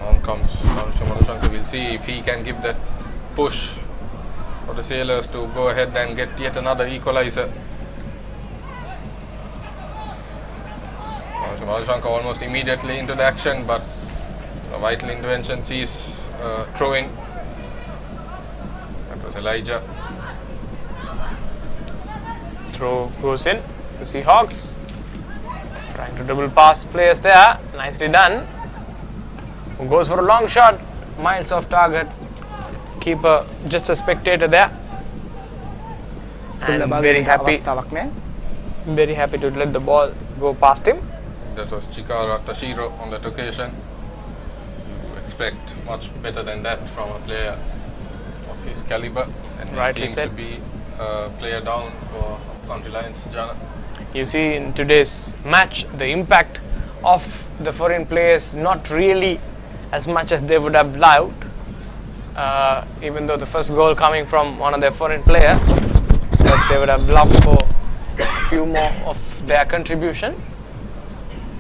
On comes Madhushankar. We'll see if he can give that push for the Sailors to go ahead and get yet another equalizer. So Madhushanka almost immediately into the action, but a vital intervention sees throw-in. That was Elijah. Throw goes in to Seahawks. Trying to double pass players there. Nicely done. Who goes for a long shot. Miles off target. Keeper just a spectator there. And very happy to let the ball go past him. That was Chikara Tashiro on that occasion. You expect much better than that from a player of his caliber, and he Rightly seems said. to be a player down for County Lions. Jana. You see in today's match the impact of the foreign players not really as much as they would have loved, even though the first goal coming from one of their foreign player, but they would have loved for a few more of their contribution.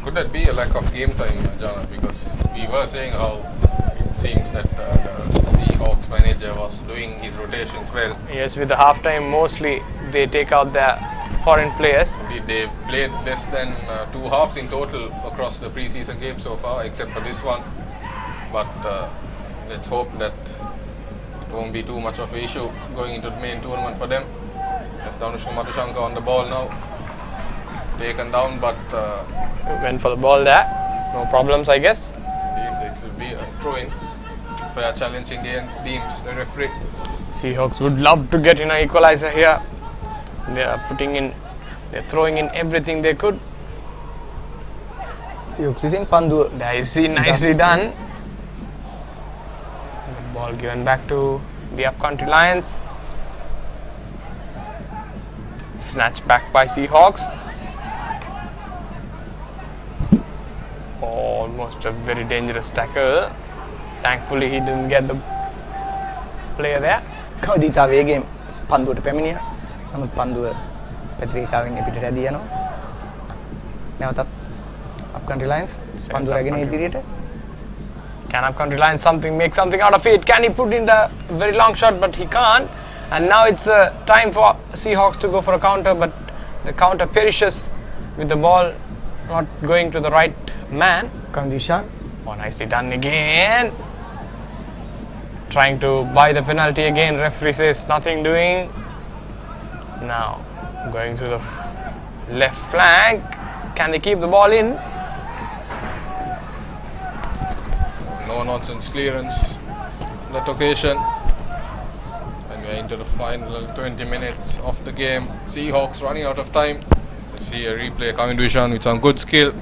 Could that be a lack of game time, Jana? Because we were saying how it seems that the Seahawks manager was doing his rotations well. Yes, with the halftime mostly they take out their foreign players. Indeed, they played less than 2 halves in total across the preseason game so far, except for this one. But let's hope that it won't be too much of an issue going into the main tournament for them. As Danushka Madhushanka on the ball now, taken down, but Went for the ball there. No problems, I guess. it will be a throw-in. Fair challenge in the end, deems the referee. Seahawks would love to get in an equalizer here. They are they're throwing in everything they could. Seahawks විසින් පන්දුව There you see, nicely done. The ball given back to the upcountry Lions. Snatched back by Seahawks. Almost a very dangerous tackle. Thankfully, he didn't get the player there. කවදීතා වේගයෙන් පන්දුවට පැමිණියා. නමුත් පන්දුව පැතිරේකාවෙන් පිටට ඇදී යනවා. නැවතත් අප්කන්ට්‍රි lions පන්දුව රැගෙන ඉදිරියට. Can upcountry Lions make something out of it? Can he put in the very long shot? But he can't. And now it's time for Seahawks to go for a counter, but the counter perishes with the ball not going to the right man. කන්දිෂාන් Oh, nicely done again. Trying to buy the penalty again. Referee says nothing doing. Now going to the left flank. Can they keep the ball in? No nonsense clearance on that occasion. And we are into the final 20 minutes of the game. Seahawks running out of time. You see a replay coming to Ishan with some good skill.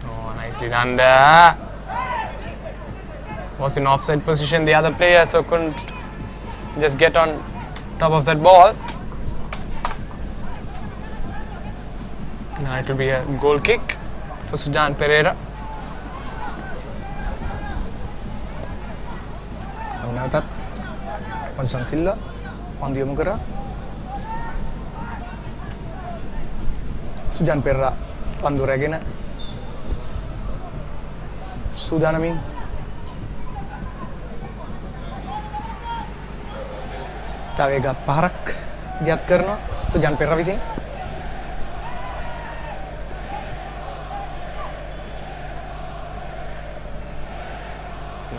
Oh, nicely done there. Was in offside position, the other player, so couldn't just get on top of that ball. Now it will be a goal kick for Sujan Pereira. නැවතත් මොන්සන් සිල්ලා පන්දු යොමු කරා. සුජාන් පෙරේරා පන්දු රැගෙන සූදානමින් තව එකක් පහරක් ගියත් කරනවා සුජාන් පෙරේරා විසින්.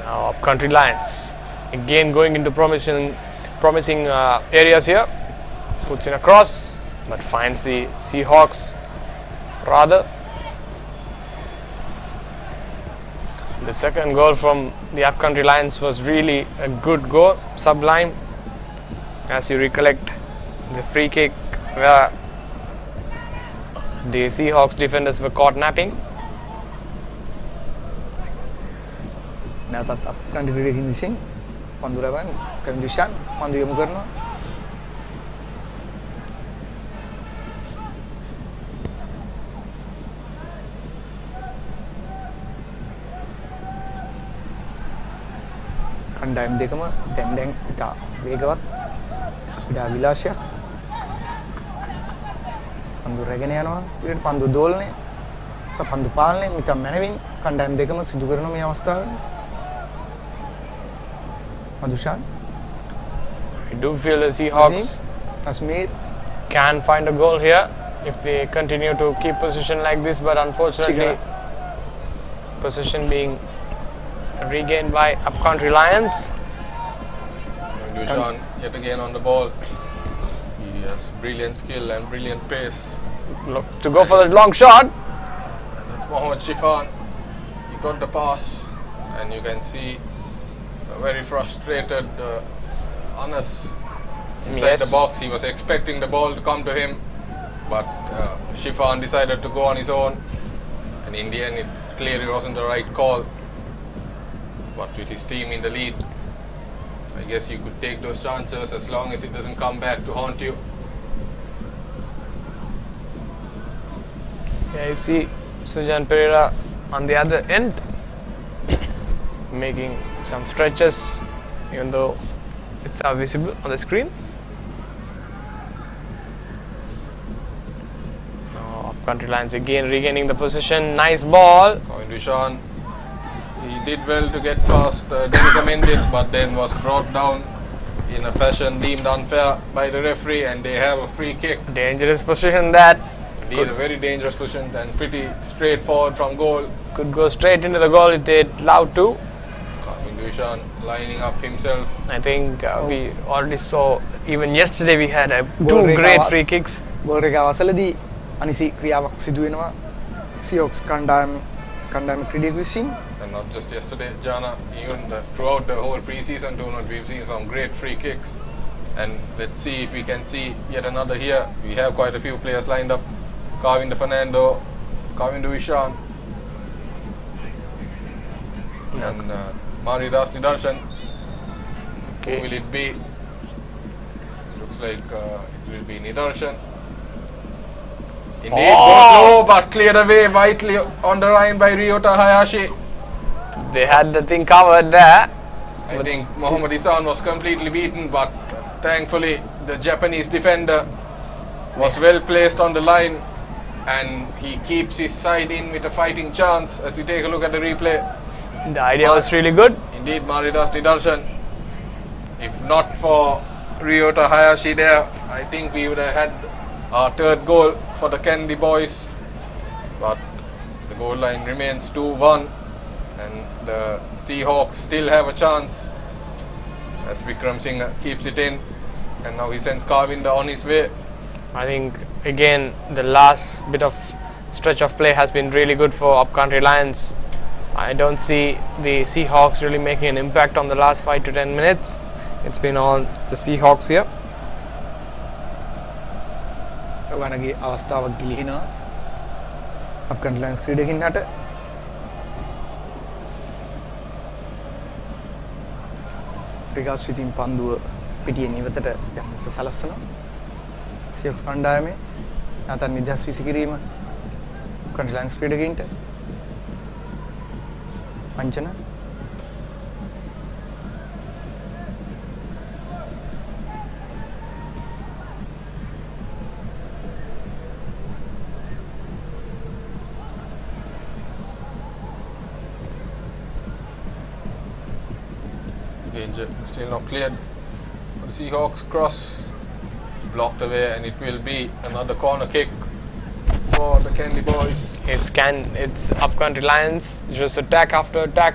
Now upcountry Lions again going into promising areas here. Puts in a cross, but finds the Seahawks rather. The second goal from the upcountry Lions was really a good goal, sublime. As you recollect, the free kick where the Seahawks defenders were caught napping. නැවතත් අප්කන්ට්‍රි ක්‍රීඩකින් විසින් පන්දු රැගෙන කන්දිෂාන් පන්දු යොමු කරනවා. කණ්ඩායම් දෙකම දැන් ඉතා වේගවත් ක්‍රීඩා විලාසයක්. පන්දු රැගෙන යනවා. ඊට පන්දු දෝලනය සපන්දු පාලනය මිතා මැනවින් කණ්ඩායම් දෙකම සිදු කරන මේ අවස්ථාවේ Madhushan. I do feel the Seahawks Asmir can find a goal here. if they continue to keep position like this, but unfortunately position being regained by Upcountry Lions. Dushan yet again on the ball. He has brilliant skill and brilliant pace. Look to go for the long shot. And that's Mohammad Shifan. He got the pass, and you can see a very frustrated Anas inside the box. He was expecting the ball to come to him, but Shifan decided to go on his own, and in the end it clearly wasn't the right call. But with his team in the lead, I guess you could take those chances as long as it doesn't come back to haunt you. Yeah, you see Sujan Pereira on the other end making some stretches, even though it's not visible on the screen. Now Upcountry Lions again regaining the position. Nice ball. Dushan, he did well to get past Danica Mendes, but then was brought down in a fashion deemed unfair by the referee, and they have a free kick. Dangerous position that. Indeed, a very dangerous position and pretty straightforward from goal. Could go straight into the goal if they allowed to. Dushan lining up himself. I think we already saw, even yesterday we had two great free kicks. Goal එක අවසලදී අනිසි ක්‍රියාවක් සිදු වෙනවා සියොක්ස් කණ්ඩායම ක්‍රීඩක විසින්. And not just yesterday, Jana, even throughout the whole pre-season tournament, we've seen some great free kicks. And let's see if we can see yet another here. We have quite a few players lined up. Kavinder Fernando, Kavinder Ishan, and Maridas Nidarshan. Okay. Who will it be? Looks like it will be Nidarshan. Indeed, goes low, but cleared away vitally on the line by Ryota Hayashi. They had the thing covered there. I think Mohammad Isan was completely beaten, but thankfully the Japanese defender was well placed on the line, and he keeps his side in with a fighting chance as we take a look at the replay. The idea was really good. Indeed, Maridas Nidarshan. If not for Ryota Hayashi there, I think we would have had our third goal for the Candy boys. But the goal line remains 2-1, and the Seahawks still have a chance as Vikram Singh keeps it in, and now he sends Kavinder on his way. I think again the last bit of stretch of play has been really good for Upcountry Lions. I don't see the Seahawks really making an impact on the last 5 to 10 minutes. It's been on the Seahawks here. ඔගනගේ අවස්ථාවක් ගිලිහිනවා අප්කන්ට්‍රි lions ක්‍රීඩකින්ට. රිගාස් විතින් පන්දුව පිටියෙන් ඉවතට යන්න සලස්සනවා. සියොක්ස් කණ්ඩායමේ නැතන් නිදහස් විසිකිරීම අප්කන්ට්‍රි lions ක්‍රීඩකින්ට. Anjana Still not cleared. The Seahawks cross blocked away, and it will be another corner kick for the Candy boys. It's Upcountry Lions, just attack after attack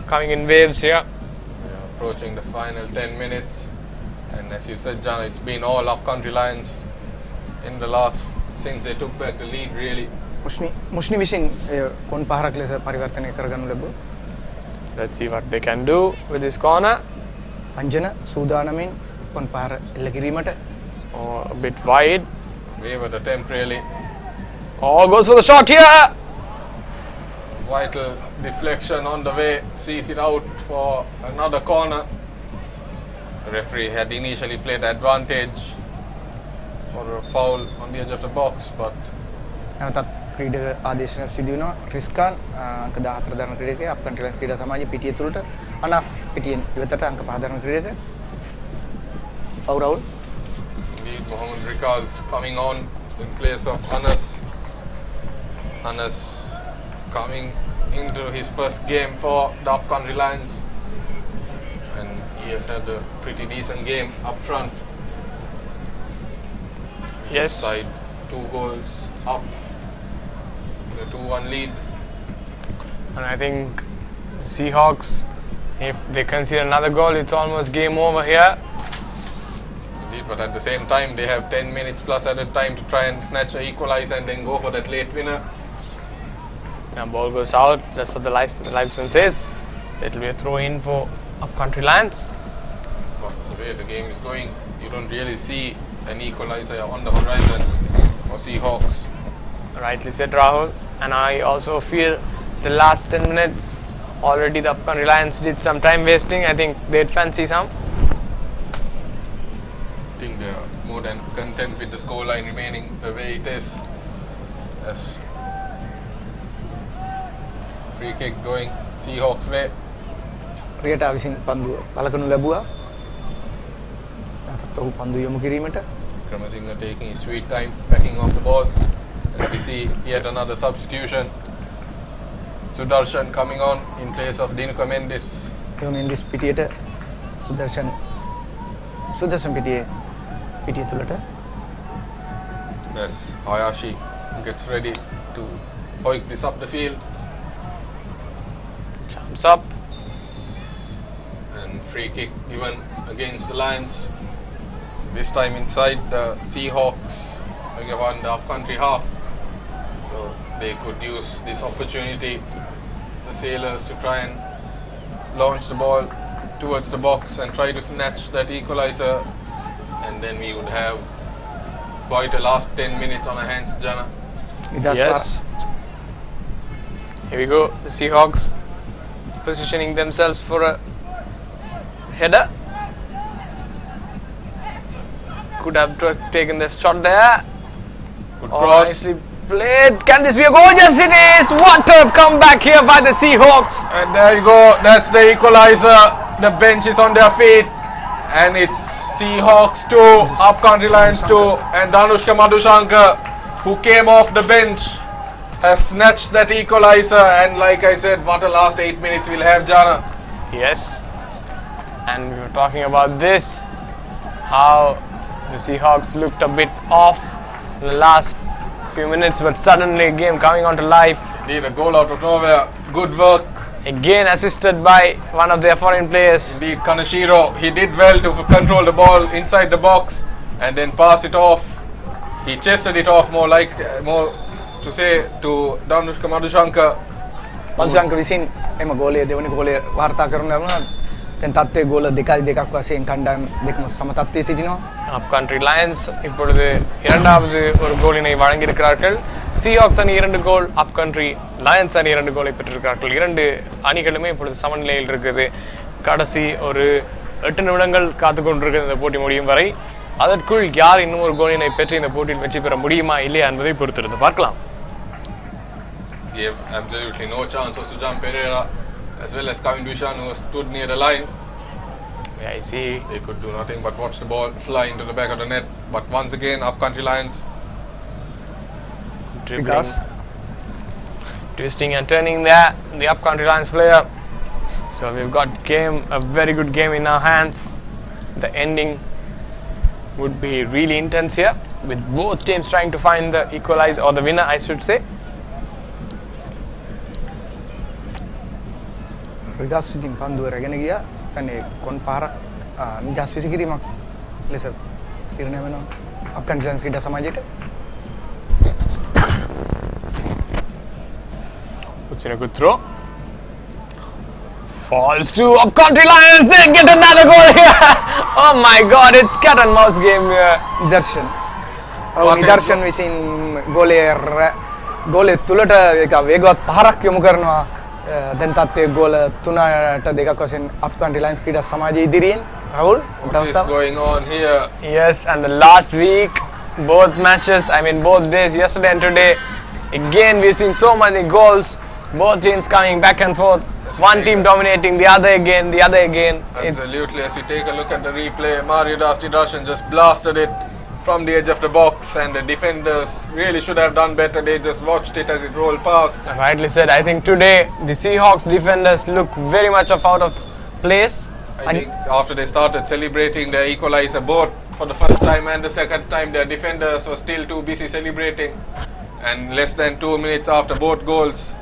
coming in waves here. We are approaching the final 10 minutes, and as you said, Jana, it's been all Upcountry Lions in the last, since they took back the lead really. මුෂ්නි විසින් කොන් පහරක් ලෙස පරිවර්තනය කරගනු ලැබුවා. Let's see what they can do with this corner. අංජන සූදානමින් කොන් පහර එල්ල කිරීමට. A bit wide. Wavered attempt really. Oh, goes for the shot here. Vital deflection on the way, sees it out for another corner. The referee had initially played advantage for a foul on the edge of the box, but නැවතත් ක්‍රීඩක ආදේශන සිදු වෙනවා. රිස්කාන් අංක 14 දරන ක්‍රීඩකයා අප්කන්ට්‍රි lions ක්‍රීඩා සමාජයේ පිටිය තුලට අනස් පිටියෙන් ඉවතට අංක 5 දරන ක්‍රීඩක. පවුරවුල්. indeed Mohammad Rikaz coming on in place of Anas. Anas coming into his first game for the Upcountry Lions, and he has had a pretty decent game up front. Yes. Side 2 goals up. The 2-1 lead. And I think the Seahawks, if they concede another goal, it's almost game over here. Indeed, but at the same time, they have 10 minutes plus added time to try and snatch a equalize and then go for that late winner. Now ball goes out, just as the linesman says. It will be a throw in for Upcountry Lions. But the way the game is going, you don't really see an equalizer on the horizon for Seahawks. Rightly said, Rahul. And I also feel the last 10 minutes already the Upcountry Lions did some time wasting. I think they'd fancy some. I think they're more than content with the scoreline remaining the way it is. As free kick going Seahawks way. රියටා විසින් පන්දුව බලකනු ලැබුවා. නැත්නම් ඔහු පන්දු යොමු කිරීමට Kramasinghe taking his sweet time backing off the ball. As we see yet another substitution. Sudarshan coming on in place of Dinuka Mendes. Mendis පිටියට සුදර්ශන් පිටිය තුලට Yes, Hayashi gets ready to hoik this up the field. Jumps up. And free kick given against the Lions. This time inside the Seahawks, on the upcountry half. So they could use this opportunity, the Sailors, to try and launch the ball towards the box and try to snatch that equalizer. And then we would have quite a last 10 minutes on our hands, Jana. Yes. Here we go. The Seahawks positioning themselves for a header. Could have taken the shot there. Good Oh, cross. nicely played. Can this be a goal? Yes, it is. What a comeback here by the Seahawks. And there you go. That's the equalizer. The bench is on their feet. And it's Seahawks 2, Upcountry Lions 2. And Danushka Madhushankar, who came off the bench, has snatched that equalizer. And like I said, what a last 8 minutes we'll have, Jana. Yes. And we were talking about this, how the Seahawks looked a bit off in the last few minutes, but suddenly game coming on to life. Indeed, a goal out of nowhere. Good work. Again assisted by one of their foreign players. Indeed, Kanashiro, he did well to control the ball inside the box and then pass it off. He chested it off more to say to Danushka Madhushankar. Madushanka විසින් එම ගෝලය දෙවනි ගෝලය වාර්තා කරනු ලැබුණා. දැන් තත්ත්වයේ ගෝල 2-2ක් වශයෙන් කණ්ඩායම් දෙකම සම තත්ත්වයේ සිටිනවා. Upcountry Lions இப்பொழுது இரண்டாவது ஒரு கோலினை வழங்கியிருக்கிறார்கள். Seahawks அணி 2 கோல், Upcountry Lions அணி 2 கோலை பெற்றிருக்கிறார்கள். இரண்டு அணிகளுமே இப்பொழுது சமநிலையில் இருக்குது. கடைசி ஒரு 8 நிமிடங்கள் காத்து கொண்டிருக்கிறது இந்த போட்டி முடியும் வரை. அதற்குள் யார் இன்னும் ஒரு கோலினை பெற்று இந்த போட்டியில் வெற்றி பெற முடியுமா இல்லையா என்பதை பொறுத்திருந்து பார்க்கலாம். Gave absolutely no chance for Sujan Pereira as well as Kavin Dushan, who stood near the line. Yeah, I see. They could do nothing but watch the ball fly into the back of the net. But once again, Upcountry Lions. Dribbling, twisting and turning there, the Upcountry Lions player. So we've got a very good game in our hands. The ending would be really intense here, with both teams trying to find the equalizer or the winner, I should say. රිගස් විසින් පන්දුව රැගෙන ගියා. දැන් ඒ කොන් පාරක් නිදහස් විසිකිරීමක් ලෙස තීරණය වෙනවා අප්කන්ට්‍රි ලයින්ස් ක්‍රීඩා සමාජයට. Puts in a good throw. Falls to Upcountry Lions. They get another goal here. Oh my God, it's cat and mouse game here. නිදර්ශන. What is නිදර්ශන විසින් ගෝලය තුලට ඒක වේගවත් පහරක් යොමු කරනවා. දැන් තත්ත්වයේ ගෝල 3-2ක් වශයෙන් අප්කන්ට්‍රි ලයින්ස් ක්‍රීඩා සමාජය ඉදිරියෙන්. Rahul, What is going on here? Yes, and the last week, both matches, I mean both days, yesterday and today, again we've seen so many goals, both teams coming back and forth, one team dominating, the other again. Absolutely. As we take a look at the replay, Mario Darshan just blasted it from the edge of the box, and the defenders really should have done better. They just watched it as it rolled past. Rightly said. I think today the Seahawks defenders look very much out of place. I think after they started celebrating their equalizer, both for the first time and the second time, their defenders were still too busy celebrating. And less than 2 minutes after both goals,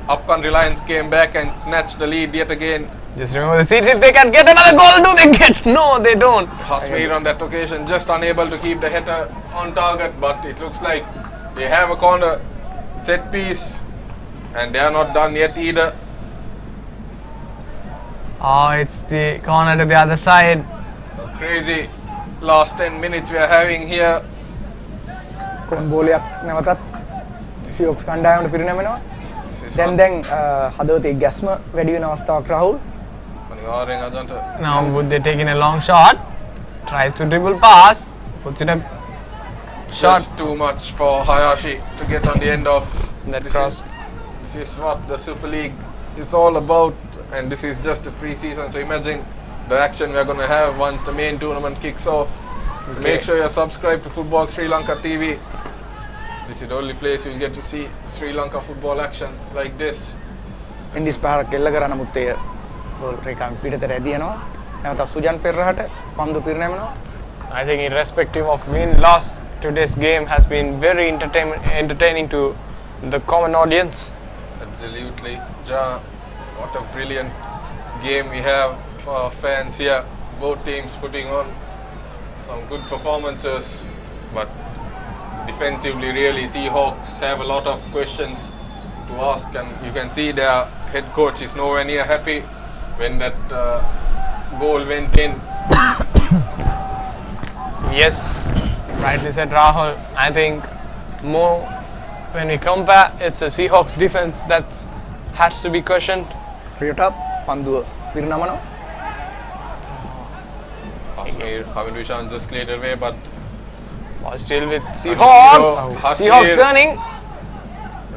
Upcountry Lions came back and snatched the lead yet again. Just remember the seats. If they can get another goal, do they get? No, they don't. Hasmir on that occasion just unable to keep the header on target, but it looks like they have a corner set piece and they are not done yet either. Oh, it's the corner to the other side. A crazy last 10 minutes we are having here. කොන් බෝලයක් නැවතත් සියොක්ස් කණ්ඩායමට පිරිනැමෙනවා. This is දැන් හදවතේ ගැස්ම වැඩි වෙන අවස්ථාවක් රාහුල්. අනිවාර්යෙන් අදන්ට Now, would they take in a long shot? Tries to dribble pass. Puts it up. Shot. just too much for Hayashi to get on the end of That this cross. This is what the Super League is all about, and this is just a pre-season. So imagine the action we are going to have once the main tournament kicks off. So make sure you're subscribed to Football Sri Lanka TV. This is the only place you'll get to see Sri Lanka football action like this. In this පාරක් එල්ල කරා නමුත් ඒ goal රේඛාවෙන් පිටතට ඇදියනවා. නැවත සුජන් පෙරරහට පන්දු පිරිනැමෙනවා. I think irrespective of win loss, today's game has been very entertaining to the common audience. Absolutely. Ja, what a brilliant game we have for our fans here. Both teams putting on some good performances, but defensively really Seahawks have a lot of questions to ask, and you can see their head coach is nowhere near happy when that goal went in. Yes, rightly said Rahul. I think more when we compare, it's a Seahawks defense that has to be questioned. රියටප් පන්දුව පිරිනමනවා. Hasmir Havinushan just cleared away, but Ball still with Seahawks. Hasmir. Seahawks turning.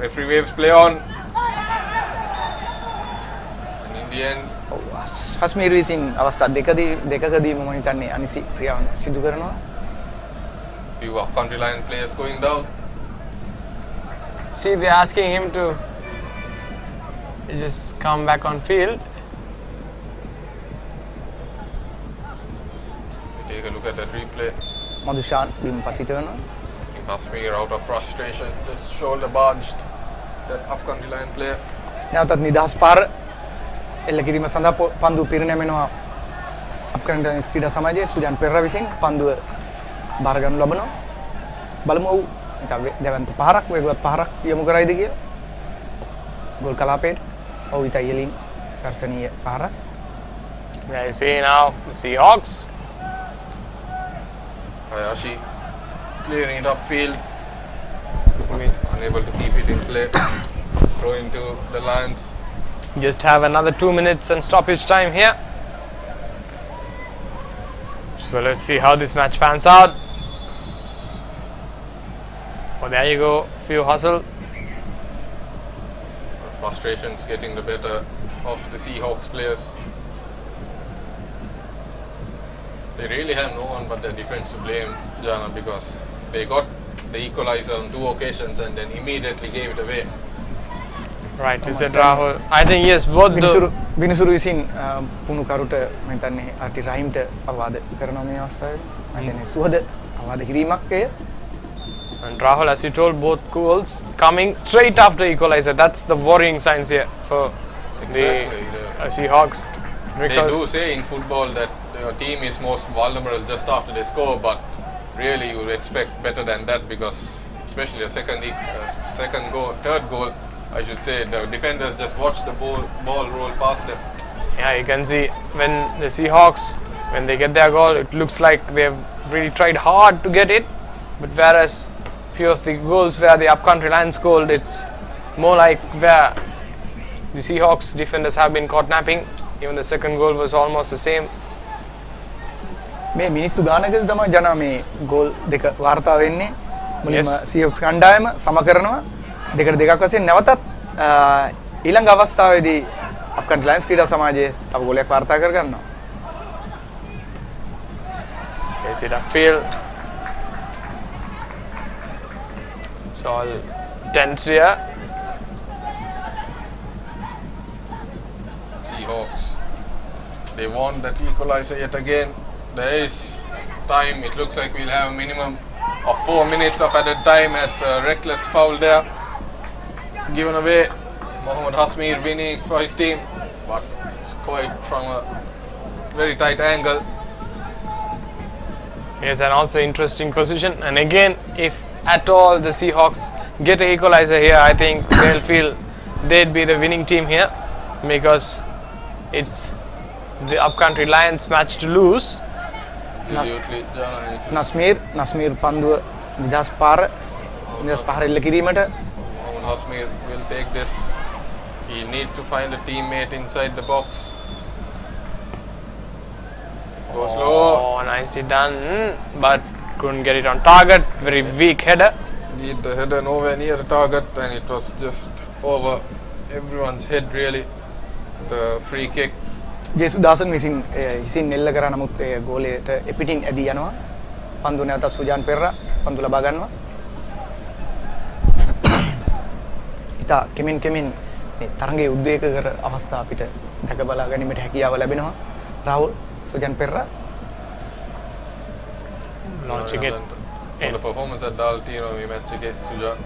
referee waves play on. And in the end, හස්මීර් විසින් අවස්ථා දෙකකදී මම හිතන්නේ අනිසි ක්‍රියාවන් සිදු කරනවා. few Upcountry Lions players going down. See, they're asking him to just come back on field. Take a look at that replay. Madushan බිම් පතිත වෙනවා. Hasmir out of frustration, just shoulder barged the Upcountry Lion player. නැවතත් නිදහස් පාර එල්ල කිරීම සඳහා පන්දු පිරිනැමෙනවා. අප්කරන්ට් ලයින්ස් ක්‍රීඩා සමාජයේ සුජන් පෙරේරා විසින් පන්දුව බාර ගන්නු ලබනවා. බලමු ඔව් දෙවන්ත පහරක් වේගවත් පහරක් යොමු කරයිද කියලා. ගෝල් කලාපේට ඔව් ඉතින් ඉහලින් දර්ශනීය පහරක්. There you see now the Seahawks. Hayashi clearing it upfield, unable to keep it in play. Throw into the Lions. Just have another 2 minutes and stoppage time here. So let's see how this match pans out. Oh, there you go. Few hustle. Frustrations getting the better of the Seahawks players. They really have no one but their defense to blame, Jana, because they got the equalizer on 2 occasions and then immediately gave it away. Right, you said Rahul. I think yes, both විනිසුරු විසින් පුණු කරුට මම හිතන්නේ ආර්ටි රහීම්ට අවවාද කරනවා මේ අවස්ථාවේ. මම හිතන්නේ සුහද අවවාද කිරීමක් එය. And Rahul, as you told, both goals coming straight after equalizer. That's the worrying signs here for Exactly. the Seahawks. They Because do say in football that your team is most vulnerable just after they score, but really you would expect better than that, because especially a second goal, third goal, I should say, the defenders just watch the ball roll past them. yeah, you can see when the Seahawks, when they get their goal, it looks like they've really tried hard to get it. But whereas few of the goals where the Upcountry Lions scored, it's more like where the Seahawks defenders have been caught napping. Even the second goal was almost the same. මේ මිනිත්තු ගානකදී තමයි ජනා මේ goal දෙක වාර්තා වෙන්නේ. මුලින්ම Yes. සියොක්ස් කණ්ඩායම සම කරනවා. දෙකට දෙකක් වශයෙන් නැවතත් ඊළඟ අවස්ථාවේදී අප්කන්ට් ලයින්ස් ක්‍රීඩා සමාජයේ තව ගෝලයක් වාර්තා කර ගන්නවා. Is it upfield? It's all tense here. Seahawks They want that equalizer yet again. There is time. It looks like we'll have a minimum of 4 minutes of added time as a reckless foul there given away. Mohammad Hasmir winning for his team, but it's quite from a very tight angle. Yes, and also interesting position. And again, if at all the Seahawks get an equalizer here, I think they'll feel they'd be the winning team here, because it's the upcountry Lions match to lose. Absolutely, නස්මීර් පන්දුව නිදහස් පාර එල්ල කිරීමට Mohammad Hasmir will take this. He needs to find a teammate inside the box. Go slow. Oh, nicely done, but couldn't get it on target. Very weak header. Indeed, the header nowhere near the target, and it was just over everyone's head really. The free kick. ජේසුදාසන් හිසින් එල්ල කරා, නමුත් ඒ ගෝලයට එපිටින් ඇදී යනවා. පන්දු නැවත සුජාන් පෙරරා පන්දු ලබා ගන්නවා. ඉතා කෙමෙන් මේ තරඟයේ උද්වේගකර අවස්ථා අපිට දැක බලා ගැනීමට හැකියාව ලැබෙනවා. Rahul සුජාන් Perera launching it. The performance at Daltino we match again Sujan.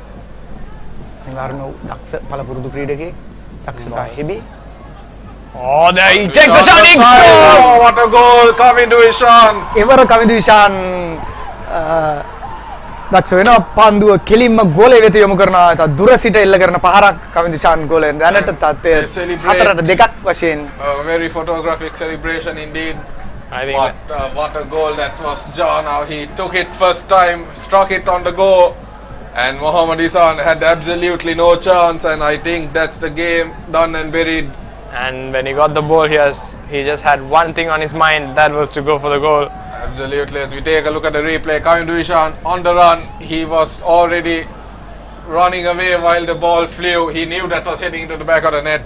නිවාරණ දක්ෂ පළපුරුදු ක්‍රීඩකයෙක්, දක්ෂතා හෙබි. Oh, there he takes a shot. He Oh, scores! what a goal! Kavindu Ishan. එවර කවිදු විශාන් දක්ෂ වෙනවා. පන්දුව කෙලින්ම ගෝලය වෙත යොමු කරනවා. ඒත් දුර සිට එල්ල කරන පහරක් කවිදු විශාන් ගෝලයෙන් දැනට තත්ත්වය 4ට 2ක් වශයෙන්. A very photographic celebration indeed. I think What a goal that was, John. How he took it first time, struck it on the go, and Mohammad Isan had absolutely no chance, and I think that's the game done and buried. And when he got the ball, he just had one thing on his mind, that was to go for the goal. Absolutely. As we take a look at the replay, Kavindu Ishan on the run. He was already running away while the ball flew. He knew that was heading into the back of the net.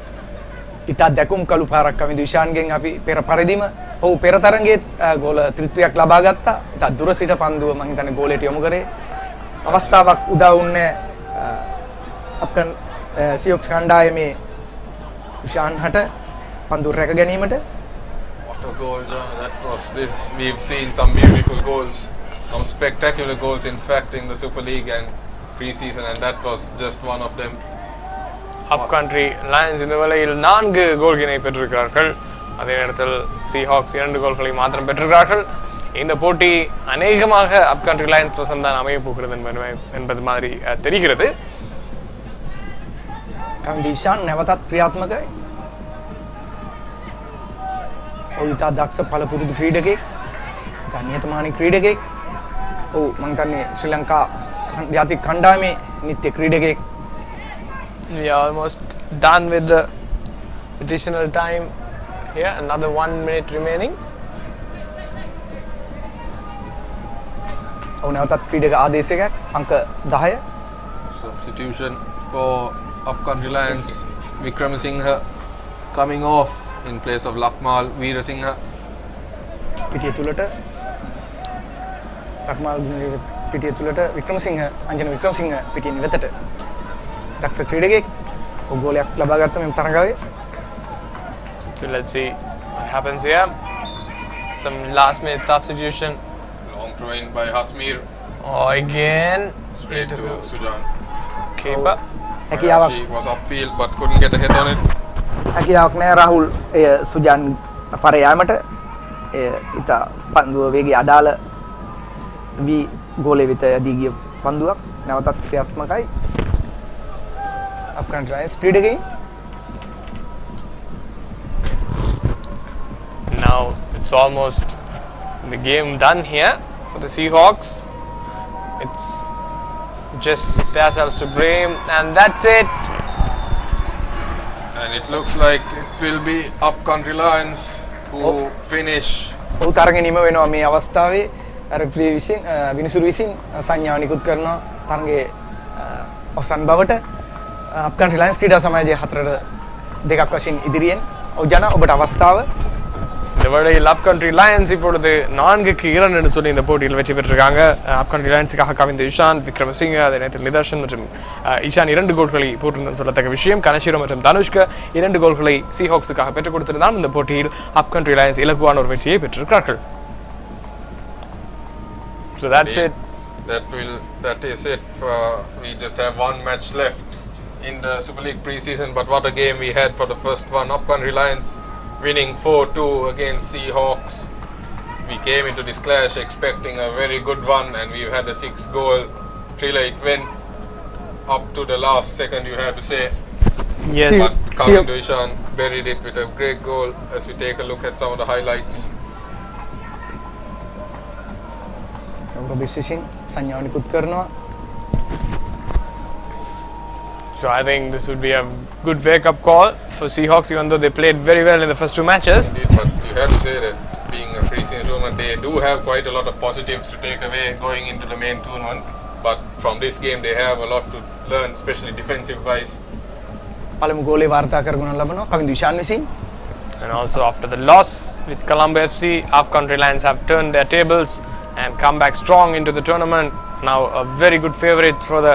ඉතා දැකුම් කළු පාරක් කවිදු විශාන්ගෙන් අපි පෙර පරිදිම ඔහු පෙර තරඟයේ ගෝල ත්‍රිත්වයක් ලබා ගත්තා. ඉතා දුර සිට පන්දුව මම හිතන්නේ ගෝලයට යොමු කරේ. අවස්ථාවක් උදා වුණේ අප්ගන් සියොක්ස් කණ්ඩායමේ විශාන් හට පන්දුව රැක ගැනීමට. What a goal, John. That was this. We've seen some beautiful goals, some spectacular goals in fact in the Super League and pre-season, and that was just one of them. Upcountry Lions இந்த வேளையில் 4 கோல்களை பெற்றிருக்கிறார்கள். அதே நேரத்தில் Seahawks 2 கோல்களை மாத்திரம் பெற்றிருக்கிறார்கள். இந்த போட்டி அநேகமாக Upcountry Lions வசம்தான் அமைய போகிறது என்பது மாதிரி தெரிகிறது. කවිදු නැවතත් ක්‍රියාත්මකයි. ඔහු ඉතා දක්ෂ පළපුරුදු ක්‍රීඩකයෙක්, ඉතා නිහතමානී ක්‍රීඩකයෙක්. ඔහු මම හිතන්නේ ශ්‍රී ලංකා ජාතික කණ්ඩායමේ නිත්‍ය ක්‍රීඩකයෙක්. We are almost done with the additional time here. Another 1 minute remaining. ඔහු නැවතත් ක්‍රීඩක ආදේශකයක් අංක 10. Substitution for Upcountry Lions. Vikramasinghe coming off in place of Lakmal Veerasinghe. පිටිය තුලට ලක්මාල් පිටිය තුලට වික්‍රමසිංහ අංජන වික්‍රමසිංහ පිටියෙන් වෙතට දක්ෂ ක්‍රීඩකයෙක්. ඔහු ගෝලයක් ලබා ගත්ත මේ තරඟාවේ. So let's see what happens here. Some last minute substitution. Long throw in by Hasmir. Oh, again. Straight to Sujan. Keeper. හැකියාවක් She was upfield but couldn't get a hit on it. හැකියාවක් නැහැ රාහුල් එය සුජාන් පර යාමට. එය ඉතා පන්දුව වේගය අඩාල වී ගෝලය වෙත යදී ගිය පන්දුවක්. නැවතත් ක්‍රියාත්මකයි. Upcountry Lions ක්‍රීඩකයින්. Now it's almost the game done here for the Seahawks. It's just themselves to blame, and that's it. And it looks like it will be Upcountry Lions who finish. ඔහු තරඟ නිම වෙනවා මේ අවස්ථාවේ. රෙෆරි විසින් විනිසුරු විසින් සංඥාව නිකුත් කරනවා තරඟයේ අවසන් බවට. Upcountry Lions ක්‍රීඩා සමාජයේ 4ට 2ක් වශයෙන් ඉදිරියෙන්. ඔව් ජන ඔබට අවස්ථාව. இந்த வேளையில் அப்கண்ட்ரி லயன்ஸ் இப்பொழுது 4-2 என்று சொல்லி இந்த போட்டியில் வெற்றி பெற்றிருக்காங்க. அப்கண்ட்ரி லயன்ஸுக்காக கவிந்த இஷான், விக்ரமசிங்க, அதே நேரத்தில் நிதர்ஷன் மற்றும் இஷான் 2 கோல்களை போட்டிருந்தது சொல்லத்தக்க விஷயம். கனஷீரோ மற்றும் தனுஷ்க 2 கோல்களை சீஹாக்ஸுக்காக பெற்றுக் கொடுத்திருந்தான். இந்த போட்டியில் அப்கண்ட்ரி லயன்ஸ் இலகுவான ஒரு வெற்றியை பெற்றிருக்கிறார்கள். So that's it. That is it. We just have one match left in the Super League pre-season, but what a game we had for the first one. Upcountry Lions winning 4-2 against Seahawks. We came into this clash expecting a very good one, and we've had a 6-goal thriller. It went up to the last second, you have to say. Yes. But coming to Ishan, buried it with a great goal. As we take a look at some of the highlights. විශේෂයෙන් සංඥාව නිකුත් කරනවා. So I think this would be a good wake-up call for Seahawks, even though they played very well in the first 2 matches. Indeed, but you have to say that being a pre-season tournament, they do have quite a lot of positives to take away going into the main tournament. But from this game, they have a lot to learn, especially defensive-wise. පළමු ගෝලේ වාර්තා කරගන්න ලබනවා කවින්දු ඉෂාන් විසින්. And also after the loss with Colombo FC, Upcountry Lions have turned their tables and come back strong into the tournament. Now a very good favourite for the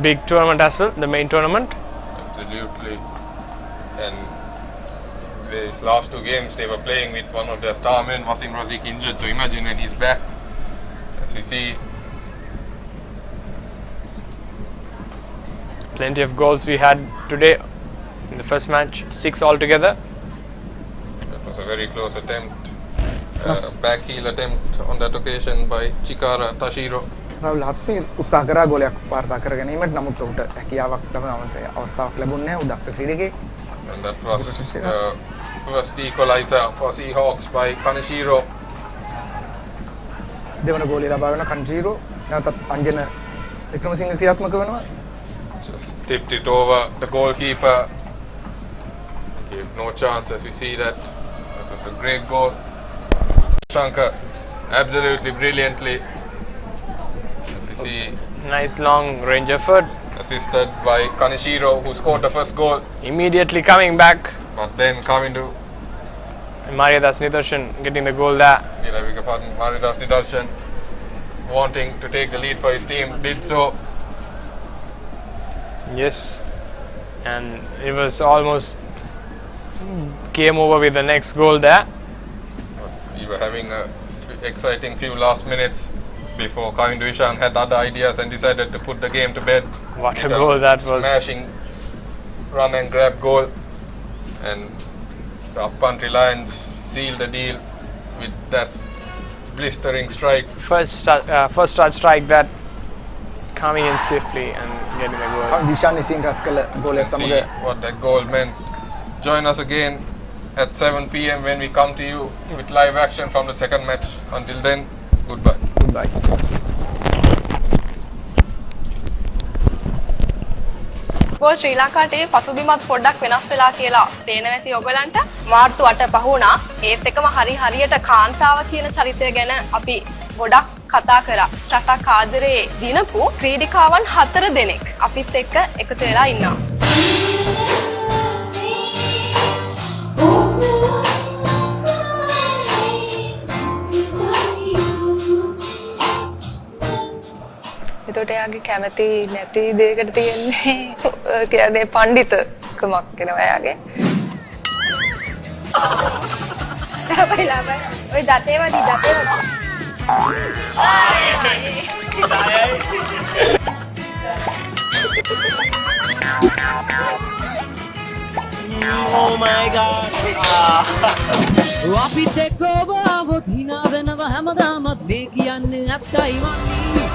big tournament as well, the main tournament. Absolutely. And these last 2 games they were playing with one of their star men, Wasim Razik, injured. So imagine when he's back. As we see, Plenty of goals we had today in the first match, 6 altogether. that was a very close attempt. Back heel attempt on that occasion by Chikara Tashiro. Rahul හස්මි උත්සාහ කරා ගෝලයක් වාර්තා කර ගැනීමට. නමුත් ඔහුට හැකියාවක් අවස්ථාවක් ලැබුණේ නැහැ. උදක්ෂ ක්‍රීඩකයෙක්. And that was the first equalizer for Seahawks by Kaneshiro. දෙවන ගෝලය ලබාගෙන කන්ජීරෝ නැවතත් අංජන වික්‍රමසිංහ ක්‍රියාත්මක වෙනවා. Just tipped it over the goalkeeper. Gave no chance, as we see that. That was a great goal. Shankar absolutely brilliantly. As we see, Nice long range effort. assisted by Kaneshiro, who scored the first goal. Immediately coming back, But then coming to Mariadas Nidarshan getting the goal there. I beg your pardon, Maridas Nidarshan wanting to take the lead for his team, did so. Yes, and it was almost game over with the next goal there. We were having a exciting few last minutes before Kavindu Ishan had other ideas and decided to put the game to bed. What a with goal that was. Smashing run and grab goal. And the Upcountry Lions sealed the deal with that blistering strike. First touch strike that coming in swiftly and getting the goal. කවින්දු Ishan විසින් රැස් කළ ගෝලය See සමග what that goal meant. Join us again at 7 p.m. when we come to you with live action from the second match. Until then, goodbye. goodbye. ගෝල් ශ්‍රී ලංකාවේ පසුබිමත් පොඩ්ඩක් වෙනස් වෙලා කියලා තේන නැති ඔයගලන්ට මාර්තු 8 පහුණා. ඒත් එකම හරියට කාන්තාව කියන චරිතය ගැන අපි ගොඩක් කතා කරා. රටක් ආදරේ දිනපු ක්‍රීඩිකාවන් 4 දෙනෙක් අපිත් එක්ක එකතු වෙලා ඉන්නවා. එතකොට එයාගේ කැමති නැති දෙයකට තියෙන්නේ කියන්නේ පඬිතුකමක් වෙනවා එයාගේ. ලාබයි ඔය දතේවදී Oh my god. අපිත් එක්ක ඔබ આવොත් hina වෙනව හැමදාමත් මේ කියන්නේ ඇත්තයි වන්නේ.